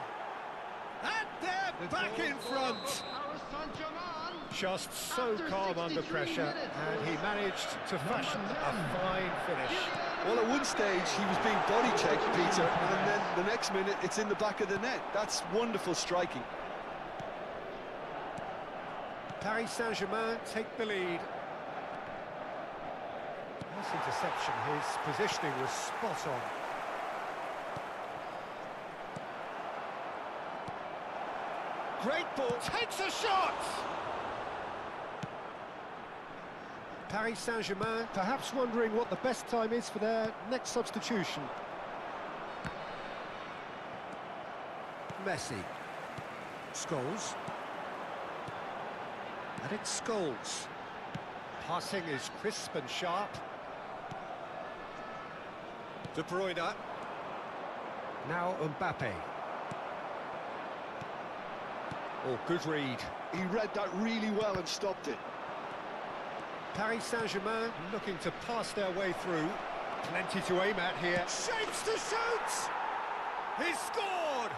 And they're back in front! Just so calm under pressure, and he managed to fashion a fine finish. Well, at one stage, he was being body checked, Peter, and then the next minute, it's in the back of the net. That's wonderful striking. Paris Saint-Germain take the lead. Nice interception, his positioning was spot on. Great ball, takes a shot! Paris Saint-Germain perhaps wondering what the best time is for their next substitution. Messi. Scholes. And it's Scholes. Passing is crisp and sharp. De Bruyne. Now Mbappe. Oh, good read. He read that really well and stopped it. Paris Saint-Germain looking to pass their way through. Plenty to aim at here. Shapes to shoot! He's scored!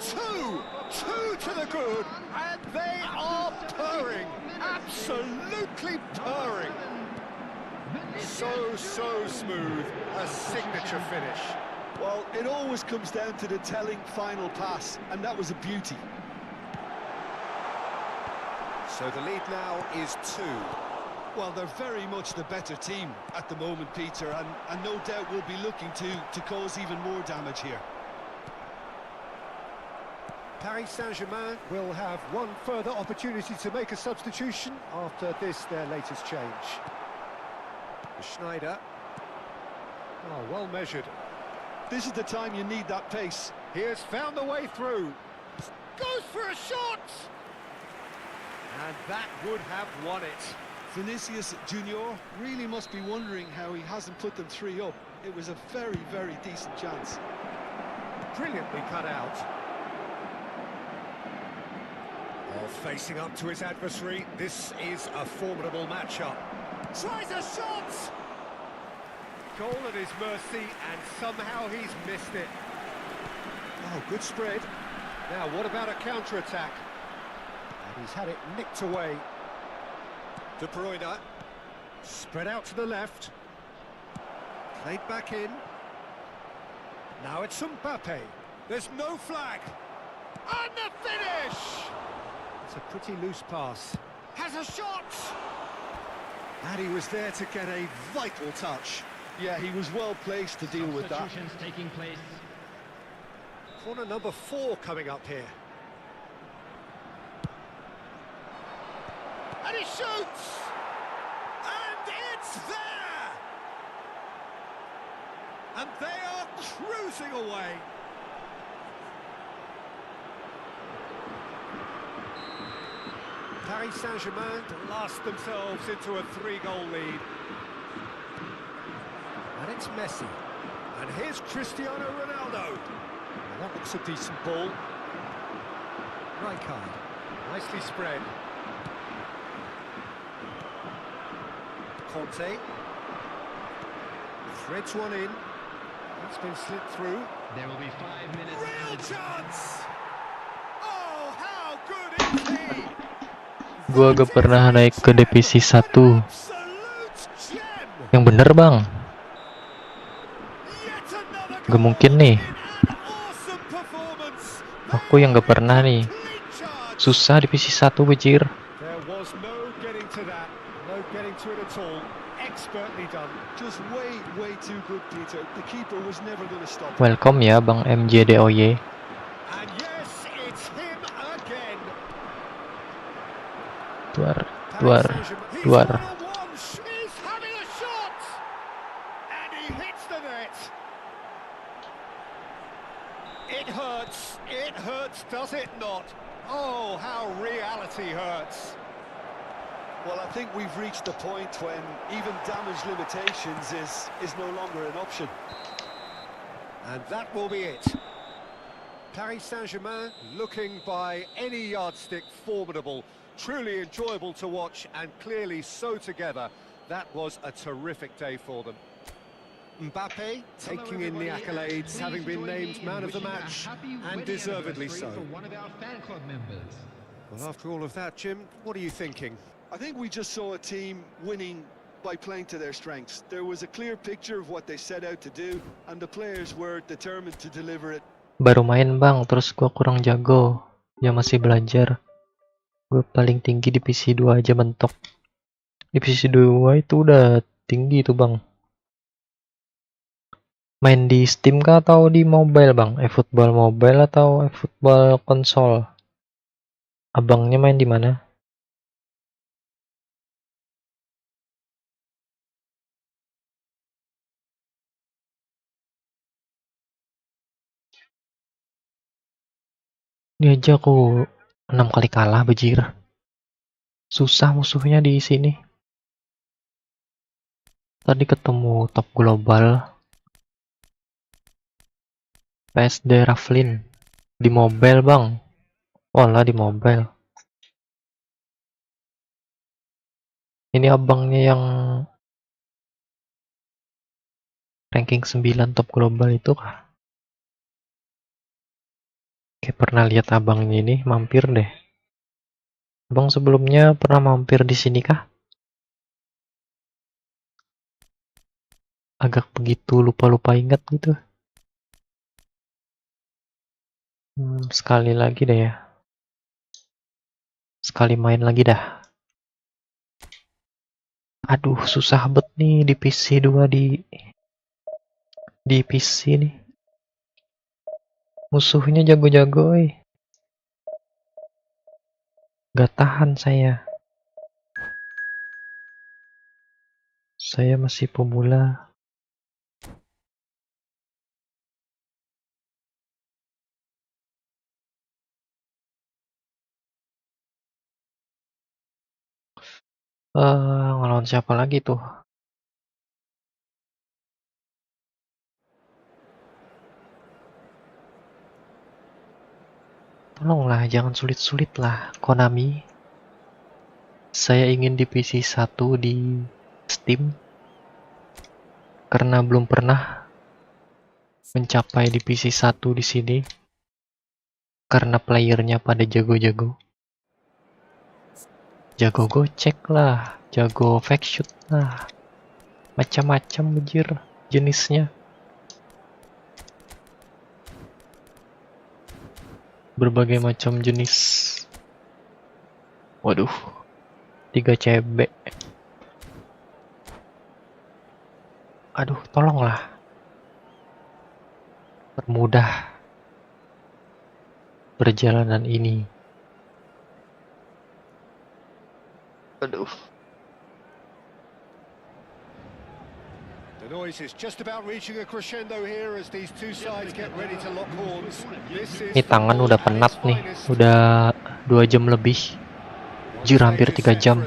Two to the good, and they are purring, absolutely purring. So smooth, a signature finish. Well, it always comes down to the telling final pass, and that was a beauty. So the lead now is 2. Well, they're very much the better team at the moment, Peter, and no doubt will be looking to cause even more damage here. Paris Saint-Germain will have one further opportunity to make a substitution after this, their latest change. Schneider. Oh, well measured. This is the time you need that pace. He has found the way through. Goes for a shot! And that would have won it. Vinicius Junior really must be wondering how he hasn't put them 3 up. It was a very, very decent chance. Brilliantly cut out. Well, facing up to his adversary, this is a formidable matchup. Tries a shot! Goal at his mercy, and somehow he's missed it. Oh, good spread. Now, what about a counter-attack? And he's had it nicked away. De Bruyne. Spread out to the left. Played back in. Now it's Mbappe. There's no flag. And the finish! It's a pretty loose pass. Has a shot! And he was there to get a vital touch. Yeah, he was well placed to deal with that. Substitutions taking place. Corner number 4 coming up here. And he shoots! And it's there! And they are cruising away. Paris Saint-Germain blast themselves into a 3-goal lead. And it's Messi. And here's Cristiano Ronaldo. Well, that looks a decent ball. Rijkaard, nicely spread. Conte. Threads one in. That's been slipped through. There will be 5 minutes. Real chance! Oh, how good is he? Gua gak pernah naik ke divisi 1. Absolute gem! Yang bener bang, Yet another gak mungkin nih. an awesome performance. Aku yang gak pernah nih. Complete charge. Susah divisi 1 bejir. There was no getting to that. No getting to it at all. Expertly done. Just way too good, Peter. The keeper was never going to stop. Welcome ya Bang MJDOY. And yes, it's him again. Duar, Paris Saint-Germain. He's duar. one-on-one. He's having a shot. And he hits the net. It hurts. It hurts, does it not? Oh, how reality hurts. Well, I think we've reached the point when even damage limitations is no longer an option. And that will be it. Paris Saint-Germain looking by any yardstick formidable, truly enjoyable to watch and clearly so together. That was a terrific day for them. Mbappe taking in the accolades, having been named man of the match, and deservedly so. One of our fan club members. Well, after all of that, Jim, what are you thinking? I think we just saw a team winning by playing to their strengths. There was a clear picture of what they set out to do, and the players were determined to deliver it. Baru main bang, terus gua kurang jago. Ya masih belajar. Gue paling tinggi divisi 2 aja mentok. Divisi 2 itu udah tinggi tuh bang. Main di Steam kah atau di mobile bang? eFootball mobile atau eFootball konsol? Abangnya main di mana? Ini aja aku 6 kali kalah bejir. Susah musuhnya di sini. Tadi ketemu top global. PSD Raflin di mobile bang. Walah di mobile. Ini abangnya yang ranking 9 top global itu kah? Kayak pernah lihat abangnya ini mampir deh. Abang sebelumnya pernah mampir di sini kah? Agak begitu lupa-lupa ingat gitu. Sekali lagi deh ya. Sekali main lagi dah. Aduh, susah bet nih di PC 2 di PC nih. Musuhnya jago-jago, Gak tahan saya. Saya masih pemula. Ngelawan siapa lagi tuh? Tolonglah, jangan sulit-sulit lah, Konami. Saya ingin divisi 1 di Steam. Karena belum pernah mencapai divisi 1 di sini. karena playernya pada jago-jago. Jago gocek lah, jago fake shoot lah. Macam-macam bejir jenisnya. Berbagai macam jenis. Waduh, 3 CB. Aduh, tolonglah. Permudah perjalanan ini. Aduh. The noise is just about reaching a crescendo here as these two sides get ready to lock horns. Ini tangan udah penat nih, udah 2 jam lebih. Jir, hampir 3 jam.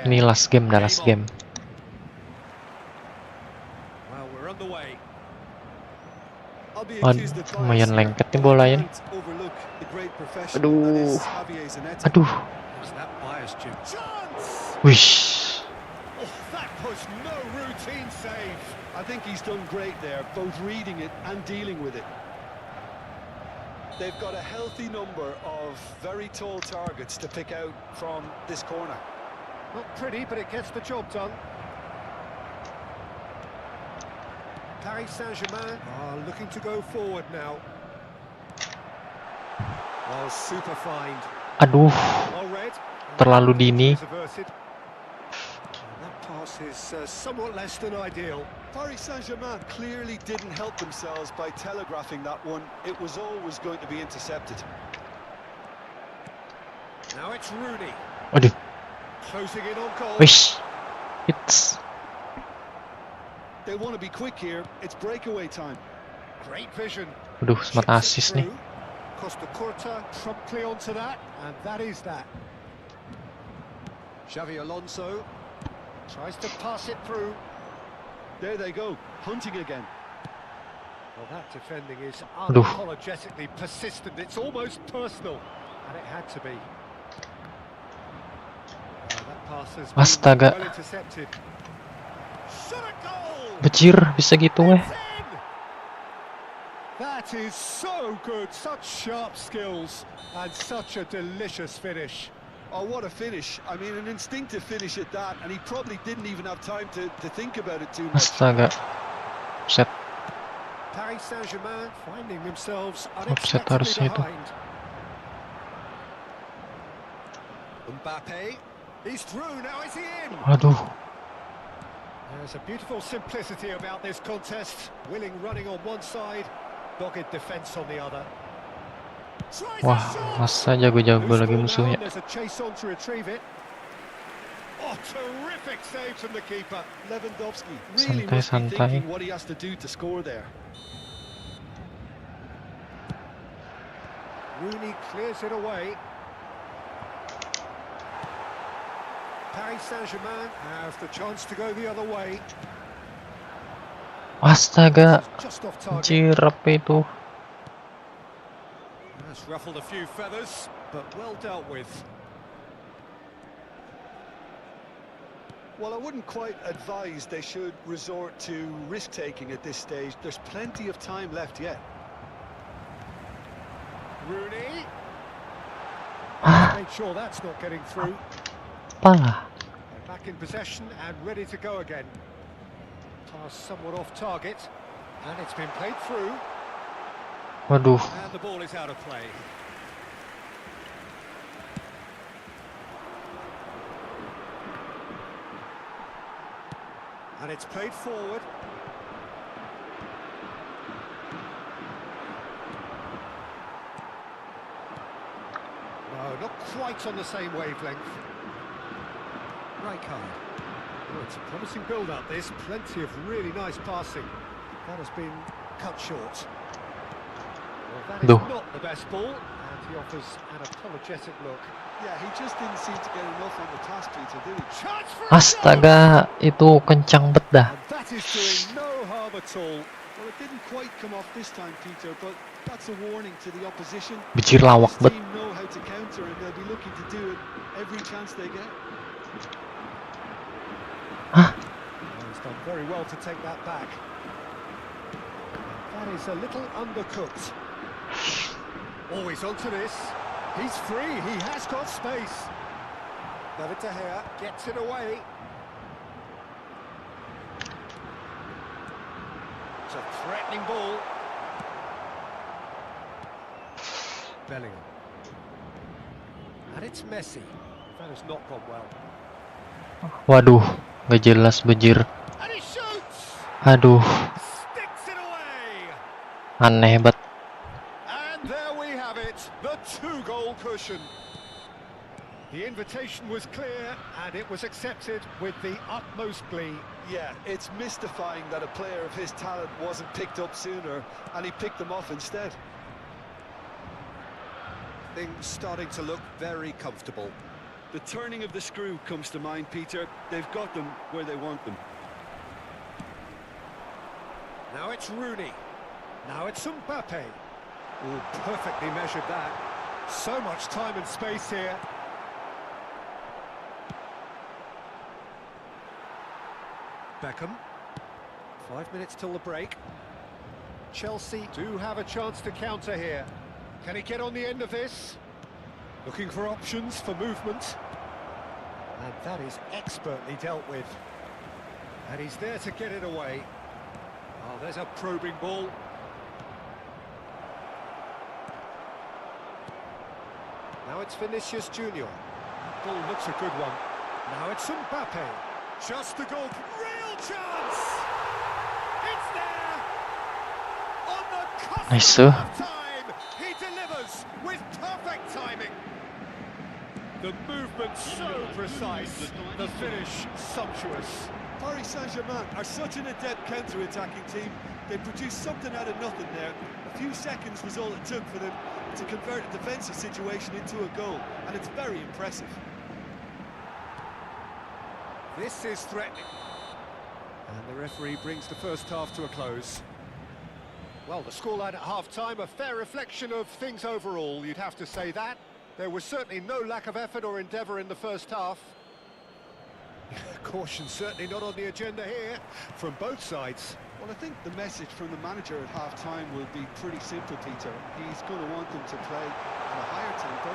Ini last game, dah last game. Lumayan lengket nih bolanya. Aduh. Aduh. Wish. I think he's done great there, both reading it and dealing with it. They've got a healthy number of very tall targets to pick out from this corner. Not pretty, but it gets the job done. Paris Saint-Germain are looking to go forward now. Oh, super find. Aduh, terlalu dini. That pass is somewhat less than ideal. Paris Saint-Germain clearly didn't help themselves by telegraphing that one. It was always going to be intercepted. Now it's Rooney. Aduh. Closing in on goal. Wish. It's. They want to be quick here. It's breakaway time. Great vision. Aduh, sempat assist nih. Costa Curta promptly onto that, and that is that. Xavi Alonso tries to pass it through. There they go, hunting again. Well, that defending is unapologetically persistent. It's almost personal, and it had to be. That pass has been well intercepted. Bejir, bisa gitu weh. That is so good, such sharp skills and such a delicious finish. Oh, what a finish. I mean, an instinctive finish at that, and he probably didn't even have time to think about it too much. Astaga. Set. Paris Saint-Germain finding themselves Offset harusnya itu. behind. Mbappe, he's through, now is he in? Aduh. There's a beautiful simplicity about this contest. Willing running on one side, dogged defense on the other. Wah, masa jago-jago lagi musuhnya. There's a chase on to retrieve it. Oh, terrific save from the keeper. Lewandowski really must be thinking what he has to do to score there. Rooney clears it away. Paris Saint-Germain have the chance to go the other way. Astaga, anjir apa itu? That's ruffled a few feathers, but well dealt with. Well, I wouldn't quite advise they should resort to risk-taking at this stage. There's plenty of time left yet. Rooney. Make sure that's not getting through. Apa? Back in possession and ready to go again. Pass somewhat off target, and it's been played through. Waduh. And the ball is out of play. And it's played forward. No, not quite on the same wavelength. Right card. Oh, it's a promising build-up, this. Plenty of really nice passing. That has been cut short. Well, that is not the best ball, and he offers an apologetic look. Yeah, he just didn't seem to get enough on the pass, Peter, did he? Astaga, itu kencang bet dah. That is doing no harm at all. Well, it didn't quite come off this time, Peter, but that's a warning to the opposition. Bejir lawak bet. This team know how to counter, and they'll be looking to do it every chance they get. Hah? He's done very well to take that back. That is a little undercooked. Always onto this. He's free, he has got space. David De Gea gets it away. It's a threatening ball. Bellingham. And it's Messi. That has not gone well. Waduh, nggak jelas bejir. And he shoots! Aduh, Sticks it away! aneh banget. And there we have it, the 2-goal cushion. The invitation was clear, and it was accepted with the utmost glee. Yeah, it's mystifying that a player of his talent wasn't picked up sooner, and he picked them off instead. Things starting to look very comfortable. The turning of the screw comes to mind, Peter. They've got them where they want them. Now it's Rooney. Now it's Sampai. Oh, perfectly measured that. So much time and space here. Beckham. 5 minutes till the break. Chelsea do have a chance to counter here. Can he get on the end of this? Looking for options for movement. And that is expertly dealt with. And he's there to get it away. Oh, there's a probing ball. Now it's Vinicius Junior. That ball looks a good one. Now it's Mbappe. Just a goal. Real chance! It's there! On the cusp Nice, of time, he delivers with perfect timing. The movement so precise, the finish sumptuous. Paris Saint-Germain are such an adept counter-attacking team. They produced something out of nothing there. A few seconds was all it took for them to convert a defensive situation into a goal, and it's very impressive. This is threatening. And the referee brings the first half to a close. Well, the scoreline at half-time, a fair reflection of things overall, you'd have to say that. There was certainly no lack of effort or endeavour in the first half. Caution certainly not on the agenda here, from both sides. Well, I think the message from the manager at half-time will be pretty simple, Peter. He's going to want them to play at a higher tempo,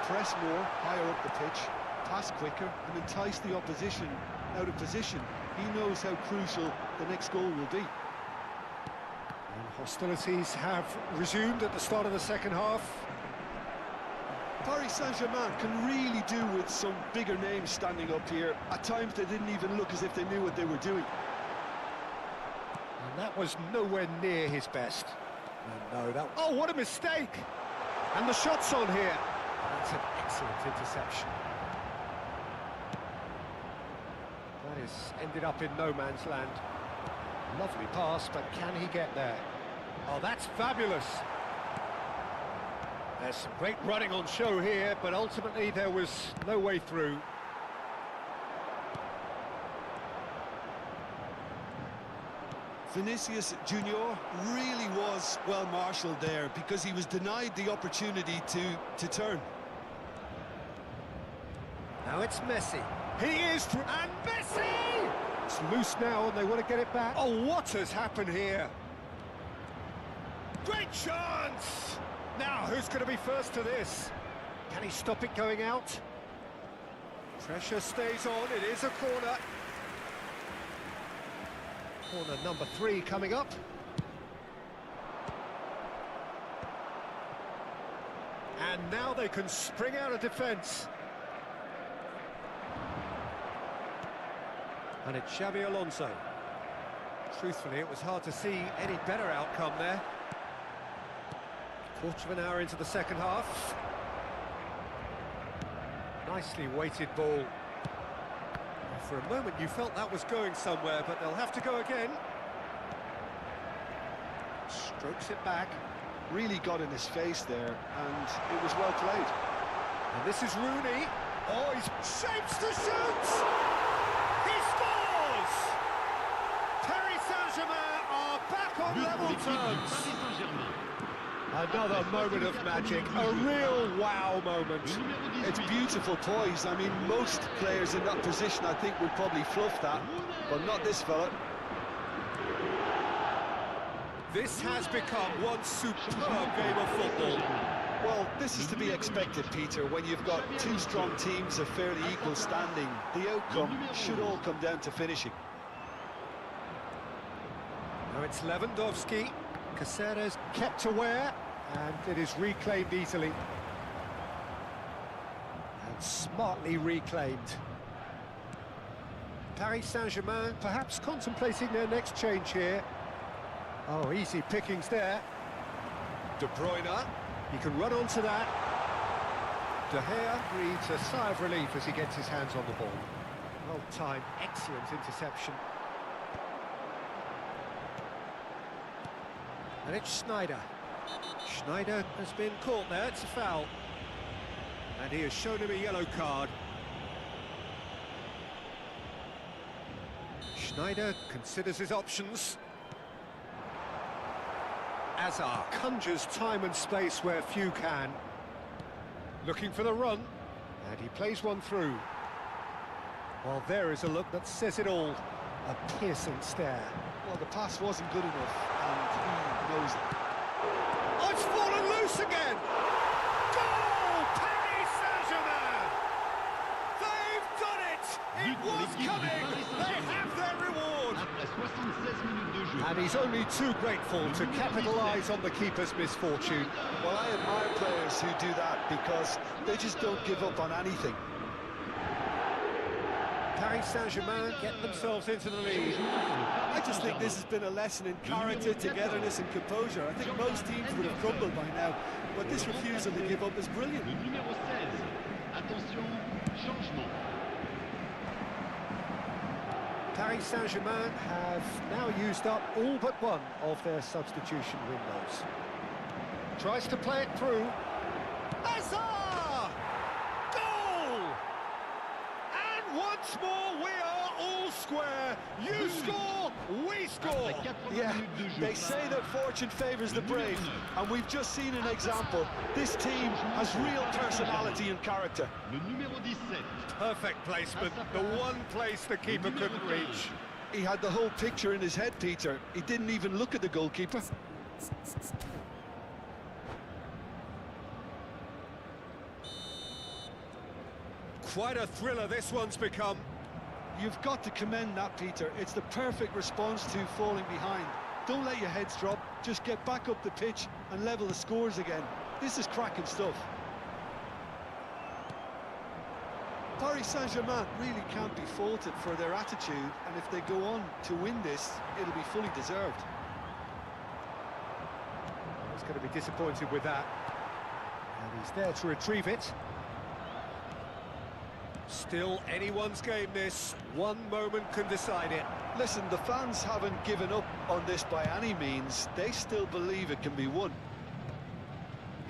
press more, higher up the pitch, pass quicker, and entice the opposition out of position. He knows how crucial the next goal will be. And hostilities have resumed at the start of the second half. Paris Saint-Germain can really do with some bigger names standing up here. At times they didn't even look as if they knew what they were doing. And that was nowhere near his best. And no, that... Oh, what a mistake! And the shot's on here. That's an excellent interception. That has ended up in no man's land. Lovely pass, but can he get there? Oh, that's fabulous! There's some great running on show here, but ultimately there was no way through. Vinicius Junior really was well marshalled there because he was denied the opportunity to turn. Now it's Messi. He is through, and Messi! It's loose now and they want to get it back. Oh, what has happened here? Great chance! Now, who's going to be first to this? Can he stop it going out? Pressure stays on, it is a corner. Corner number 3 coming up. And now they can spring out of defence. And it's Xabi Alonso. Truthfully, it was hard to see any better outcome there. Quarter of an hour into the second half. Nicely weighted ball. For a moment you felt that was going somewhere, but they'll have to go again. Strokes it back. Really got in his face there, and it was well played. And this is Rooney. Oh, he shapes the shoot! He scores! Paris Saint-Germain are back on level terms. Another moment of magic, a real wow moment. It's beautiful poise. I mean, most players in that position, I think, would probably fluff that, but not this fella. This has become one superb game of football. Well, this is to be expected, Peter. When you've got two strong teams of fairly equal standing, the outcome should all come down to finishing. Now it's Lewandowski. Caceres kept aware, and it is reclaimed easily. And smartly reclaimed. Paris Saint-Germain perhaps contemplating their next change here. Oh, easy pickings there. De Bruyne, he can run onto that. De Gea breathes a sigh of relief as he gets his hands on the ball. Well timed, excellent interception. And it's Schneider. Schneider has been caught there, it's a foul. And he has shown him a yellow card. Schneider considers his options. Azar conjures time and space where few can. Looking for the run, and he plays one through. Well, there is a look that says it all. A piercing stare. Well, the pass wasn't good enough, and he knows it. Oh, it's fallen loose again! Goal! Paris Saint-Germain! They've done it! It was coming! They have their reward! Après 76 minutes de jeu. And he's only too grateful to capitalise on the keeper's misfortune. Well, I admire players who do that because they just don't give up on anything. Paris Saint-Germain get themselves into the lead. I just think this has been a lesson in character, togetherness and composure. I think most teams would have crumbled by now, but this refusal to give up is brilliant. Le numéro 16. Attention, changement. Paris Saint-Germain have now used up all but one of their substitution windows. Tries to play it through. Hazard! Goal! And once more we are all square. You score, we score. Yeah, they say that fortune favours the brave, and we've just seen an example. This team has real personality and character. Le numéro 17. Perfect placement, the one place the keeper couldn't reach. He had the whole picture in his head, Peter. He didn't even look at the goalkeeper. Quite a thriller this one's become. You've got to commend that, Peter. It's the perfect response to falling behind. Don't let your heads drop. Just get back up the pitch and level the scores again. This is cracking stuff. Paris Saint-Germain really can't be faulted for their attitude, and if they go on to win this, it'll be fully deserved. He's going to be disappointed with that. And he's there to retrieve it. Still anyone's game this. One moment can decide it. Listen, the fans haven't given up on this by any means. They still believe it can be won.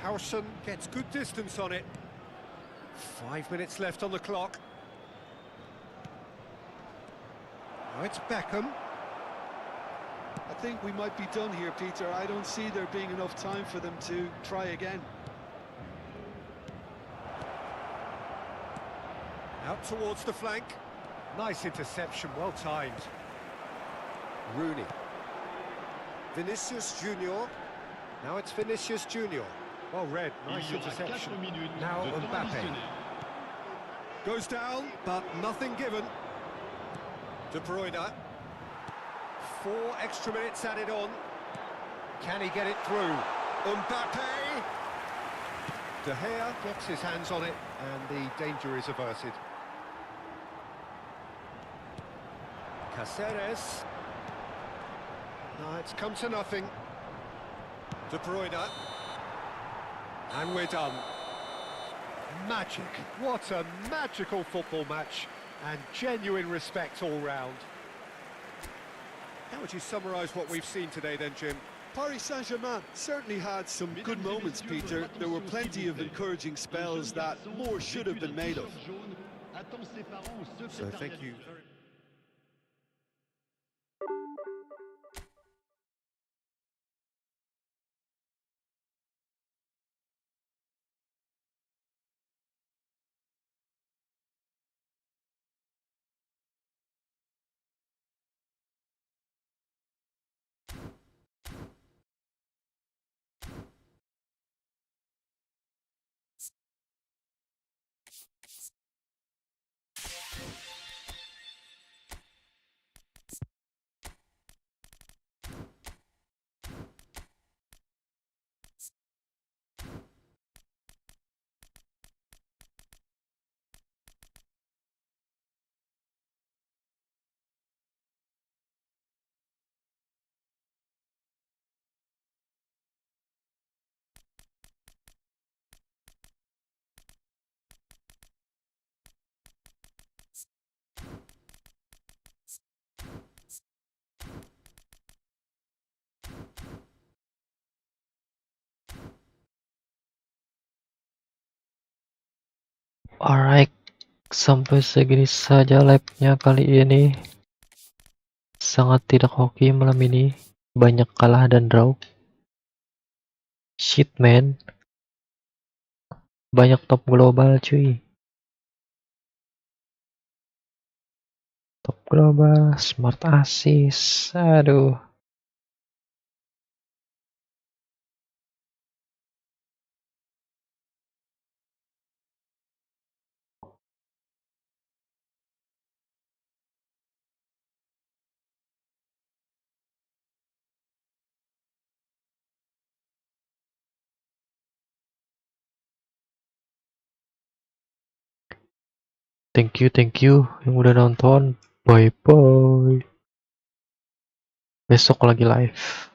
Howson gets good distance on it. 5 minutes left on the clock. Now it's Beckham. I think we might be done here, Peter. I don't see there being enough time for them to try again. Out towards the flank. Nice interception, well timed. Rooney. Vinicius Junior. Now it's Vinicius Junior. Well read, nice Il y aura 4 interception. minutes Now de temps Mbappe. additionnel. Goes down, but nothing given. De Bruyne. 4 extra minutes added on. Can he get it through? Mbappe! De Gea gets his hands on it, and the danger is averted. Caceres. No, it's come to nothing. De Bruyne. And we're done. Magic. What a magical football match. And genuine respect all round. How would you summarise what we've seen today then, Jim? Paris Saint-Germain certainly had some good moments, Peter. There were plenty of encouraging spells that more should have been made of. So thank you very much. Alright, sampai segini saja live-nya kali ini. Sangat tidak hoki malam ini. Banyak kalah dan draw. Shit man. Banyak top global cuy. Top global, smart assist. Aduh. Thank you yang udah nonton. Bye bye. Besok lagi live.